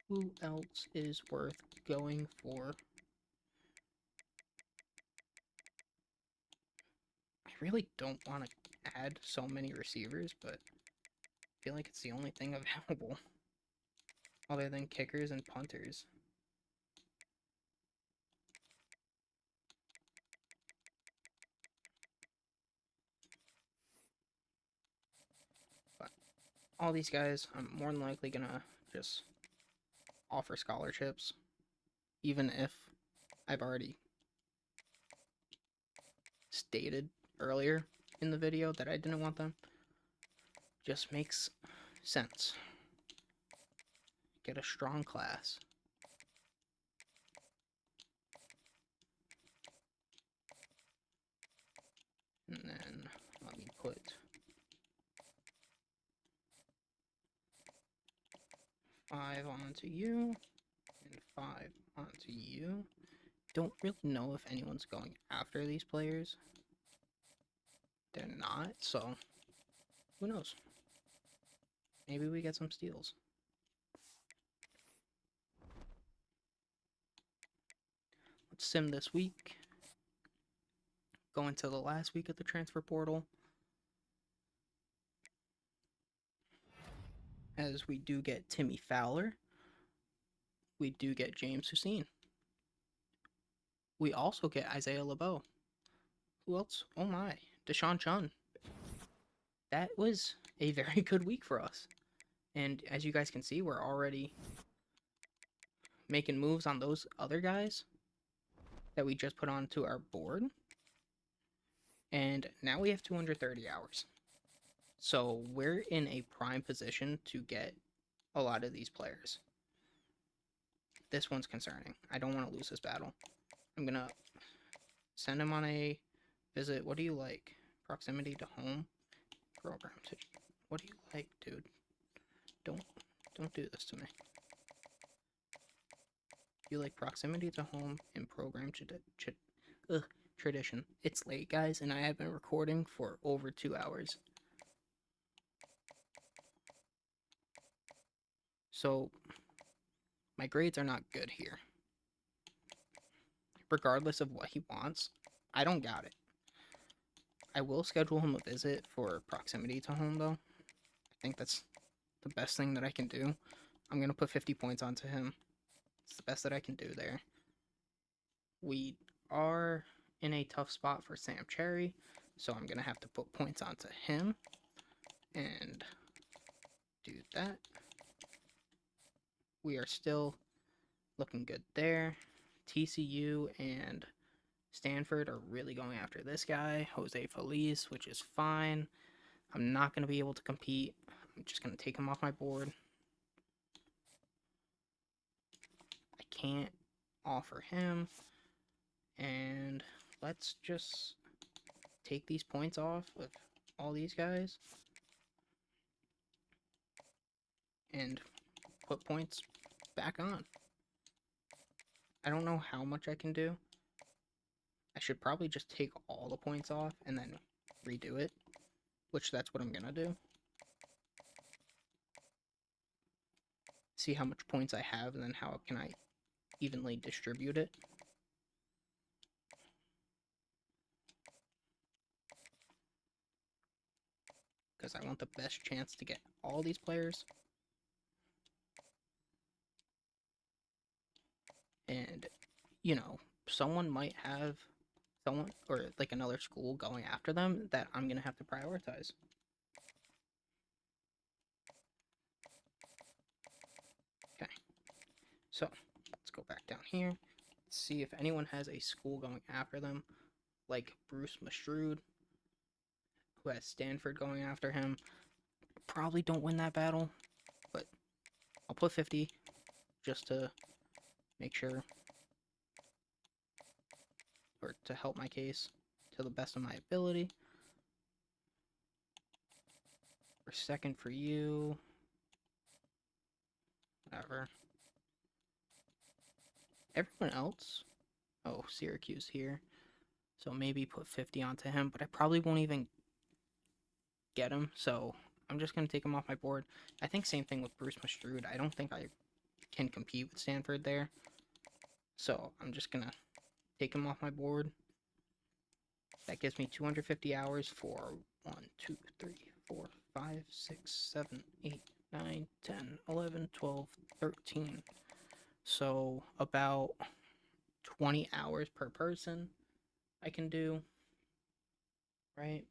Who else is worth going for? I really don't want to add so many receivers, but I feel like it's the only thing available. Other than kickers and punters. But all these guys, I'm more than likely gonna just offer scholarships. Even if I've already stated earlier in the video that I didn't want them. Just makes sense. Get a strong class. And then let me put 5 onto you and 5 onto you. Don't really know if anyone's going after these players. They're not, so who knows? Maybe we get some steals. Let's sim this week. Go into the last week of the transfer portal. As we do get Timmy Fowler. We do get James Hussein. We also get Isaiah LeBeau. Who else? Oh my. Deshaun Chun. That was a very good week for us. And as you guys can see, we're already making moves on those other guys that we just put onto our board. And now we have 230 hours. So we're in a prime position to get a lot of these players. This one's concerning. I don't want to lose this battle. I'm going to send him on a visit. What do you like? Proximity to home? Program to... What do you like, dude? Don't do this to me. You like proximity to home and program tradition. It's late, guys, and I have been recording for over 2 hours. So, my grades are not good here. Regardless of what he wants, I don't got it. I will schedule him a visit for proximity to home, though. I think that's the best thing that I can do. I'm going to put 50 points onto him. It's the best that I can do there. We are in a tough spot for Sam Cherry, so I'm going to have to put points onto him and do that. We are still looking good there. TCU and Stanford are really going after this guy, Jose Feliz, which is fine. I'm not going to be able to compete. I'm just going to take him off my board. I can't offer him. And let's just take these points off of all these guys and put points back on. I don't know how much I can do. I should probably just take all the points off and then redo it, which that's what I'm gonna do. See how much points I have and then how can I evenly distribute it. Because I want the best chance to get all these players. And, you know, someone might have someone or like another school going after them that I'm going to have to prioritize. Okay. So, let's go back down here. See if anyone has a school going after them, like Bruce Mustrud, who has Stanford going after him. Probably don't win that battle, but I'll put 50 just to make sure, or to help my case to the best of my ability. Or second for you. Whatever. Everyone else. Oh, Syracuse here. So maybe put 50 onto him, but I probably won't even get him, so I'm just going to take him off my board. I think same thing with Bruce Mastrud. I don't think I can compete with Stanford there. So I'm just going to take him off my board. That gives me 250 hours for 1, 2, 3, 4, 5, 6, 7, 8, 9, 10, 11, 12, 13. So about 20 hours per person I can do, right?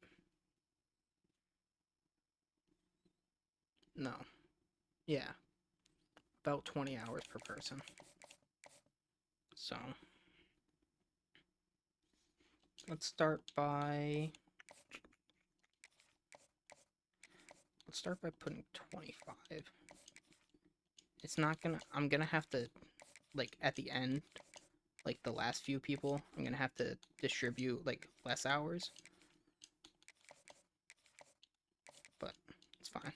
No. Yeah. About 20 hours per person. So let's start by putting 25. It's not gonna, I'm gonna have to, like, at the end, like the last few people, I'm gonna have to distribute like less hours, but it's fine.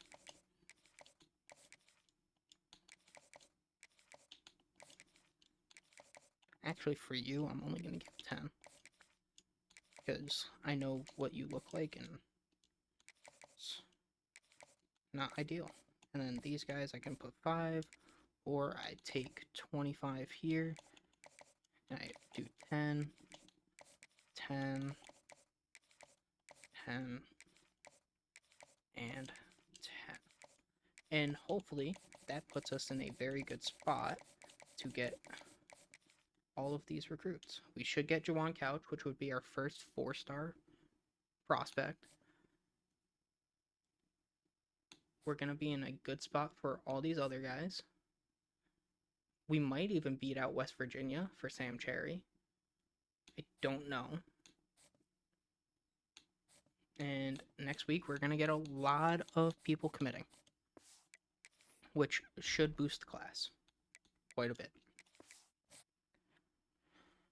Actually, for you, I'm only gonna give 10 because I know what you look like and it's not ideal. And then these guys, I can put 5, or I take 25 here and I do 10, 10, 10, and 10. And hopefully that puts us in a very good spot to get all of these recruits. We should get Juwan Couch, which would be our first 4-star prospect. We're going to be in a good spot for all these other guys. We might even beat out West Virginia for Sam Cherry. I don't know. And next week, we're going to get a lot of people committing, which should boost the class quite a bit.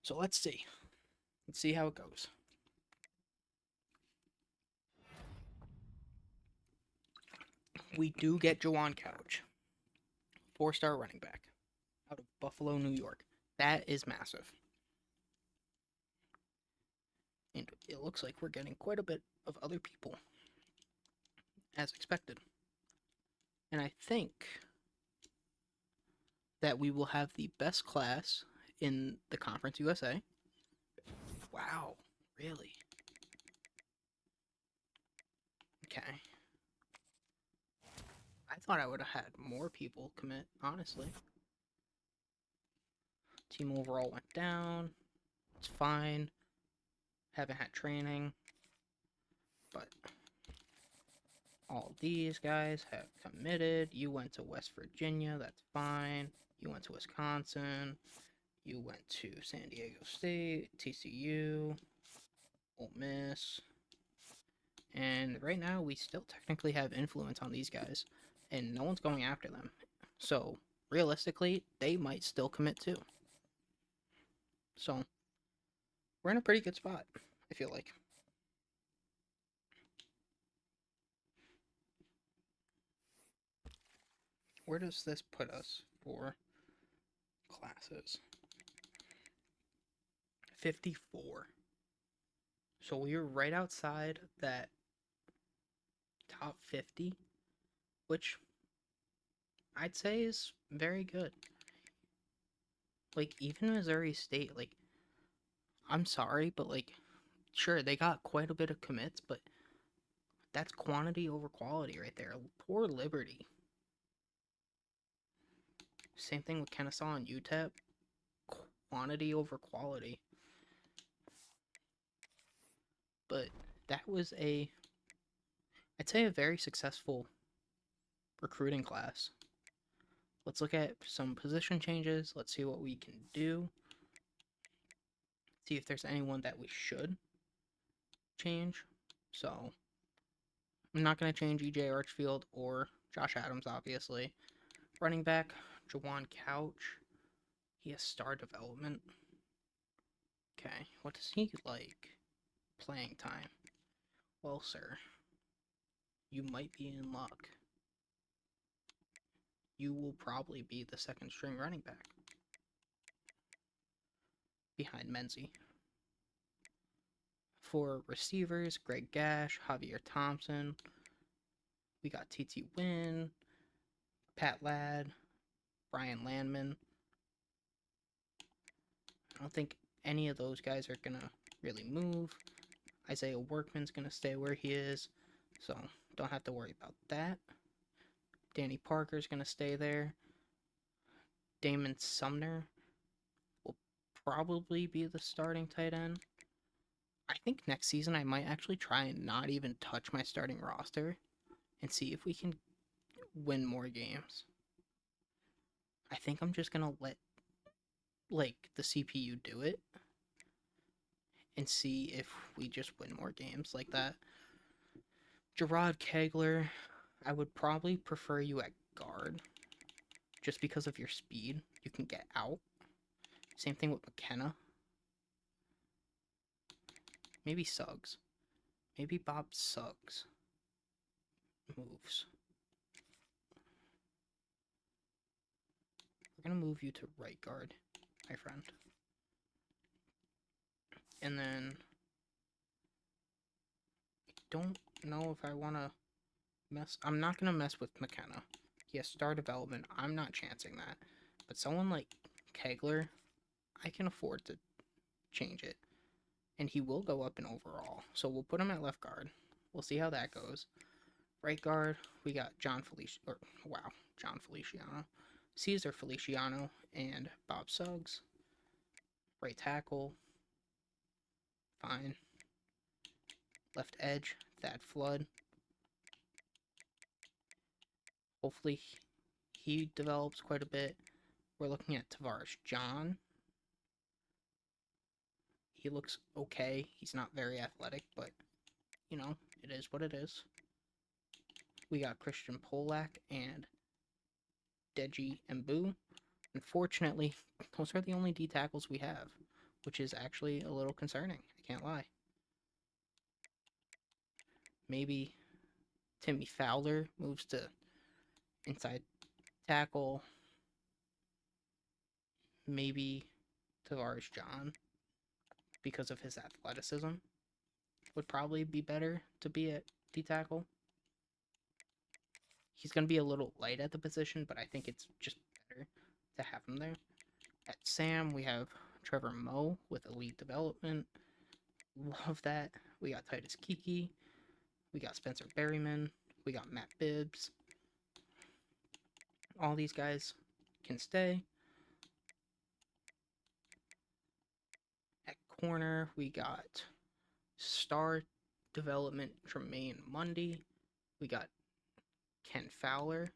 So let's see. Let's see how it goes. We do get Juwan Couch, 4-star running back out of Buffalo, New York. That is massive. And it looks like we're getting quite a bit of other people, as expected. And I think that we will have the best class in the Conference USA. Wow, really? Okay. I thought I would have had more people commit, honestly. Team overall went down. It's fine. Haven't had training. But all these guys have committed. You went to West Virginia. That's fine. You went to Wisconsin. You went to San Diego State, TCU, Ole Miss. And right now, we still technically have influence on these guys. And no one's going after them. So, realistically, they might still commit too. So, we're in a pretty good spot, I feel like. Where does this put us for classes? 54. So we were right outside that top 50, which I'd say is very good. Like, even Missouri State, like, I'm sorry, but, like, sure, they got quite a bit of commits, but that's quantity over quality right there. Poor Liberty. Same thing with Kennesaw and UTEP. Quantity over quality. But that was I'd say a very successful recruiting class. Let's look at some position changes. Let's see what we can do. See if there's anyone that we should change. So, I'm not going to change EJ Archfield or Josh Adams, obviously. Running back, Jawan Couch. He has star development. Okay, what does he like? Playing time. Well, sir, you might be in luck. You will probably be the second string running back behind Menzie. For receivers, Greg Gash, Javier Thompson. We got TT Wynn, Pat Ladd, Brian Landman. I don't think any of those guys are going to really move. Isaiah Workman's going to stay where he is, so don't have to worry about that. Danny Parker's going to stay there. Damon Sumner will probably be the starting tight end. I think next season I might actually try and not even touch my starting roster and see if we can win more games. I think I'm just going to let the CPU do it and see if we just win more games like that. Gerard Kegler, I would probably prefer you at guard just because of your speed. You can get out. Same thing with McKenna. Maybe Suggs. Maybe Bob Suggs moves. We're going to move you to right guard, my friend. And then I don't know if I want to mess. I'm not going to mess with McKenna. He has star development. I'm not chancing that. But someone like Kegler, I can afford to change it. And he will go up in overall. So we'll put him at left guard. We'll see how that goes. Right guard, we got John Feliciano, Cesar Feliciano, and Bob Suggs. Right tackle, fine. Left edge, Thad Flood. Hopefully he develops quite a bit. We're looking at Tavares John. He looks okay. He's not very athletic, but, you know, it is what it is. We got Christian Polak and Deji Mbu. Unfortunately, those are the only D tackles we have, which is actually a little concerning. I can't lie. Maybe Timmy Fowler moves to inside tackle. Maybe Tavares John, because of his athleticism, would probably be better to be at D tackle. He's going to be a little light at the position, but I think it's just better to have him there. At Sam, we have Trevor Moe with elite development. Love that. We got Titus Kiki. We got Spencer Berryman. We got Matt Bibbs. All these guys can stay. At corner, we got star development Tremaine Mundy. We got Ken Fowler,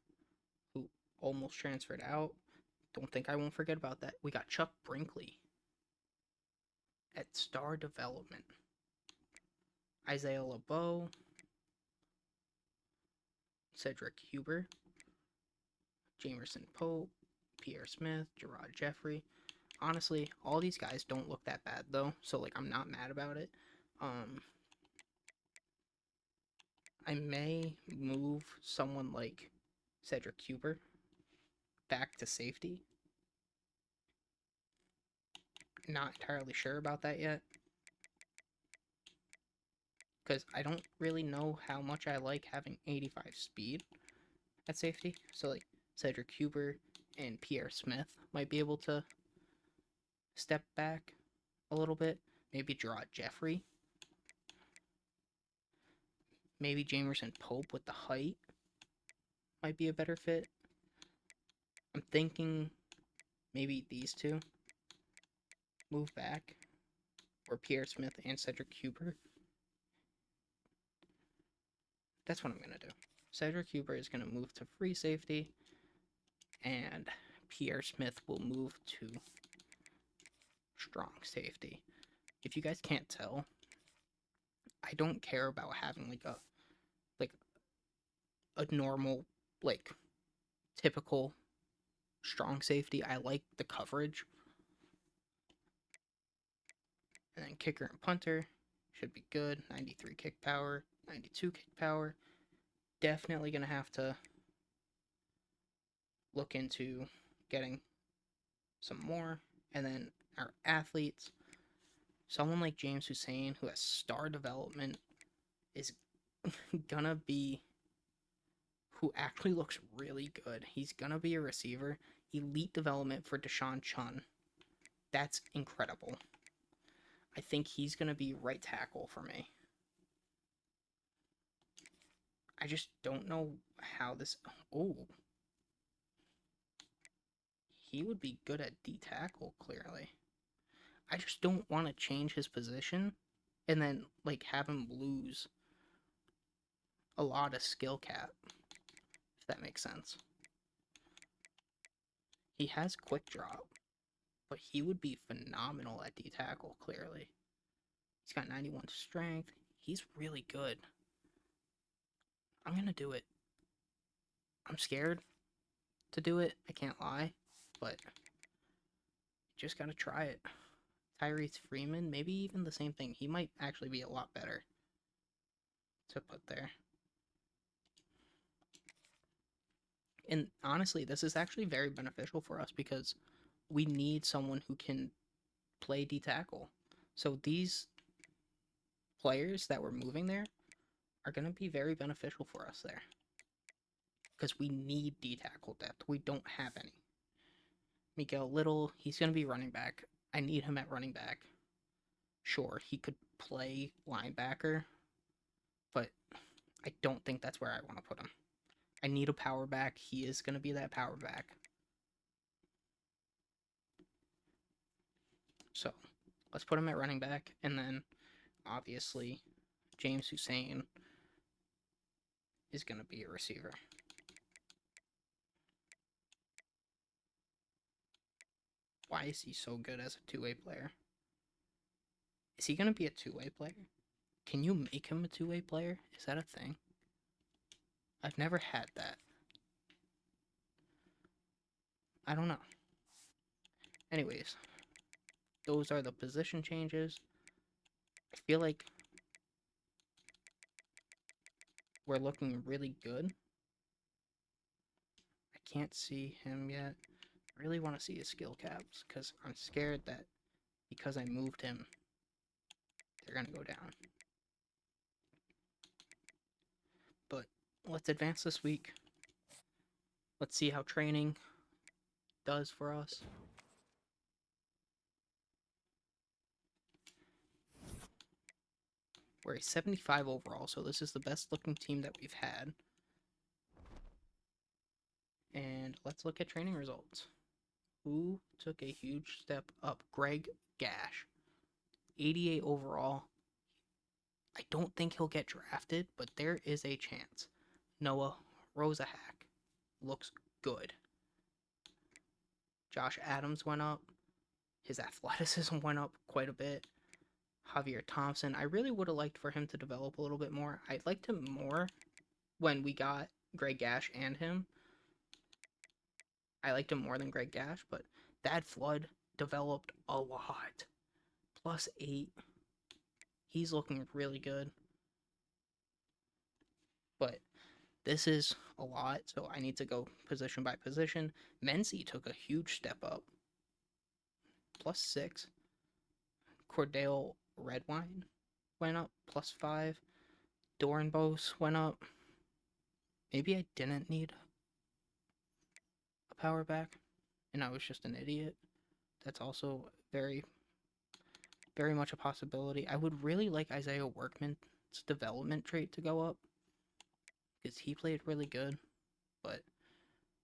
who almost transferred out. Don't think I won't forget about that. We got Chuck Brinkley at star development. Isaiah LeBeau, Cedric Huber, Jamerson Pope, Pierre Smith, Gerard Jeffrey. Honestly, all these guys don't look that bad though, so like I'm not mad about it. I may move someone like Cedric Huber back to safety. Not entirely sure about that yet, because I don't really know how much I like having 85 speed at safety. So like Cedric Huber and Pierre Smith might be able to step back a little bit. Maybe Gerard Jeffrey. Maybe Jamerson Pope with the height might be a better fit. I'm thinking maybe these two move back, or Pierre Smith and Cedric Huber. That's what I'm going to do. Cedric Huber is going to move to free safety, and Pierre Smith will move to strong safety. If you guys can't tell, I don't care about having like a normal, like, typical strong safety. I like the coverage. And then kicker and punter should be good. 93 kick power, 92 kick power. Definitely going to have to look into getting some more. And then our athletes, someone like James Hussein, who has star development, is gonna be, who actually looks really good. He's gonna be a receiver. Elite development for Deshaun Chun. That's incredible. I think he's gonna be right tackle for me. I just don't know how this. Oh, he would be good at D tackle, clearly. I just don't want to change his position and then like have him lose a lot of skill cap, if that makes sense. He has quick drop, but he would be phenomenal at D tackle, clearly. He's got 91 strength. He's really good. I'm gonna do it. I'm scared to do it, I can't lie, but just gotta try it. Tyrese Freeman, maybe even the same thing. He might actually be a lot better to put there. And honestly, this is actually very beneficial for us because we need someone who can play D tackle. So these players that we're moving there are going to be very beneficial for us there. Because we need D tackle depth. We don't have any. Miguel Little, he's going to be running back. I need him at running back. Sure, he could play linebacker, but I don't think that's where I want to put him. I need a power back. He is going to be that power back. So, let's put him at running back. And then, obviously, James Hussein is going to be a receiver. Why is he so good as a two-way player? Is he going to be a two-way player? Can you make him a two-way player? Is that a thing? I've never had that. I don't know. Anyways, those are the position changes. I feel like we're looking really good. I can't see him yet. I really want to see his skill caps because I'm scared that because I moved him, they're going to go down. But let's advance this week. Let's see how training does for us. We're a 75 overall, so this is the best looking team that we've had. And let's look at training results. Who took a huge step up? Greg Gash. 88 overall. I don't think he'll get drafted, but there is a chance. Noah Rosahack looks good. Josh Adams went up. His athleticism went up quite a bit. Javier Thompson, I really would have liked for him to develop a little bit more. I liked him more when we got Greg Gash and him. I liked him more than Greg Gash, but Thad Flood developed a lot. +8. He's looking really good. But this is a lot, so I need to go position by position. Menzie took a huge step up. +6. Cordell Redwine went up. +5. Dorenbos went up. Maybe I didn't need a power back, and I was just an idiot. That's also very, very much a possibility. I would really like Isaiah Workman's development trait to go up, because he played really good, but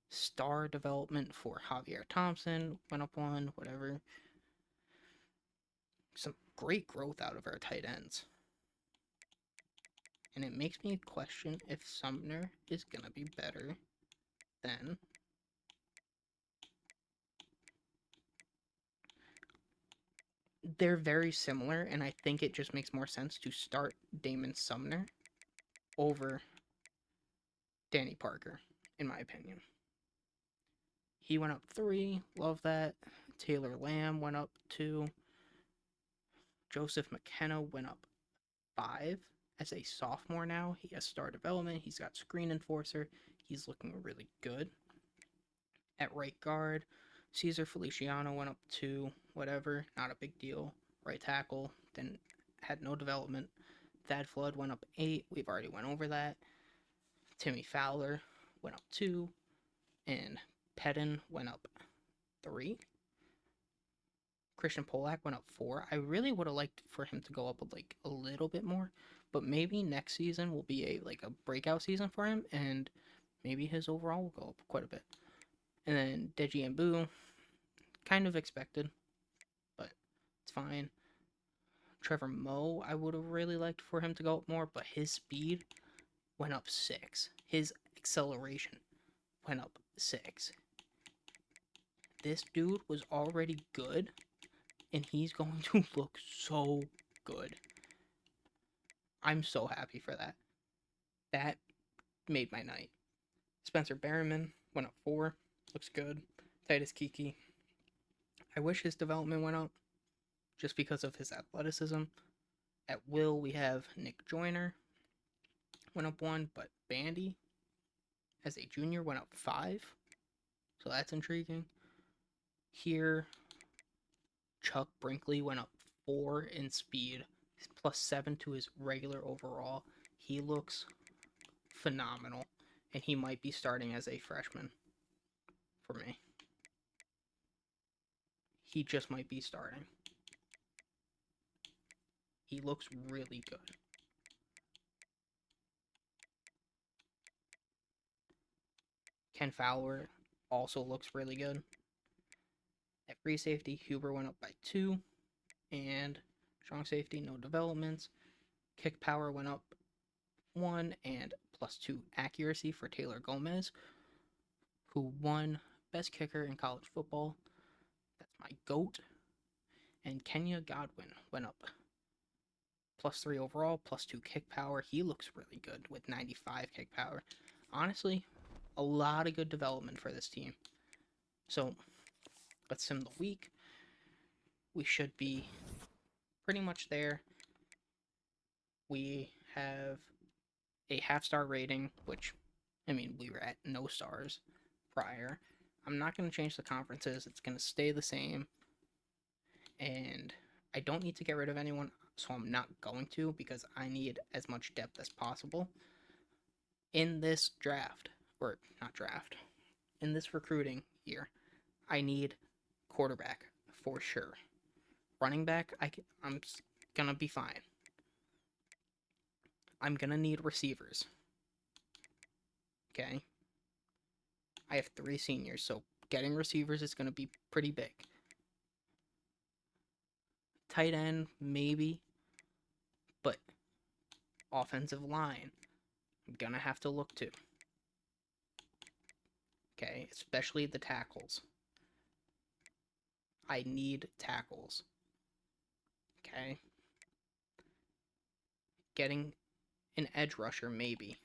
star development for Javier Thompson went up 1, whatever. Some great growth out of our tight ends. And it makes me question if Sumner is going to be better than they're very similar, and I think it just makes more sense to start Damon Sumner over Danny Parker, in my opinion. He went up 3. Love that. Taylor Lamb went up 2. Joseph McKenna went up 5 as a sophomore now. He has star development. He's got screen enforcer. He's looking really good. At right guard, Cesar Feliciano went up 2. Whatever, not a big deal. Right tackle, then had no development. Thad Flood went up 8. We've already went over that. Timmy Fowler went up 2. And Pedden went up 3. Christian Polak went up 4. I really would have liked for him to go up like a little bit more, but maybe next season will be a breakout season for him, and maybe his overall will go up quite a bit. And then Deji Mbu, kind of expected, but it's fine. Trevor Moe, I would have really liked for him to go up more, but his speed went up 6. His acceleration went up 6. This dude was already good, and he's going to look so good. I'm so happy for that. That made my night. Spencer Berriman went up 4. Looks good. Titus Kiki. I wish his development went up just because of his athleticism. At will, we have Nick Joyner. Went up 1, but Bandy, as a junior, went up 5. So that's intriguing. Here, Chuck Brinkley went up 4 in speed, plus 7 to his regular overall. He looks phenomenal, and he might be starting as a freshman for me. He just might be starting. He looks really good. Ken Fowler also looks really good. At free safety, Huber went up by 2, and strong safety, no developments. Kick power went up 1, and plus 2 accuracy for Taylor Gomez, who won best kicker in college football. That's my GOAT. And Kenya Godwin went up plus 3 overall, plus 2 kick power. He looks really good with 95 kick power. Honestly, a lot of good development for this team. So, let's sim the week. We should be pretty much there. We have a half-star rating, which, I mean, we were at no stars prior. I'm not going to change the conferences. It's going to stay the same. And I don't need to get rid of anyone, so I'm not going to, because I need as much depth as possible. In this draft, or not draft, in this recruiting year, I need quarterback for sure. Running back, I'm gonna be fine. I'm gonna need receivers. Okay? I have 3 seniors, so getting receivers is gonna be pretty big. Tight end, maybe, but offensive line, I'm gonna have to look to. Okay, especially the tackles. I need tackles. Okay. Getting an edge rusher, maybe.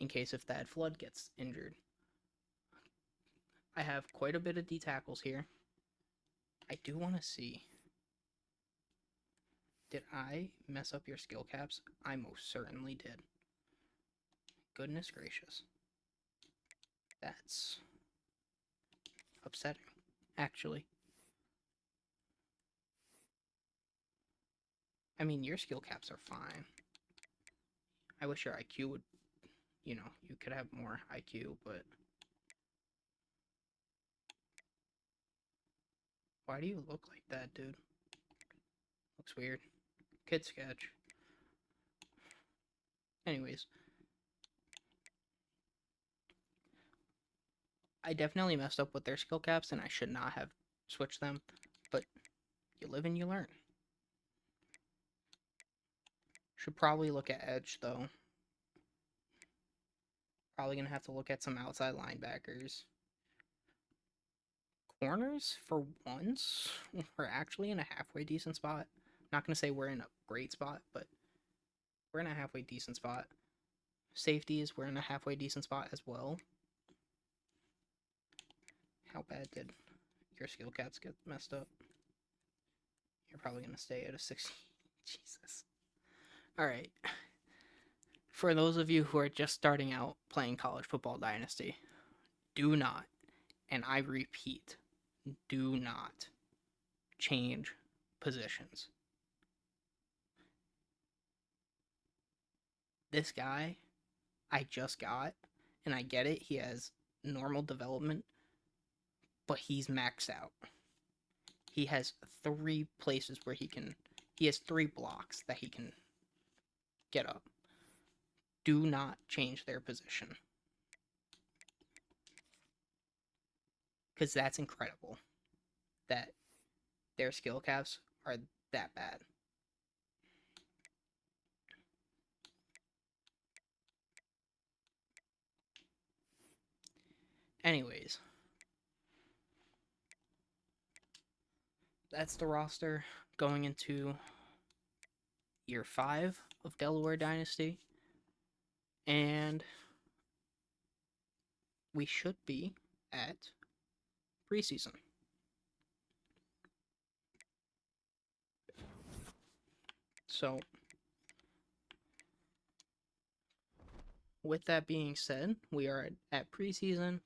In case if Thad Flood gets injured. I have quite a bit of D tackles here. I do want to see. Did I mess up your skill caps? I most certainly did. Goodness gracious. That's upsetting, actually. I mean, your skill caps are fine. I wish your IQ would, you could have more IQ, but why do you look like that, dude? Looks weird. Kid sketch. Anyways. I definitely messed up with their skill caps, and I should not have switched them, but you live and you learn. Should probably look at edge, though. Probably going to have to look at some outside linebackers. Corners, for once, we're actually in a halfway decent spot. Not going to say we're in a great spot, but we're in a halfway decent spot. Safeties, we're in a halfway decent spot as well. How bad did your skill caps get messed up? You're probably going to stay at a 60. Jesus. Alright. For those of you who are just starting out playing College Football Dynasty, do not, and I repeat, do not change positions. This guy I just got, and I get it, he has normal development, but he's maxed out. He has 3 places where he has 3 blocks that he can get up. Do not change their position. Because that's incredible that their skill caps are that bad. Anyways, that's the roster going into year 5 of Delaware Dynasty. And we should be at preseason. So, with that being said, we are at preseason.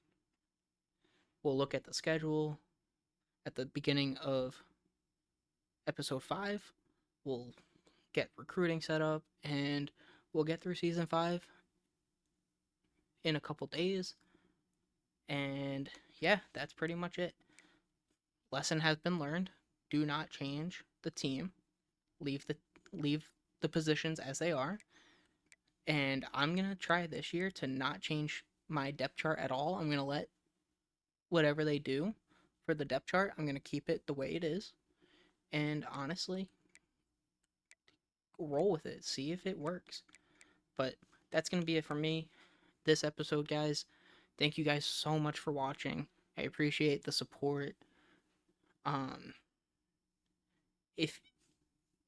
We'll look at the schedule at the beginning of episode 5. We'll get recruiting set up, and we'll get through season 5 in a couple days. And yeah, that's pretty much it. Lesson has been learned. Do not change the team. Leave the positions as they are. And I'm going to try this year to not change my depth chart at all. I'm going to let whatever they do for the depth chart, I'm going to keep it the way it is. And honestly, roll with it. See if it works. But that's going to be it for me this episode, guys. Thank you guys so much for watching. I appreciate the support. If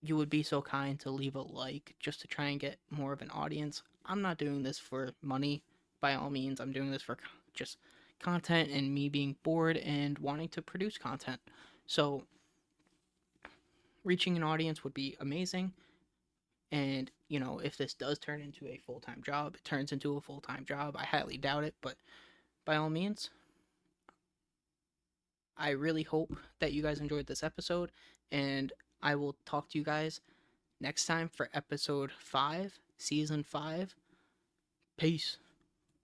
you would be so kind to leave a like just to try and get more of an audience. I'm not doing this for money by all means. I'm doing this for just content and me being bored and wanting to produce content. So reaching an audience would be amazing. And, you know, if this does turn into a full-time job, it turns into a full-time job. I highly doubt it, but by all means, I really hope that you guys enjoyed this episode, and I will talk to you guys next time for episode 5, season 5. Peace.